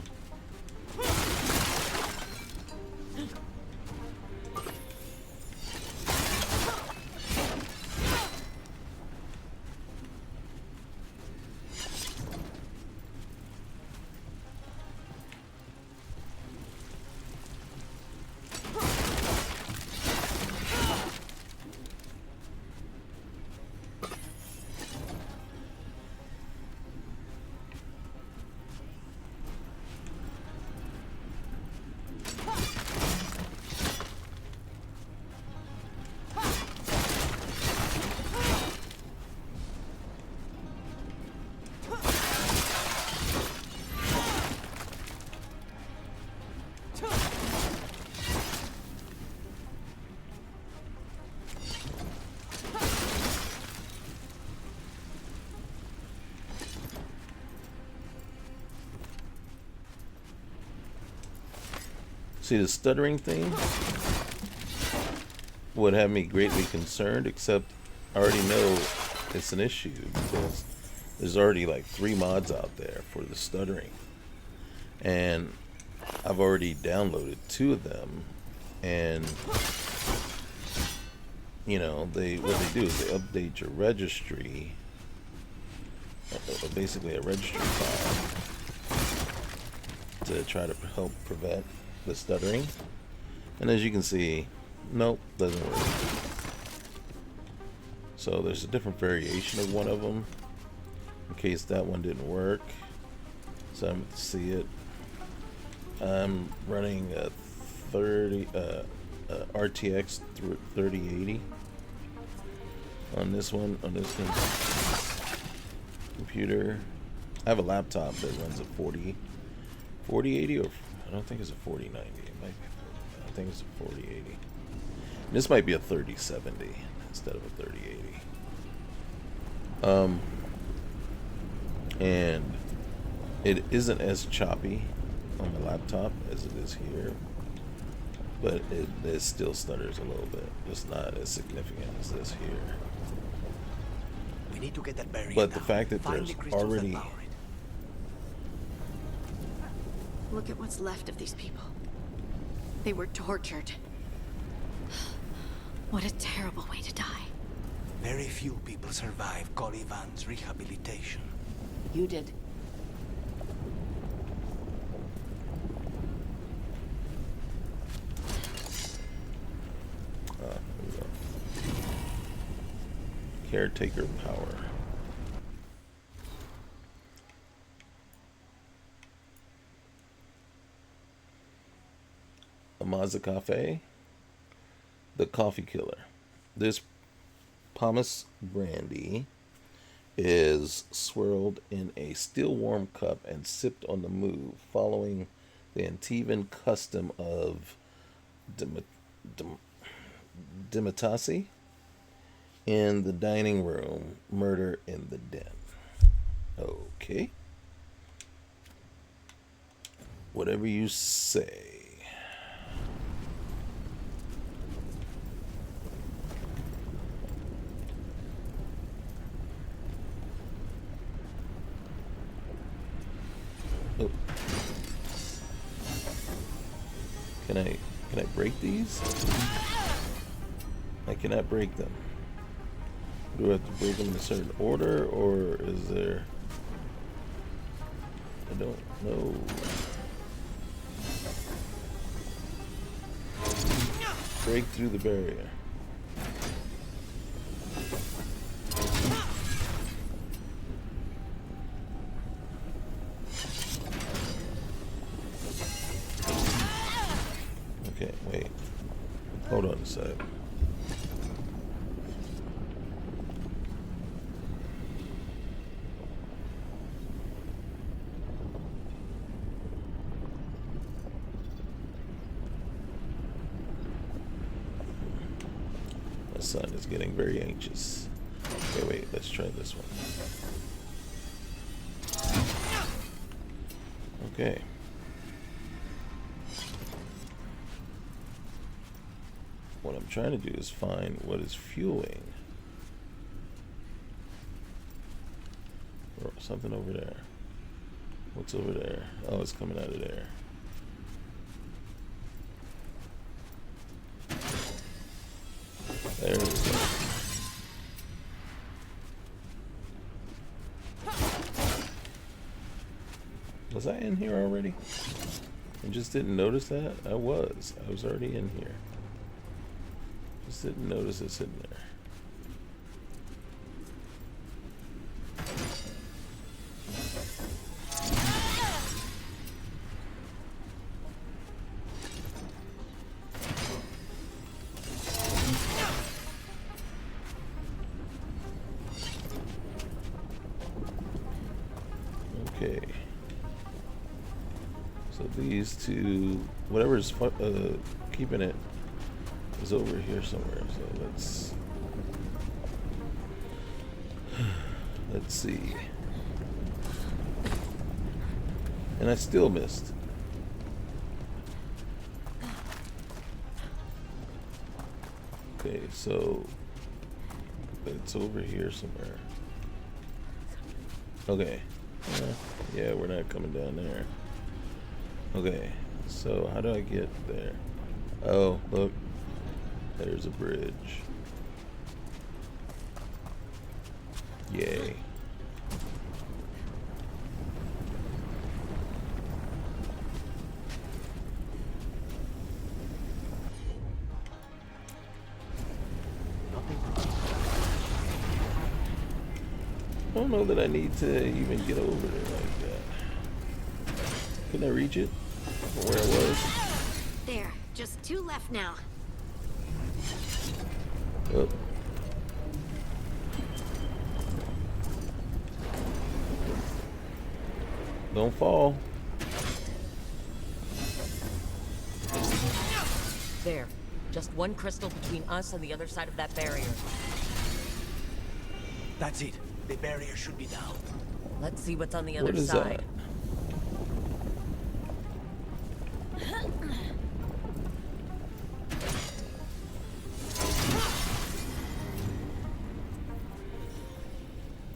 See, the stuttering thing would have me greatly concerned, except I already know it's an issue because there's already like 3 mods out there for the stuttering, and I've already downloaded 2 of them, and you know, what they do is they update your registry, basically a registry file, to try to help prevent the stuttering. And as you can see, nope, doesn't work. So there's a different variation of one of them in case that one didn't work. so I'm to see it. I'm running a 30 RTX 3080 on this one, computer. I have a laptop that runs a 4080, or I don't think it's a 4090. It might be, I think it's a 4080. This might be a 3070 instead of a 3080. And it isn't as choppy on the laptop as it is here, but it still stutters a little bit. It's not as significant as this here. We need to get that barrier But the down. fact that Find there's the crystals that already power it. Look at what's left of these people. They were tortured. What a terrible way to die. Very few people survive Colivan's rehabilitation. You did. Here we go. Caretaker power. Amaza Cafe, the coffee killer. This pomace brandy is swirled in a still warm cup and sipped on the move, following the Antivan custom of Dimitasi in the dining room, murder in the den. Okay. Whatever you say. Oh. Can I break these? I cannot break them. Do I have to break them in a certain order, or is there... I don't know. Break through the barrier. Okay, wait. Hold on a sec. My son is getting very anxious. Okay, wait, let's try this one. Okay. What I'm trying to do is find what is fueling. Or something over there. What's over there? Oh, it's coming out of there. There we go. Was I in here already? I just didn't notice that? I was already in here. Just didn't notice it sitting there. Okay. So these two, whatever's keeping it is over here somewhere. So let's see. And I still missed. Okay, so it's over here somewhere. Okay. Yeah, we're not coming down there. Okay, so how do I get there? Oh, look. There's a bridge. Yay. I don't know that I need to even get over there like that. Couldn't I reach it? From where it was? There, just 2 left now. Oh. Don't fall. There. Just 1 crystal between us and the other side of that barrier. That's it. The barrier should be down. Let's see what's on the What other is side. that?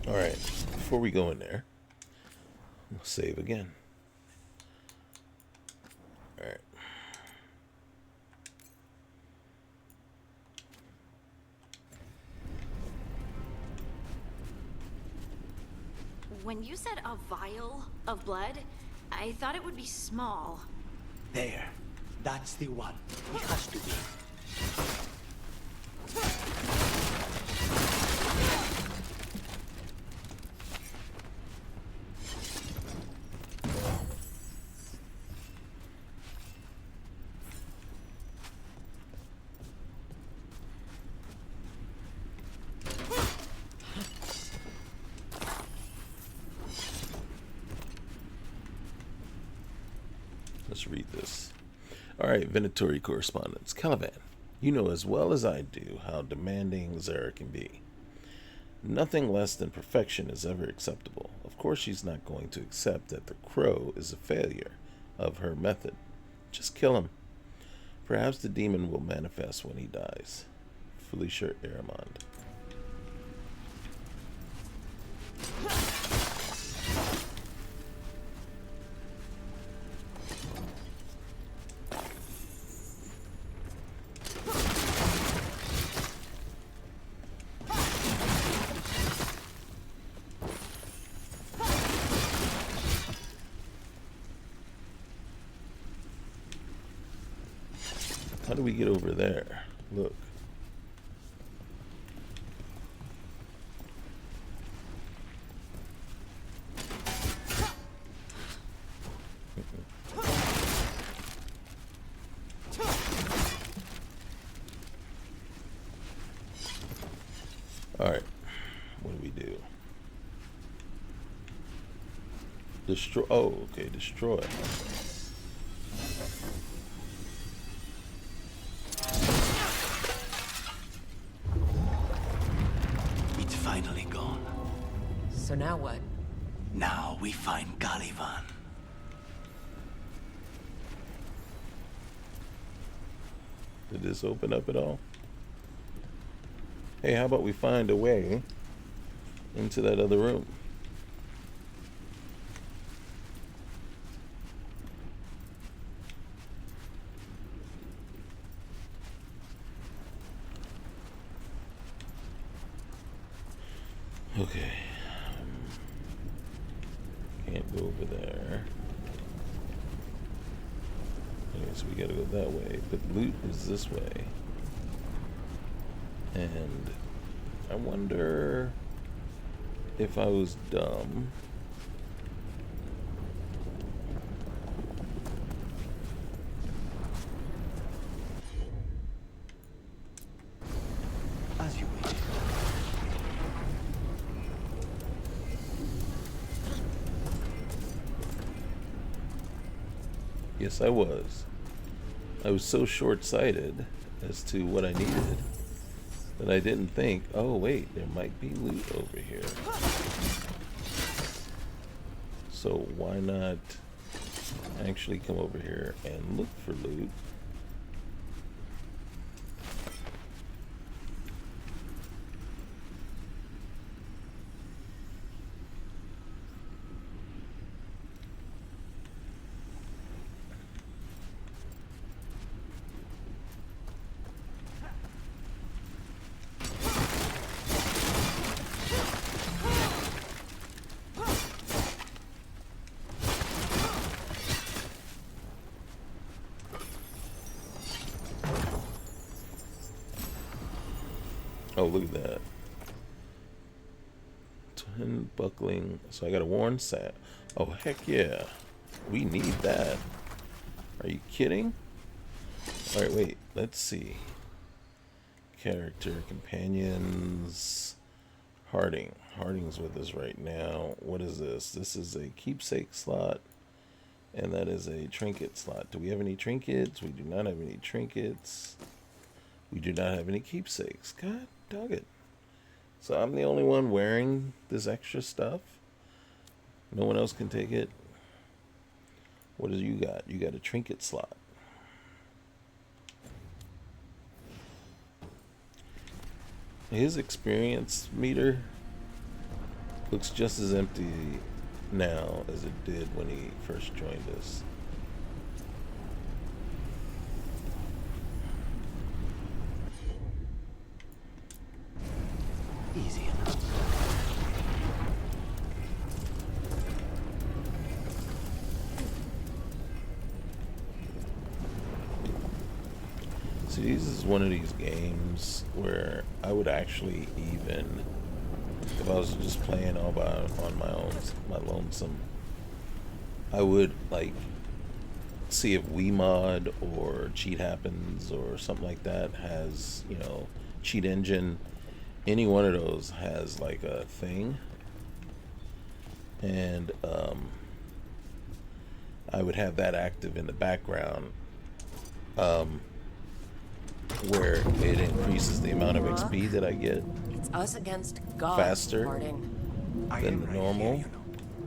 Alright, before we go in there, we'll save again. Alright. When you said a vial of blood, I thought it would be small. There. That's the one. It has to be. Let's read this. Alright, Venatori correspondence. Caliban, you know as well as I do how demanding Zara can be. Nothing less than perfection is ever acceptable. Of course she's not going to accept that the crow is a failure of her method. Just kill him. Perhaps the demon will manifest when he dies. Felicia Aramond. How do we get over there? Look. Alright. What do we do? Destroy. Oh, okay. Destroy. Finally gone. So now what? Now we find Caliban. Did this open up at all? Hey, how about we find a way into that other room? Okay. Can't go over there. Okay, so we gotta go that way. But loot is this way. And I wonder if I was dumb. As you wish. Yes, I was. I was so short-sighted as to what I needed that I didn't think, oh wait, there might be loot over here. So why not actually come over here and look for loot? Oh, look at that. Twin buckling. So I got a worn sat. Oh, heck yeah. We need that. Are you kidding? Alright, wait. Let's see. Character, companions. Harding. Harding's with us right now. What is this? This is a keepsake slot. And that is a trinket slot. Do we have any trinkets? We do not have any trinkets. We do not have any keepsakes. God dog it. So I'm the only one wearing this extra stuff. No one else can take it. What do you got? You got a trinket slot. His experience meter looks just as empty now as it did when he first joined us. Easy enough. See, this is one of these games where I would actually, even if I was just playing all on my own, my lonesome, I would like see if WeMod or Cheat Happens or something like that has, you know, Cheat Engine. Any one of those has like a thing, and I would have that active in the background, where it increases the amount of XP that I get. It's us against God. Faster Harding. than the normal,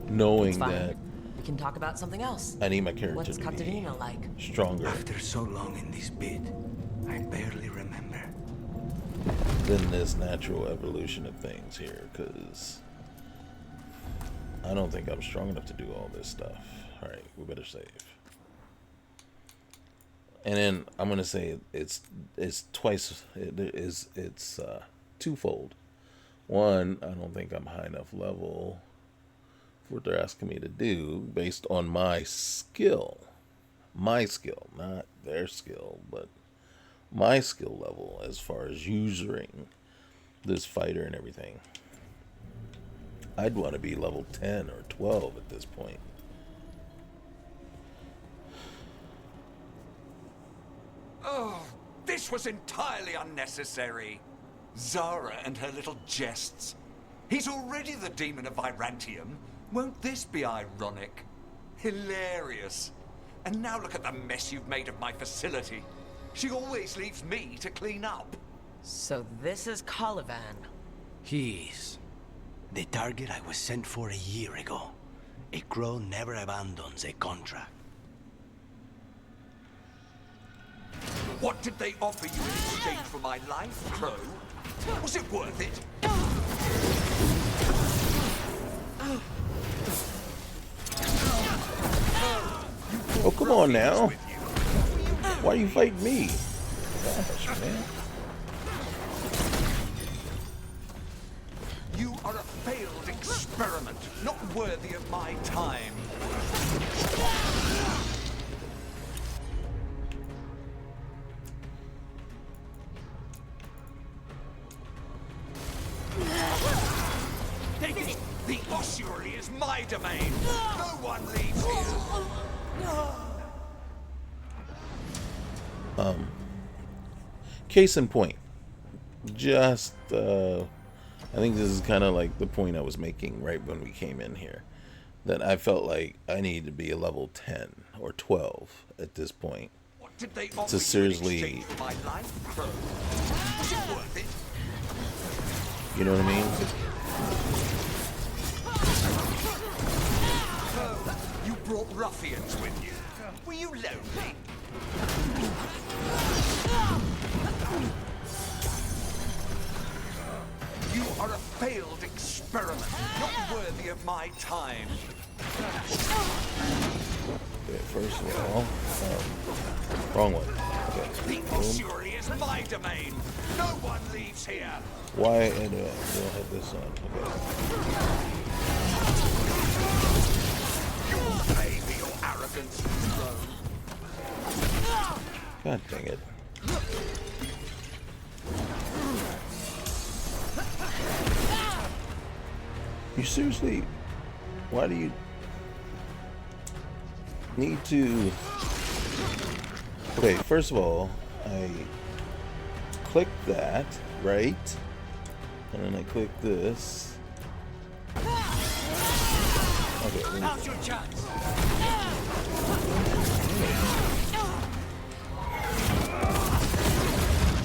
knowing that we can talk about something else. I need my character What's to be Katerina like? stronger. After so long in this bid, I barely remember. Than this natural evolution of things here, because I don't think I'm strong enough to do all this stuff. Alright, we better save. And then I'm gonna say it's twice. It's twofold. One, I don't think I'm high enough level for what they're asking me to do based on my skill. My skill, not their skill, but my skill level as far as using this fighter and everything. I'd want to be level 10 or 12 at this point. Oh, this was entirely unnecessary. Zara and her little jests. He's already the demon of Virantium. Won't this be ironic? Hilarious. And now look at the mess you've made of my facility. She always leaves me to clean up. So this is Caliban. He's the target I was sent for a year ago. A crow never abandons a contract. What did they offer you in exchange for my life, Crow? Was it worth it? Oh, come on now. Why are you fighting me? Gosh, man. You are a failed experiment, not worthy of my time. The ossuary is my domain. No one leaves here. Case in point. Just, I think this is kind of like the point I was making right when we came in here. That I felt like I needed to be a level 10 or 12 at this point. What did they offer To seriously, you in exchange for my life, Crow? Was it worth it? you know what I mean? You brought ruffians with you. Were you lonely? You are a failed experiment, not worthy of my time. Okay, first of all, wrong one. Okay. The ossuary is my domain. No one leaves here. Why? And we'll have this on. Okay. You will pay for your arrogance, Crow. God dang it. You seriously? Why do you? need to... Okay, first of all, I click that, right? And then I click this. Okay, Now's your chance.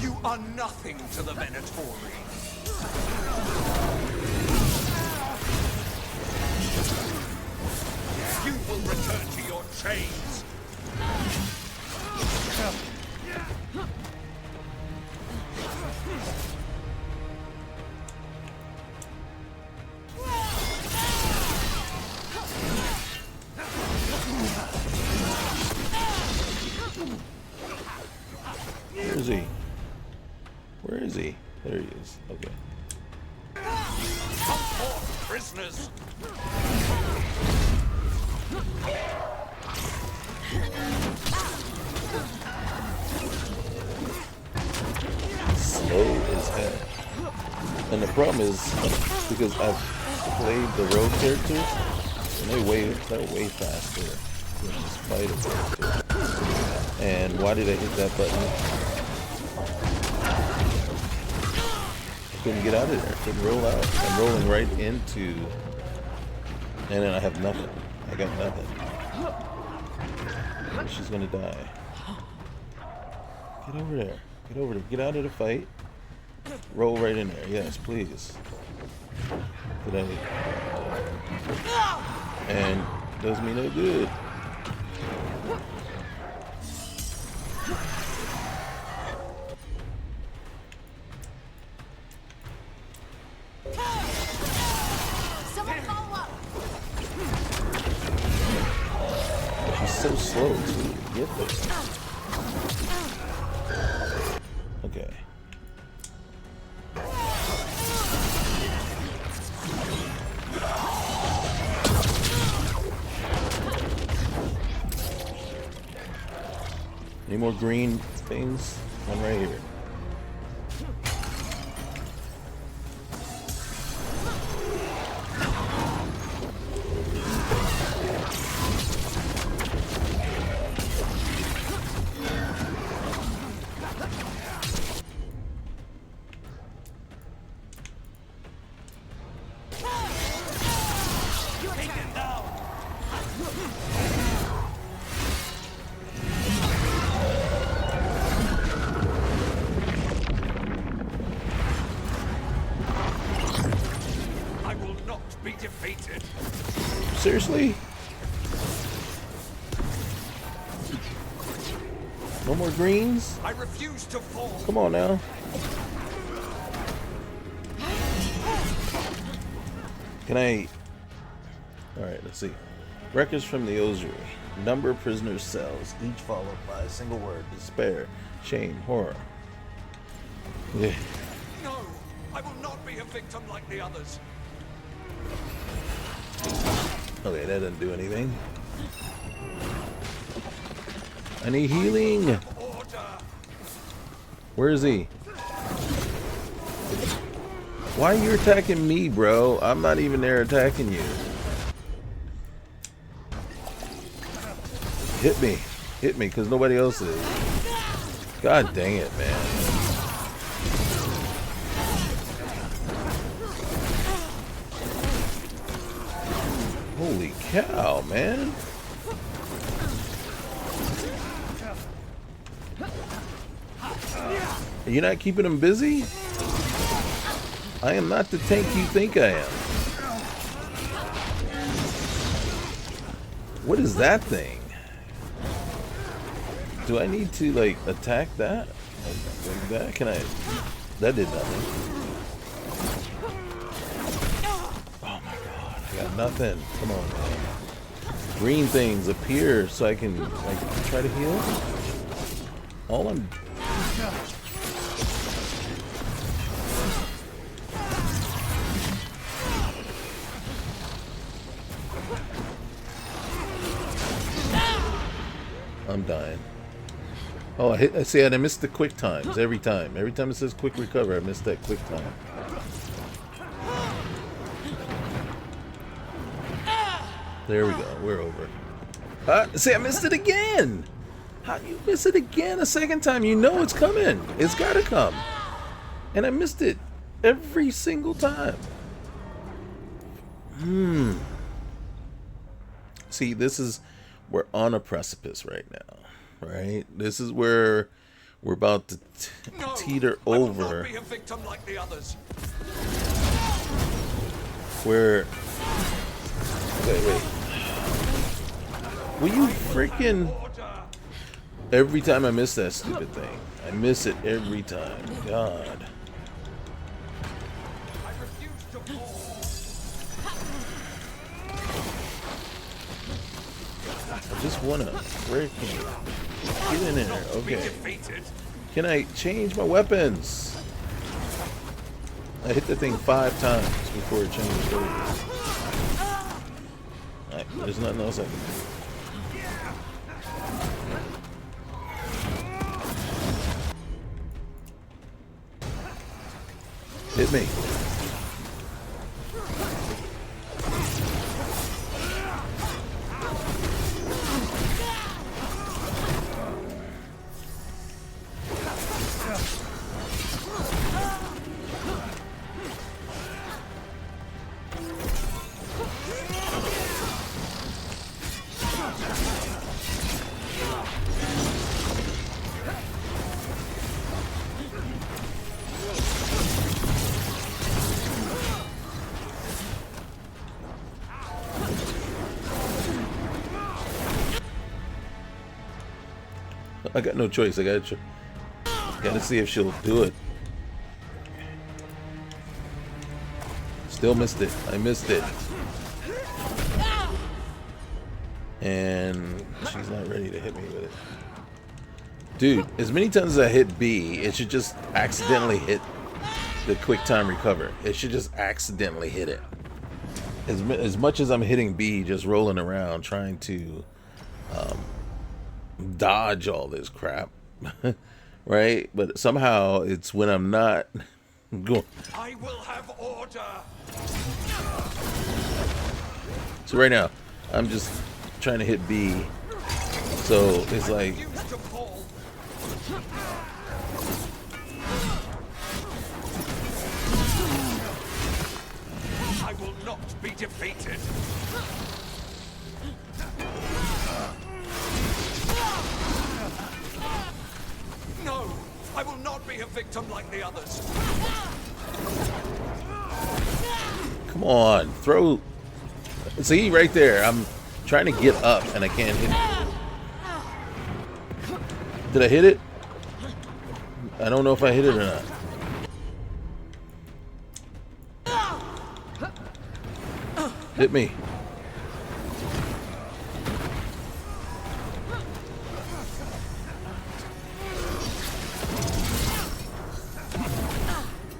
You are nothing to the Venatori. You will return to your chains. Where is he? Where is he? There he is. Okay. Come forth, prisoners. Slow as hell. And the problem is because I've played the rogue characters, and they're way faster than this fighter character. And why did I hit that button? I couldn't get out of there. I couldn't roll out. I'm rolling right into, and then I have nothing. I got nothing. She's gonna die. Get over there. Get over there. Get out of the fight. Roll right in there. Yes, please. Did I? And does me no good. Someone follow up. She's so slow to get there. Okay. Any more green things? One right here. Seriously? No more greens? I refuse to fall. Come on now. Can I... Alright, let's see. Records from the Ossuary. Number of prisoners' cells, each followed by a single word. Despair, shame, horror. Yeah. No, I will not be a victim like the others. Okay, that doesn't do anything. I need healing. Where is he? Why are you attacking me, bro? I'm not even there attacking you. Hit me. Hit me, because nobody else is. God dang it, man. Holy cow, man. Are you not keeping him busy? I am not the tank you think I am. What is that thing? Do I need to, like, attack that? Like that? Can I? That did nothing. Got nothing. Come on, man. Green things appear so I can, like, try to heal. All I'm... I'm dying. Oh, I see. I missed the quick times every time. Every time it says quick recover, I missed that quick time. There we go. We're over. See, I missed it again. How do you miss it again a second time? You know it's coming. It's gotta come. And I missed it every single time. See, we're on a precipice right now, right? This is where we're about to teeter over. I will not be a victim like the others. Where... Wait. Will you freaking... Every time I miss that stupid thing. I miss it every time. God. I just want to freaking get in there. Okay. Can I change my weapons? I hit the thing 5 times before it changed over. Right, there's nothing else I can do. Hit me. I got no choice. I gotta see if she'll do it. Still missed it. I missed it. And she's not ready to hit me with it. Dude, as many times as I hit B, it should just accidentally hit the quick time recover. It should just accidentally hit it. As much as I'm hitting B, just rolling around trying to dodge all this crap, right? But somehow it's when I'm not going. I will have order. So right now, I'm just trying to hit B. So it's like. I will not be defeated. No, I will not be a victim like the others. Come on, throw. See, right there, I'm trying to get up and I can't hit it. Did I hit it? I don't know if I hit it or not. Hit me.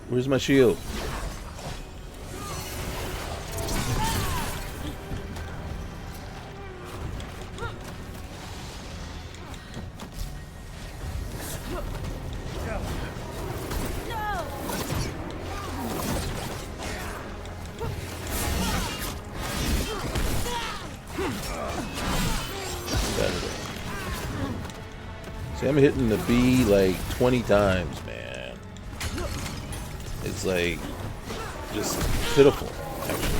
Where's my shield? See, I'm hitting the B like 20 times, man. It's like just pitiful, actually.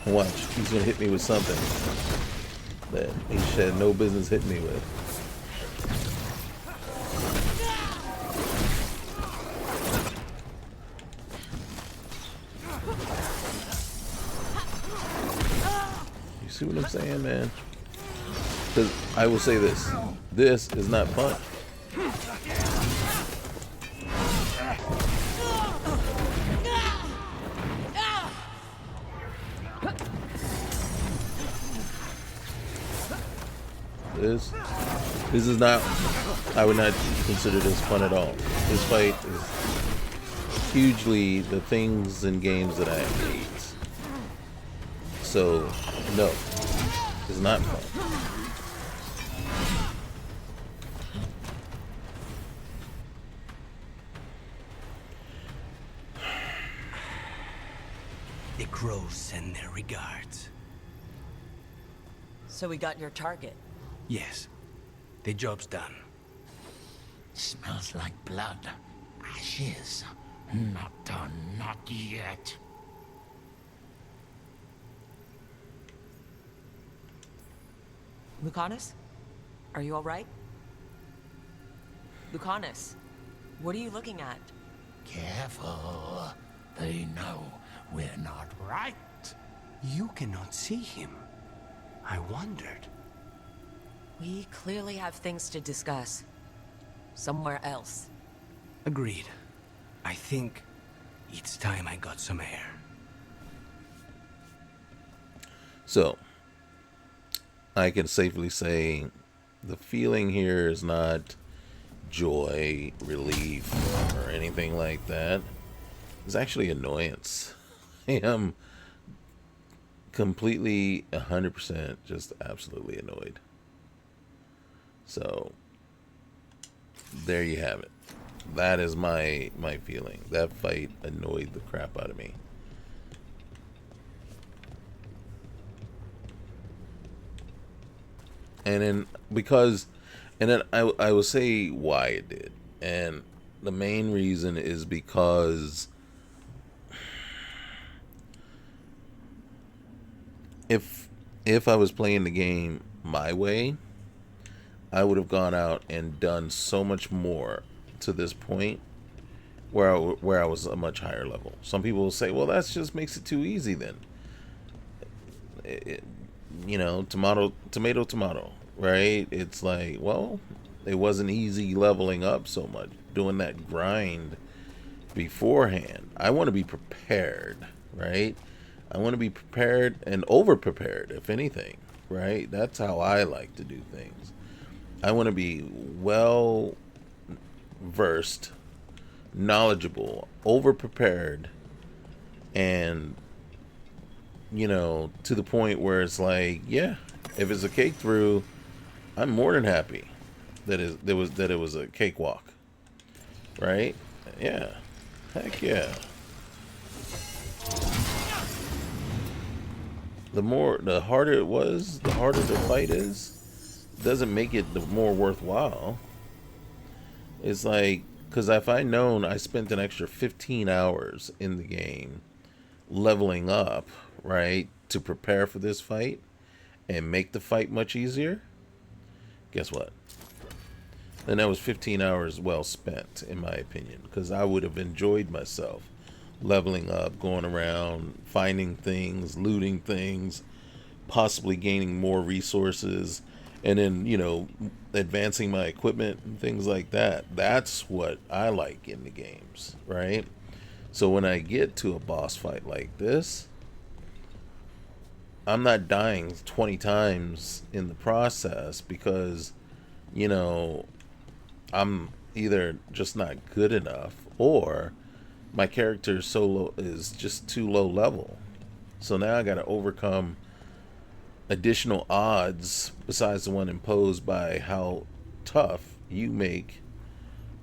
Watch, he's gonna hit me with something that he should have no business hitting me with. You see what I'm saying, man? Because I will say this. This is not fun. This is not, I would not consider this fun at all. This fight is hugely the things and games that I hate. So, no, it's not fun. The crows send their regards. So we got your target. Yes. The job's done. Smells like blood. Ashes. Not done, not yet. Lucanus? Are you alright? Lucanus, what are you looking at? Careful. They know we're not right. You cannot see him. I wondered. We clearly have things to discuss. Somewhere else. Agreed. I think it's time I got some air. So, I can safely say the feeling here is not joy, relief, or anything like that. It's actually annoyance. I am completely 100% just absolutely annoyed. So, there you have it. That is my feeling. That fight annoyed the crap out of me. And then I will say why it did. And the main reason is because if I was playing the game my way, I would have gone out and done so much more to this point where I was a much higher level. Some people will say, well, that just makes it too easy then. You know, tomato, right? It's like, well, it wasn't easy leveling up so much, doing that grind beforehand. I want to be prepared, right? I want to be prepared and over-prepared, if anything, right? That's how I like to do things. I want to be well-versed, knowledgeable, over-prepared, and, you know, to the point where it's like, yeah, if it's a cake through, I'm more than happy that it was a cakewalk, right? Yeah, heck yeah. The harder it was, the harder the fight is. Doesn't make it the more worthwhile. It's like, because if I known I spent an extra 15 hours in the game leveling up, right, to prepare for this fight and make the fight much easier, guess what? Then that was 15 hours well spent, in my opinion, because I would have enjoyed myself leveling up, going around, finding things, looting things, possibly gaining more resources, and then, you know, advancing my equipment and things like that. That's what I like in the games, right? So when I get to a boss fight like this, I'm not dying 20 times in the process because, you know, I'm either just not good enough or my character is just too low level. So now I got to overcome additional odds besides the one imposed by how tough you make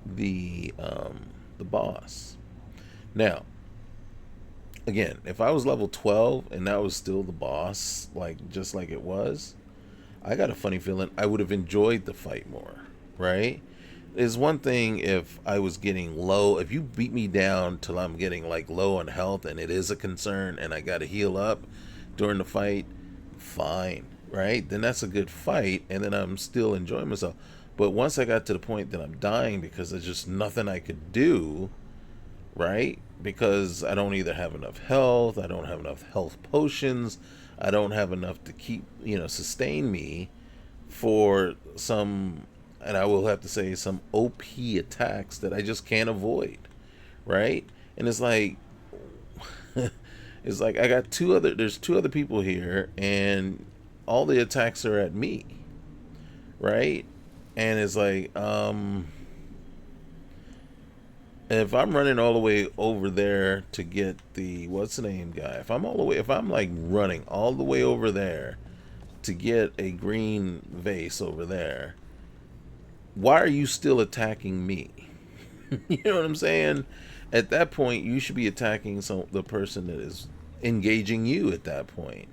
the boss. Now, again, if I was level 12 and that was still the boss, like just like it was, I got a funny feeling I would have enjoyed the fight more, right? It's one thing if I was getting low. If you beat me down till I'm getting like low on health and it is a concern and I got to heal up during the fight, fine, right? Then that's a good fight and then I'm still enjoying myself. But once I got to the point that I'm dying because there's just nothing I could do, right? Because I don't either have enough health, I don't have enough health potions, I don't have enough to keep, you know, sustain me for some, and I will have to say some OP attacks that I just can't avoid, right? And it's like, it's like I got there's two other people here and all the attacks are at me, right? And it's like, and if I'm running all the way over there to get the, what's the name guy, if I'm like running all the way over there to get a green vase over there, why are you still attacking me? You know what I'm saying? At that point, you should be attacking the person that is engaging you at that point.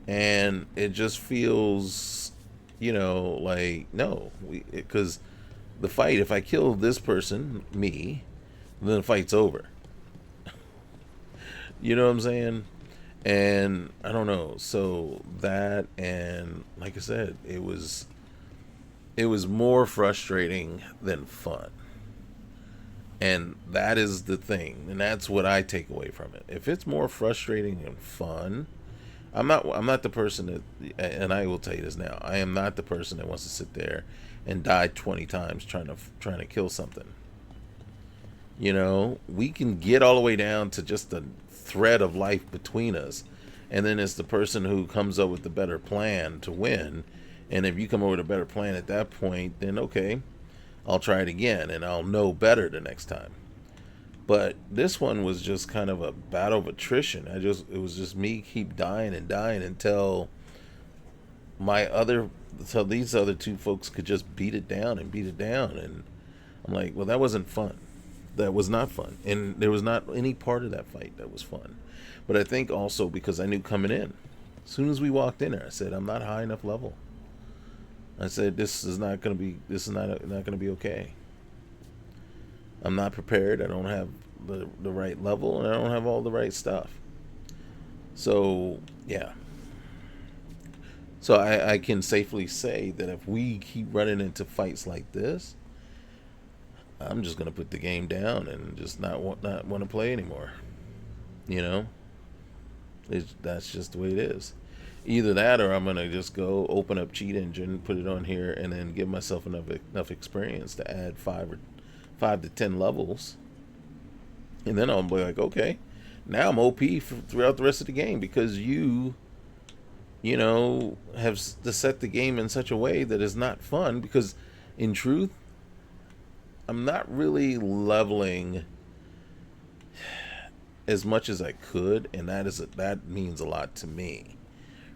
And it just feels, you know, like, no, because the fight, if I kill this person, me, then the fight's over. You know what I'm saying? And I don't know. So that, and like I said, it was more frustrating than fun. And that is the thing, and that's what I take away from it. If it's more frustrating than fun, I'm not the person that, and I will tell you this now, I am not the person that wants to sit there and die 20 times trying to kill something. You know, we can get all the way down to just the thread of life between us, and then it's the person who comes up with the better plan to win. And if you come up with a better plan at that point, then okay, I'll try it again and I'll know better the next time. But this one was just kind of a battle of attrition. It was just me keep dying and dying until these other two folks could just beat it down. And I'm like, well, that wasn't fun. That was not fun. And there was not any part of that fight that was fun. But I think also because I knew coming in, as soon as we walked in there, I said, I'm not high enough level. I said, this is not going to be okay. I'm not prepared. I don't have the right level, and I don't have all the right stuff. So, yeah. So I can safely say that if we keep running into fights like this, I'm just going to put the game down and just not want to play anymore. You know? That's just the way it is. Either that, or I'm going to just go open up Cheat Engine, put it on here, and then give myself enough experience to add 5 to 10 levels. And then I'll be like, okay, now I'm OP throughout the rest of the game because you know, have set the game in such a way that is not fun. Because in truth, I'm not really leveling as much as I could, and that means a lot to me.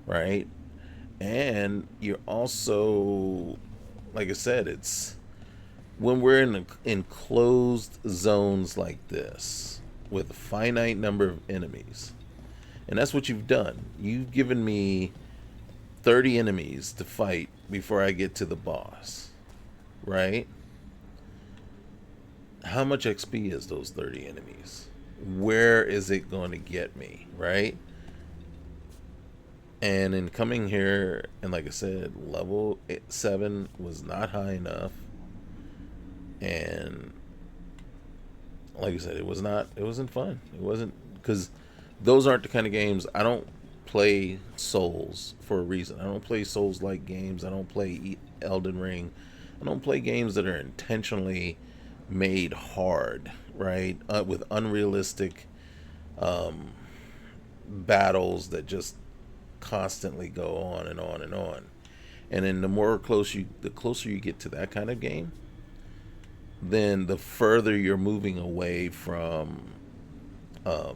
Right? And you're also, like I said, it's when we're in enclosed zones like this with a finite number of enemies, and that's what you've done. You've given me 30 enemies to fight before I get to the boss, right? How much XP is those 30 enemies? Where is it going to get me, right? And in coming here, and like I said, level 7 was not high enough. And like I said, it wasn't fun. It wasn't, because those aren't the kind of games. I don't play Souls for a reason. I don't play Souls-like games. I don't play Elden Ring. I don't play games that are intentionally made hard, right? With unrealistic battles that just constantly go on and on and on. And then the closer you get to that kind of game, then the further you're moving away from the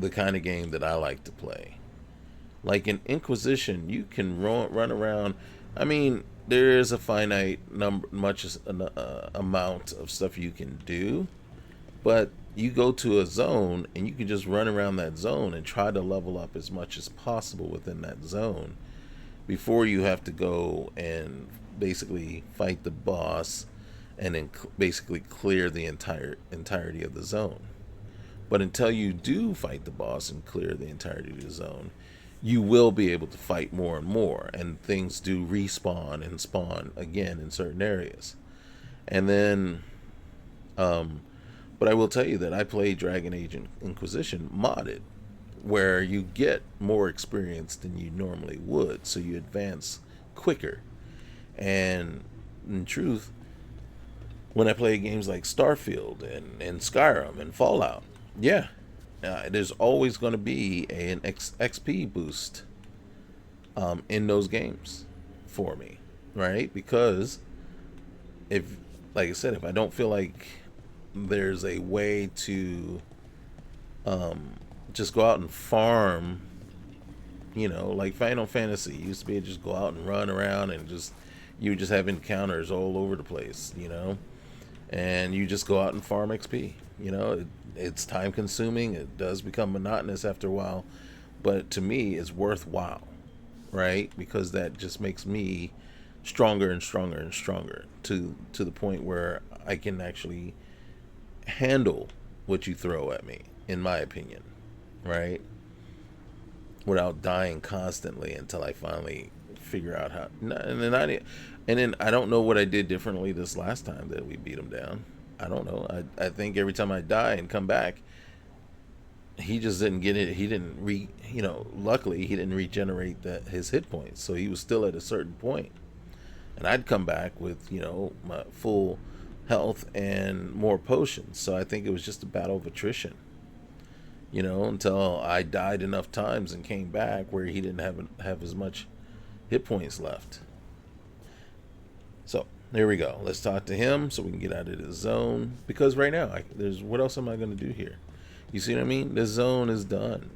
kind of game that I like to play. Like in Inquisition, you can run around. I mean, there is a finite amount of stuff you can do, but you go to a zone and you can just run around that zone and try to level up as much as possible within that zone before you have to go and basically fight the boss and then basically clear the entirety of the zone. But until you do fight the boss and clear the entirety of the zone, you will be able to fight more and more, and things do respawn and spawn again in certain areas. And then but I will tell you that I play Dragon Age Inquisition modded, where you get more experience than you normally would, so you advance quicker. And in truth, when I play games like Starfield and Skyrim and Fallout, yeah, there's always going to be an XP boost in those games for me, right? Because if like I said, if I don't feel like there's a way to just go out and farm, you know, like Final Fantasy used to be able to just go out and run around and you just have encounters all over the place, you know, and you just go out and farm XP. You know, it's time consuming. It does become monotonous after a while, but to me, it's worthwhile, right? Because that just makes me stronger and stronger and stronger to the point where I can actually handle what you throw at me, in my opinion, right? Without dying constantly until I finally figure out how. And then I don't know what I did differently this last time that we beat him down. I don't know. I think every time I die and come back, he just didn't get it. He didn't luckily he didn't regenerate his hit points, so he was still at a certain point. And I'd come back with, you know, my full health and more potions. So I think it was just a battle of attrition, you know, until I died enough times and came back where he didn't have as much hit points left. So there we go. Let's talk to him so we can get out of this zone. Because right now, what else am I going to do here? You see what I mean? This zone is done.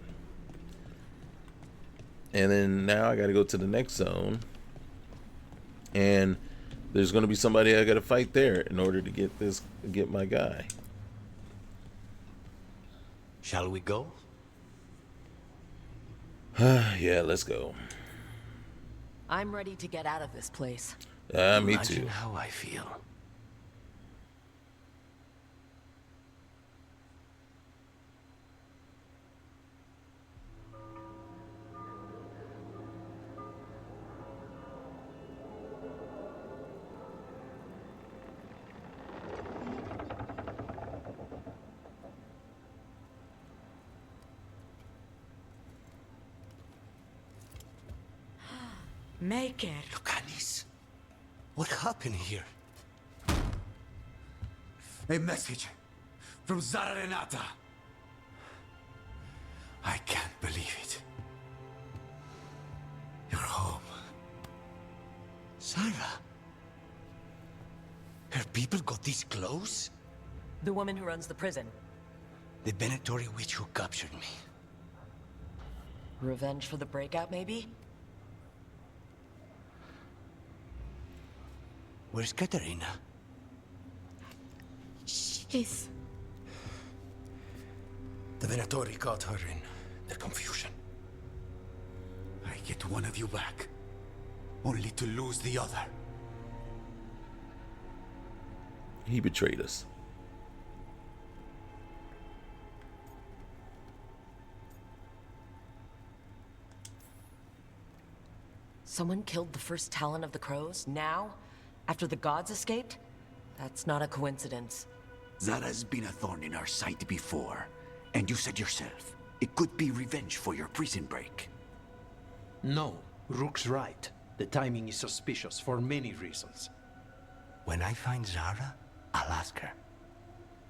And then now I got to go to the next zone. And there's going to be somebody I got to fight there in order to get my guy. Shall we go? Yeah, let's go. I'm ready to get out of this place. Me Imagine too. how I feel. Make it. Lucanis, what happened here? A message from Zara Renata. I can't believe it. You're home. Sarah? Her people got this close? The woman who runs the prison. The Venatori witch who captured me. Revenge for the breakout, maybe? Where's Katerina? She's... The Venatori caught her in their confusion. I get one of you back, only to lose the other. He betrayed us. Someone killed the first Talon of the Crows, now? After the gods escaped? That's not a coincidence. Zara's been a thorn in our side before, and you said yourself, it could be revenge for your prison break. No, Rook's right. The timing is suspicious for many reasons. When I find Zara, I'll ask her.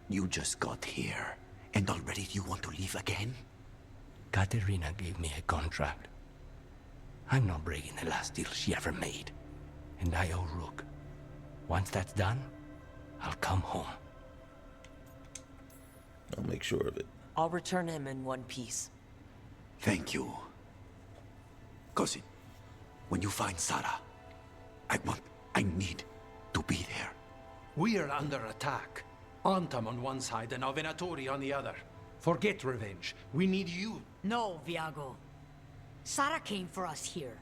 You just got here, and already you want to leave again? Katerina gave me a contract. I'm not breaking the last deal she ever made. And I owe Rook. Once that's done, I'll come home. I'll make sure of it. I'll return him in one piece. Thank you. Cousin, when you find Zara, I need to be there. We are under attack. Antam on one side and Venatori on the other. Forget revenge. We need you. No, Viago. Sarah came for us here,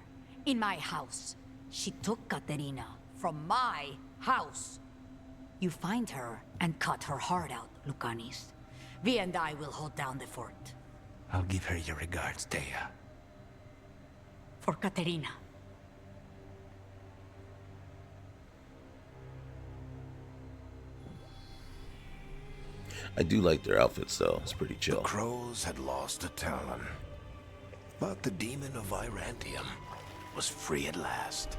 in my house. She took Katerina from my house. You find her and cut her heart out, Lucanis. Vi and I will hold down the fort. I'll give her your regards, Thea. For Katerina. I do like their outfits, though. It's pretty The chill. crows had lost a Talon, but the demon of Irantium was free at last.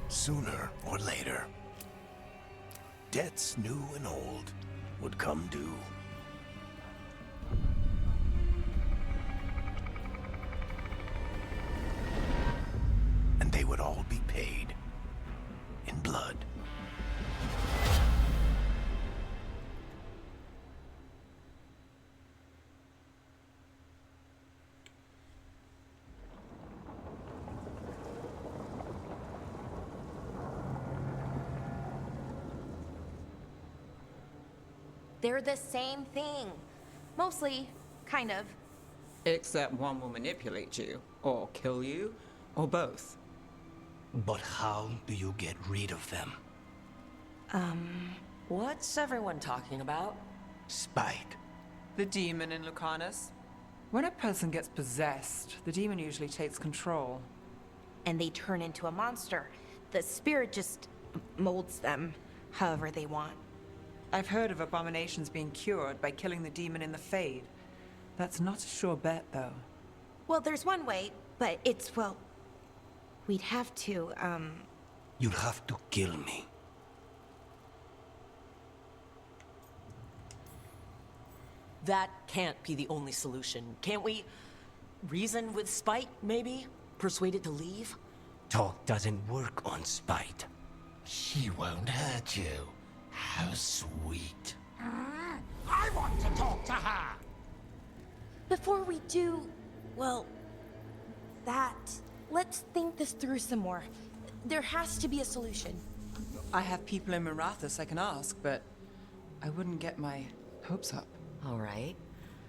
Sooner or later, debts new and old would come due. They're the same thing. Mostly, kind of. Except one will manipulate you, or kill you, or both. But how do you get rid of them? What's everyone talking about? Spite. The demon in Lucanus. When a person gets possessed, the demon usually takes control. And they turn into a monster. The spirit just molds them however they want. I've heard of abominations being cured by killing the demon in the Fade. That's not a sure bet, though. Well, there's one way, but it's, well... We'd have to, You'd have to kill me. That can't be the only solution. Can't we reason with Spite, maybe? Persuade it to leave? Talk doesn't work on spite. She won't hurt you. How sweet. I want to talk to her. Before we do, well, that, let's think this through some more. There has to be a solution. I have people in Marathas I can ask, but I wouldn't get my hopes up. All right.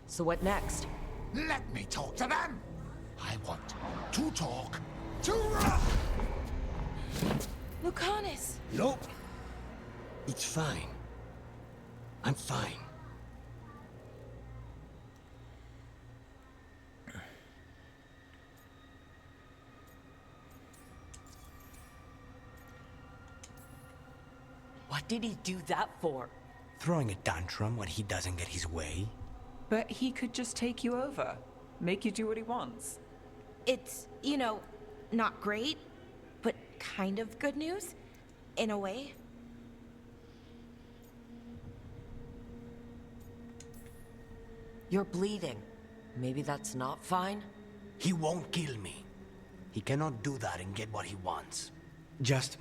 So what next? Let me talk to them. I want to talk to Rook. Lucanus! Nope. It's fine. I'm fine. What did he do that for? Throwing a tantrum when he doesn't get his way? But he could just take you over. Make you do what he wants. It's, you know, not great, but kind of good news, in a way. You're bleeding. Maybe that's not fine? He won't kill me. He cannot do that and get what he wants. Just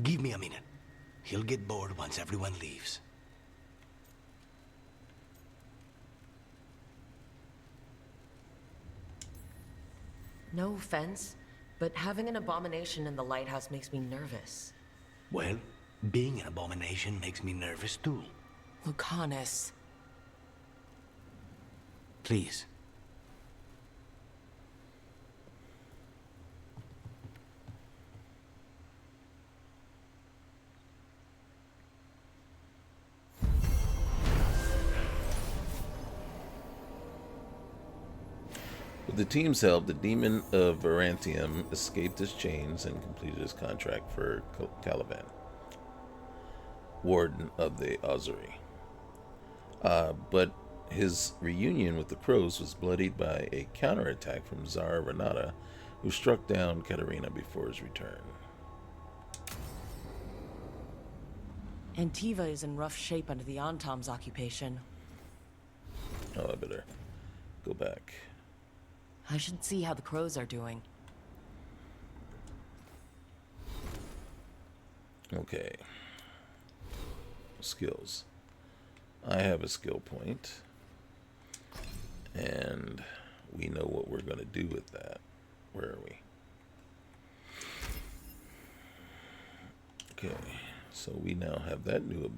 give me a minute. He'll get bored once everyone leaves. No offense, but having an abomination in the lighthouse makes me nervous. Well, being an abomination makes me nervous too. Lucanus. Please. With the team's help, the demon of Varantium escaped his chains and completed his contract for Caliban, warden of the Ossuary. But his reunion with the Crows was bloodied by a counterattack from Zara Renata, who struck down Katarina before his return. Antiva is in rough shape under the Antom's occupation. Oh, I better go back. I should see how the Crows are doing. Okay. Skills. I have a skill point. And we know what we're going to do with that. Where are we? Okay. So we now have that new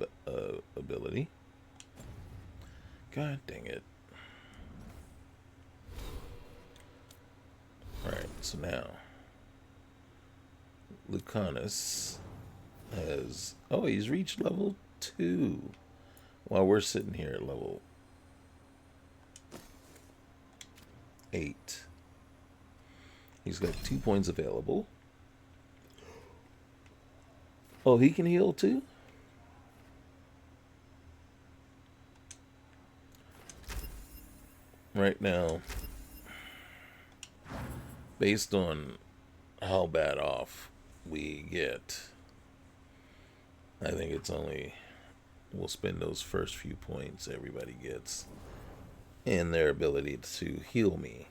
ability. God dang it. Alright, so now Lucanus has... Oh, he's reached level 2. While we're sitting here at level 8. He's got 2 points available. Oh, he can heal too? Right now, based on how bad off we get, I think it's only, we'll spend those first few points everybody gets in their ability to heal me.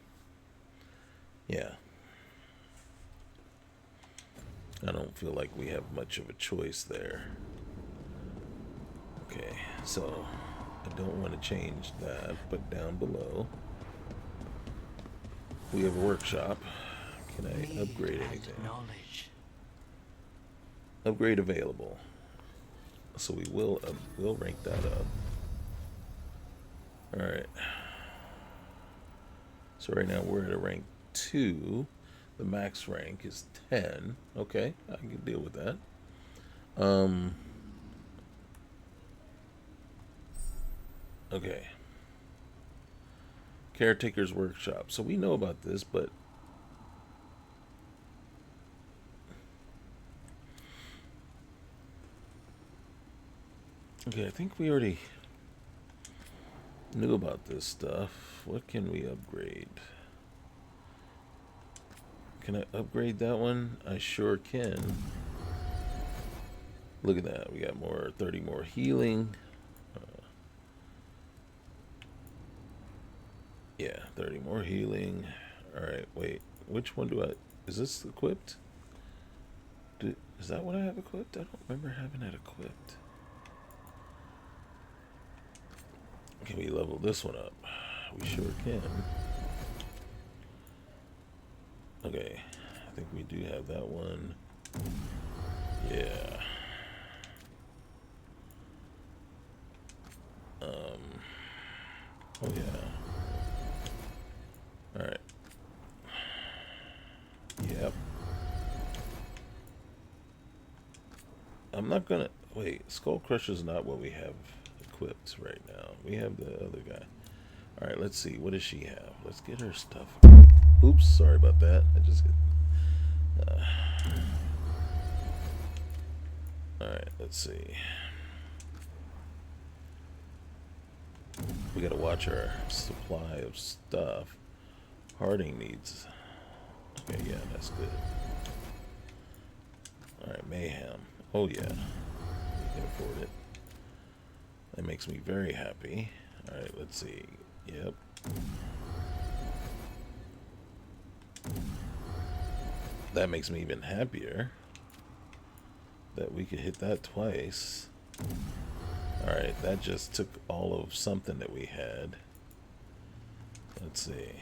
Yeah. I don't feel like we have much of a choice there. Okay, so I don't want to change that, but down below we have a workshop. Can I upgrade anything? Upgrade available. So we will we'll rank that up. Alright. So right now we're at a rank 2. The max rank is 10. Okay, I can deal with that. Okay. Caretaker's Workshop. So we know about this, but okay, I think we already knew about this stuff. What can we upgrade? Can I upgrade that one? I sure can. Look at that. We got more, 30 more healing. Yeah, 30 more healing. Alright, wait. Which one do I... Is this equipped? Is that what I have equipped? I don't remember having it equipped. Can we level this one up? We sure can. Okay, I think we do have that one. Yeah. Oh yeah. Alright. Yep. I'm not gonna... Wait, Skull Crusher's not what we have equipped right now. We have the other guy. Alright, let's see. What does she have? Let's get her stuff. Oops, sorry about that. I just hit... Alright, let's see. We gotta watch our supply of stuff. Harding needs... Okay, yeah, that's good. Alright, Mayhem. Oh yeah. We can afford it. That makes me very happy. Alright, let's see. Yep. That makes me even happier that we could hit that twice. Alright, that just took all of something that we had. Let's see.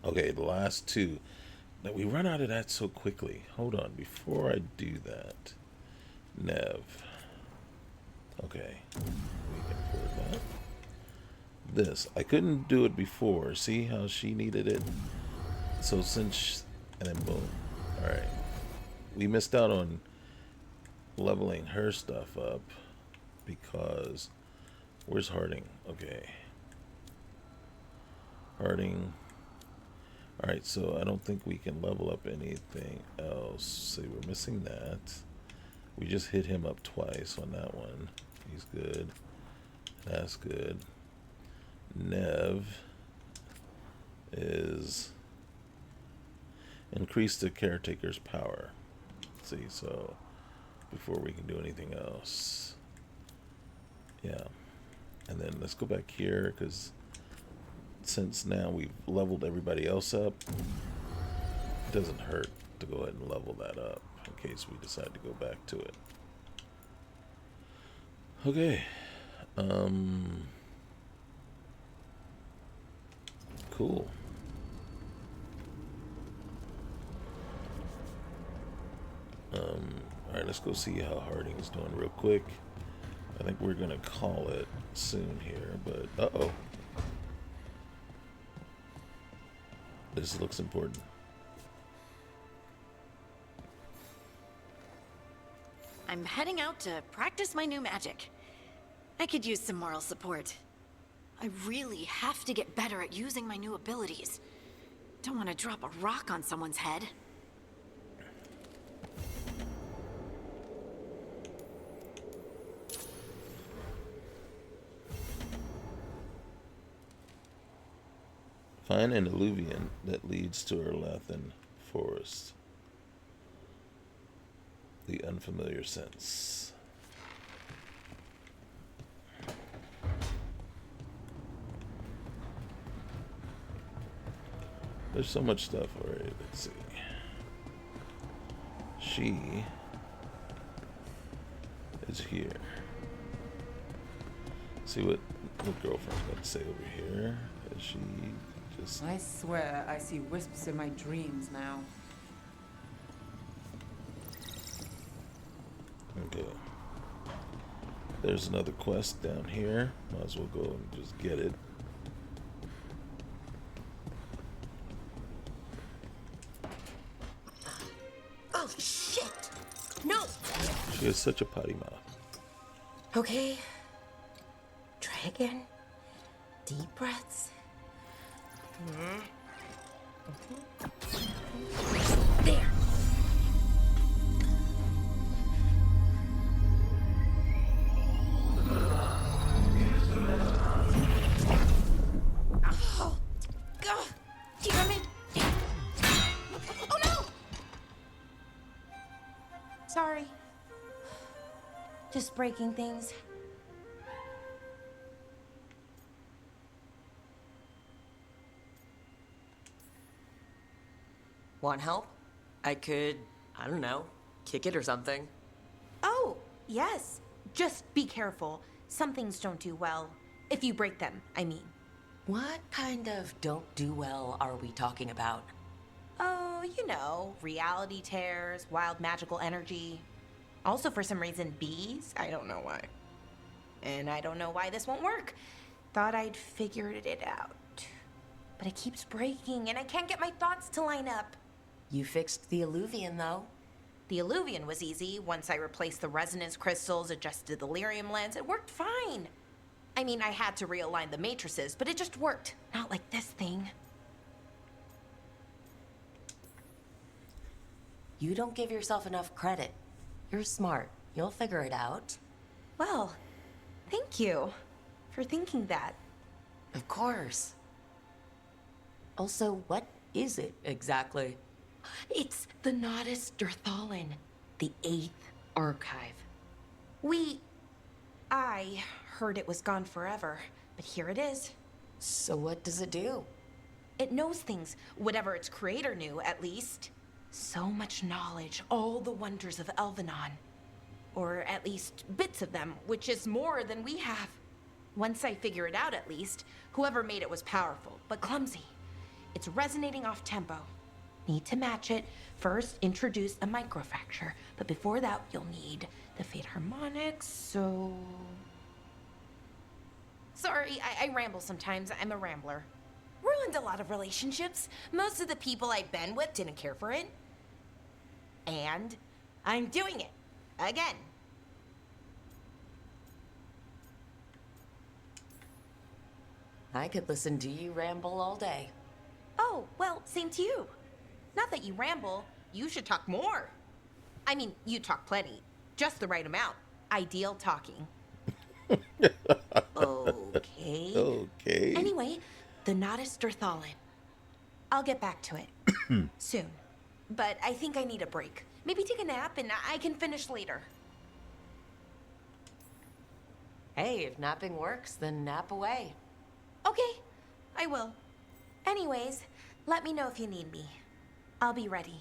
Okay, the last two. Now we run out of that so quickly. Hold on, before I do that. Nev. Okay, we can afford that. This, I couldn't do it before. See how she needed it? So since, and then boom. Alright. We missed out on leveling her stuff up because, where's Harding? Okay. Harding. Alright, so I don't think we can level up anything else. See, we're missing that. We just hit him up twice on that one. He's good. That's good. Nev is increase the caretaker's power. Let's see, so before we can do anything else. Yeah. And then let's go back here, because since now we've leveled everybody else up, it doesn't hurt to go ahead and level that up in case we decide to go back to it. Okay. Cool. Alright, let's go see how Harding's doing real quick. I think we're gonna call it soon here, but uh-oh. This looks important. I'm heading out to practice my new magic. I could use some moral support. I really have to get better at using my new abilities. Don't want to drop a rock on someone's head. Find an alluvian that leads to Erlathan Forest. The unfamiliar sense. There's so much stuff already. Let's see. She is here. See what girlfriend's got to say over here. Is she just... I swear I see wisps in my dreams now. Okay. There's another quest down here. Might as well go and just get it. You're such a potty mouth. Okay. Try again. Deep breaths. There. Oh, God, damn it. Oh no! Sorry. Just breaking things. Want help? I could, I don't know, kick it or something. Oh, yes. Just be careful. Some things don't do well. If you break them, I mean. What kind of don't do well are we talking about? Oh, you know, reality tears, wild magical energy. Also, for some reason, bees. I don't know why. And I don't know why this won't work. Thought I'd figured it out. But it keeps breaking, and I can't get my thoughts to line up. You fixed the Eluvian, though. The Eluvian was easy. Once I replaced the resonance crystals, adjusted the lyrium lens, it worked fine. I mean, I had to realign the matrices, but it just worked. Not like this thing. You don't give yourself enough credit. You're smart. You'll figure it out. Well, thank you for thinking that. Of course. Also, what is it exactly? It's the Nodus Durthalin, the 8th archive. I heard it was gone forever, but here it is. So what does it do? It knows things, whatever its creator knew, at least. So much knowledge, all the wonders of Elvenon. Or at least bits of them, which is more than we have. Once I figure it out, at least, whoever made it was powerful, but clumsy. It's resonating off tempo. Need to match it. First, introduce a microfracture, but before that, you'll need the Fate harmonics, so... Sorry, I ramble sometimes. I'm a rambler. Ruined a lot of relationships. Most of the people I've been with didn't care for it. And I'm doing it. Again. I could listen to you ramble all day. Oh, well, same to you. Not that you ramble, you should talk more. I mean, you talk plenty. Just the right amount. Ideal talking. Okay. Okay. Anyway, the Nodus Durthalin. I'll get back to it. Soon. But I think I need a break. Maybe take a nap and I can finish later. Hey, if napping works, then nap away. Okay, I will. Anyways, let me know if you need me. I'll be ready.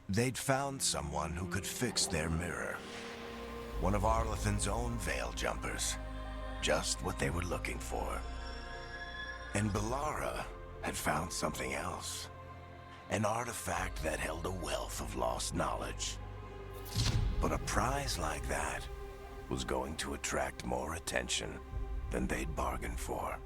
They'd found someone who could fix their mirror. One of Arlethan's own Veil Jumpers. Just what they were looking for. And Bellara had found something else. An artifact that held a wealth of lost knowledge. But a prize like that was going to attract more attention than they'd bargained for.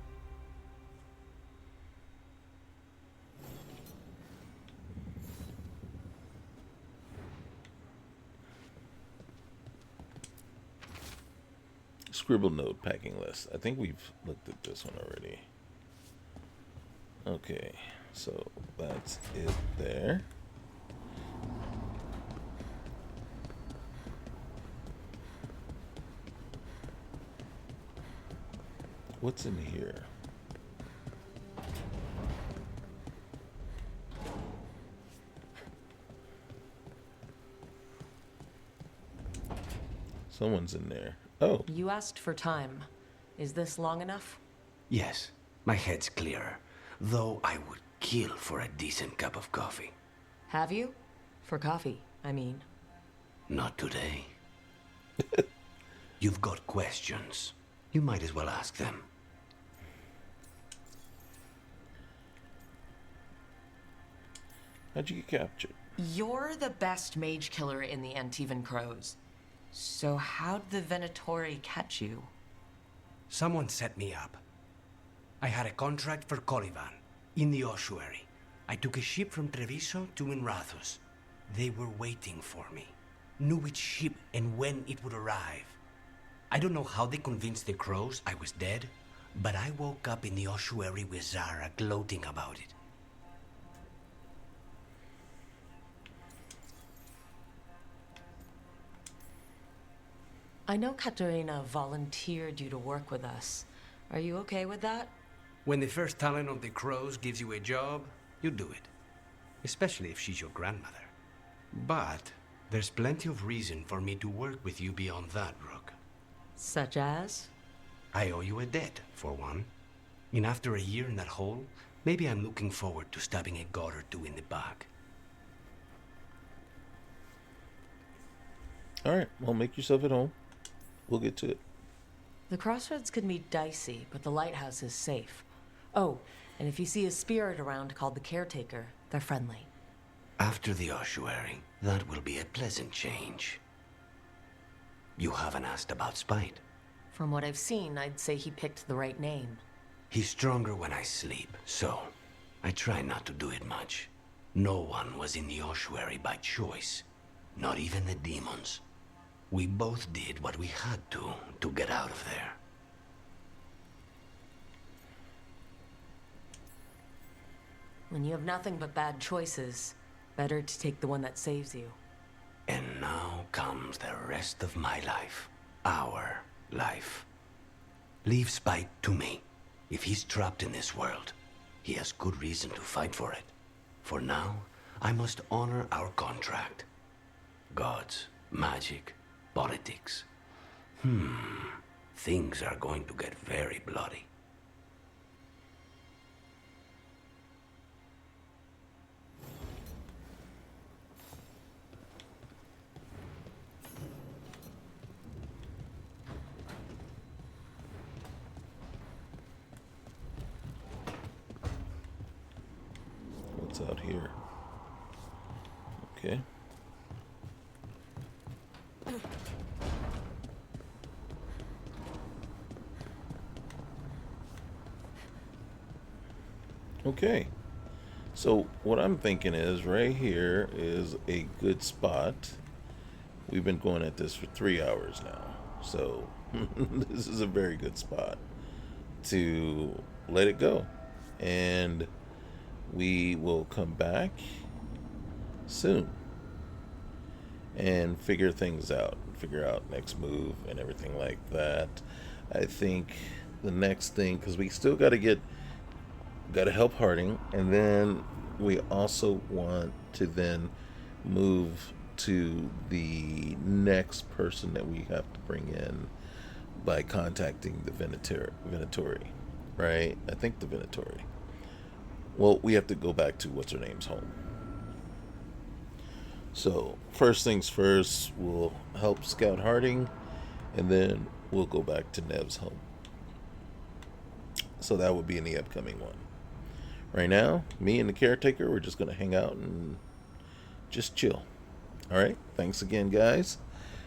Scribble note packing list. I think we've looked at this one already. Okay, so that's it there. What's in here? Someone's in there. Oh. You asked for time. Is this long enough? Yes, my head's clearer. Though I would kill for a decent cup of coffee. Have you? For coffee, I mean. Not today. You've got questions. You might as well ask them. How'd you get captured? You're the best mage killer in the Antivan Crows. So how'd the Venatori catch you? Someone set me up. I had a contract for Colivan, in the ossuary. I took a ship from Treviso to Minrathus. They were waiting for me. Knew which ship and when it would arrive. I don't know how they convinced the crows I was dead, but I woke up in the ossuary with Zara gloating about it. I know Katerina volunteered you to work with us. Are you okay with that? When the first talent of the crows gives you a job, you do it. Especially if she's your grandmother. But there's plenty of reason for me to work with you beyond that, Rook. Such as? I owe you a debt, for one. And after a year in that hole, maybe I'm looking forward to stabbing a god or two in the back. Alright, well, make yourself at home. We'll get to it. The crossroads can be dicey, but the lighthouse is safe. Oh, and if you see a spirit around called the Caretaker, they're friendly. After the ossuary, that will be a pleasant change. You haven't asked about Spite. From what I've seen, I'd say he picked the right name. He's stronger when I sleep, so I try not to do it much. No one was in the ossuary by choice, not even the demons. We both did what we had to get out of there. When you have nothing but bad choices, better to take the one that saves you. And now comes the rest of my life. Our life. Leave Spite to me. If he's trapped in this world, he has good reason to fight for it. For now, I must honor our contract. Gods, magic, politics. Things are going to get very bloody. What's out here? Okay. Okay, so what I'm thinking is right here is a good spot. We've been going at this for 3 hours now, so this is a very good spot to let it go, and we will come back soon and figure things out, figure out next move and everything like that. I think the next thing, because we still got to help Harding, and then we also want to then move to the next person that we have to bring in by contacting the Venatori, right? I think the Venatori. Well, we have to go back to what's her name's home. So first things first, we'll help scout Harding, and then we'll go back to Nev's home. So that would be in the upcoming one. Right now, me and the Caretaker, we're just going to hang out and just chill. All right. Thanks again, guys.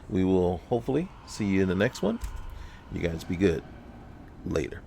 We will hopefully see you in the next one. You guys be good. Later.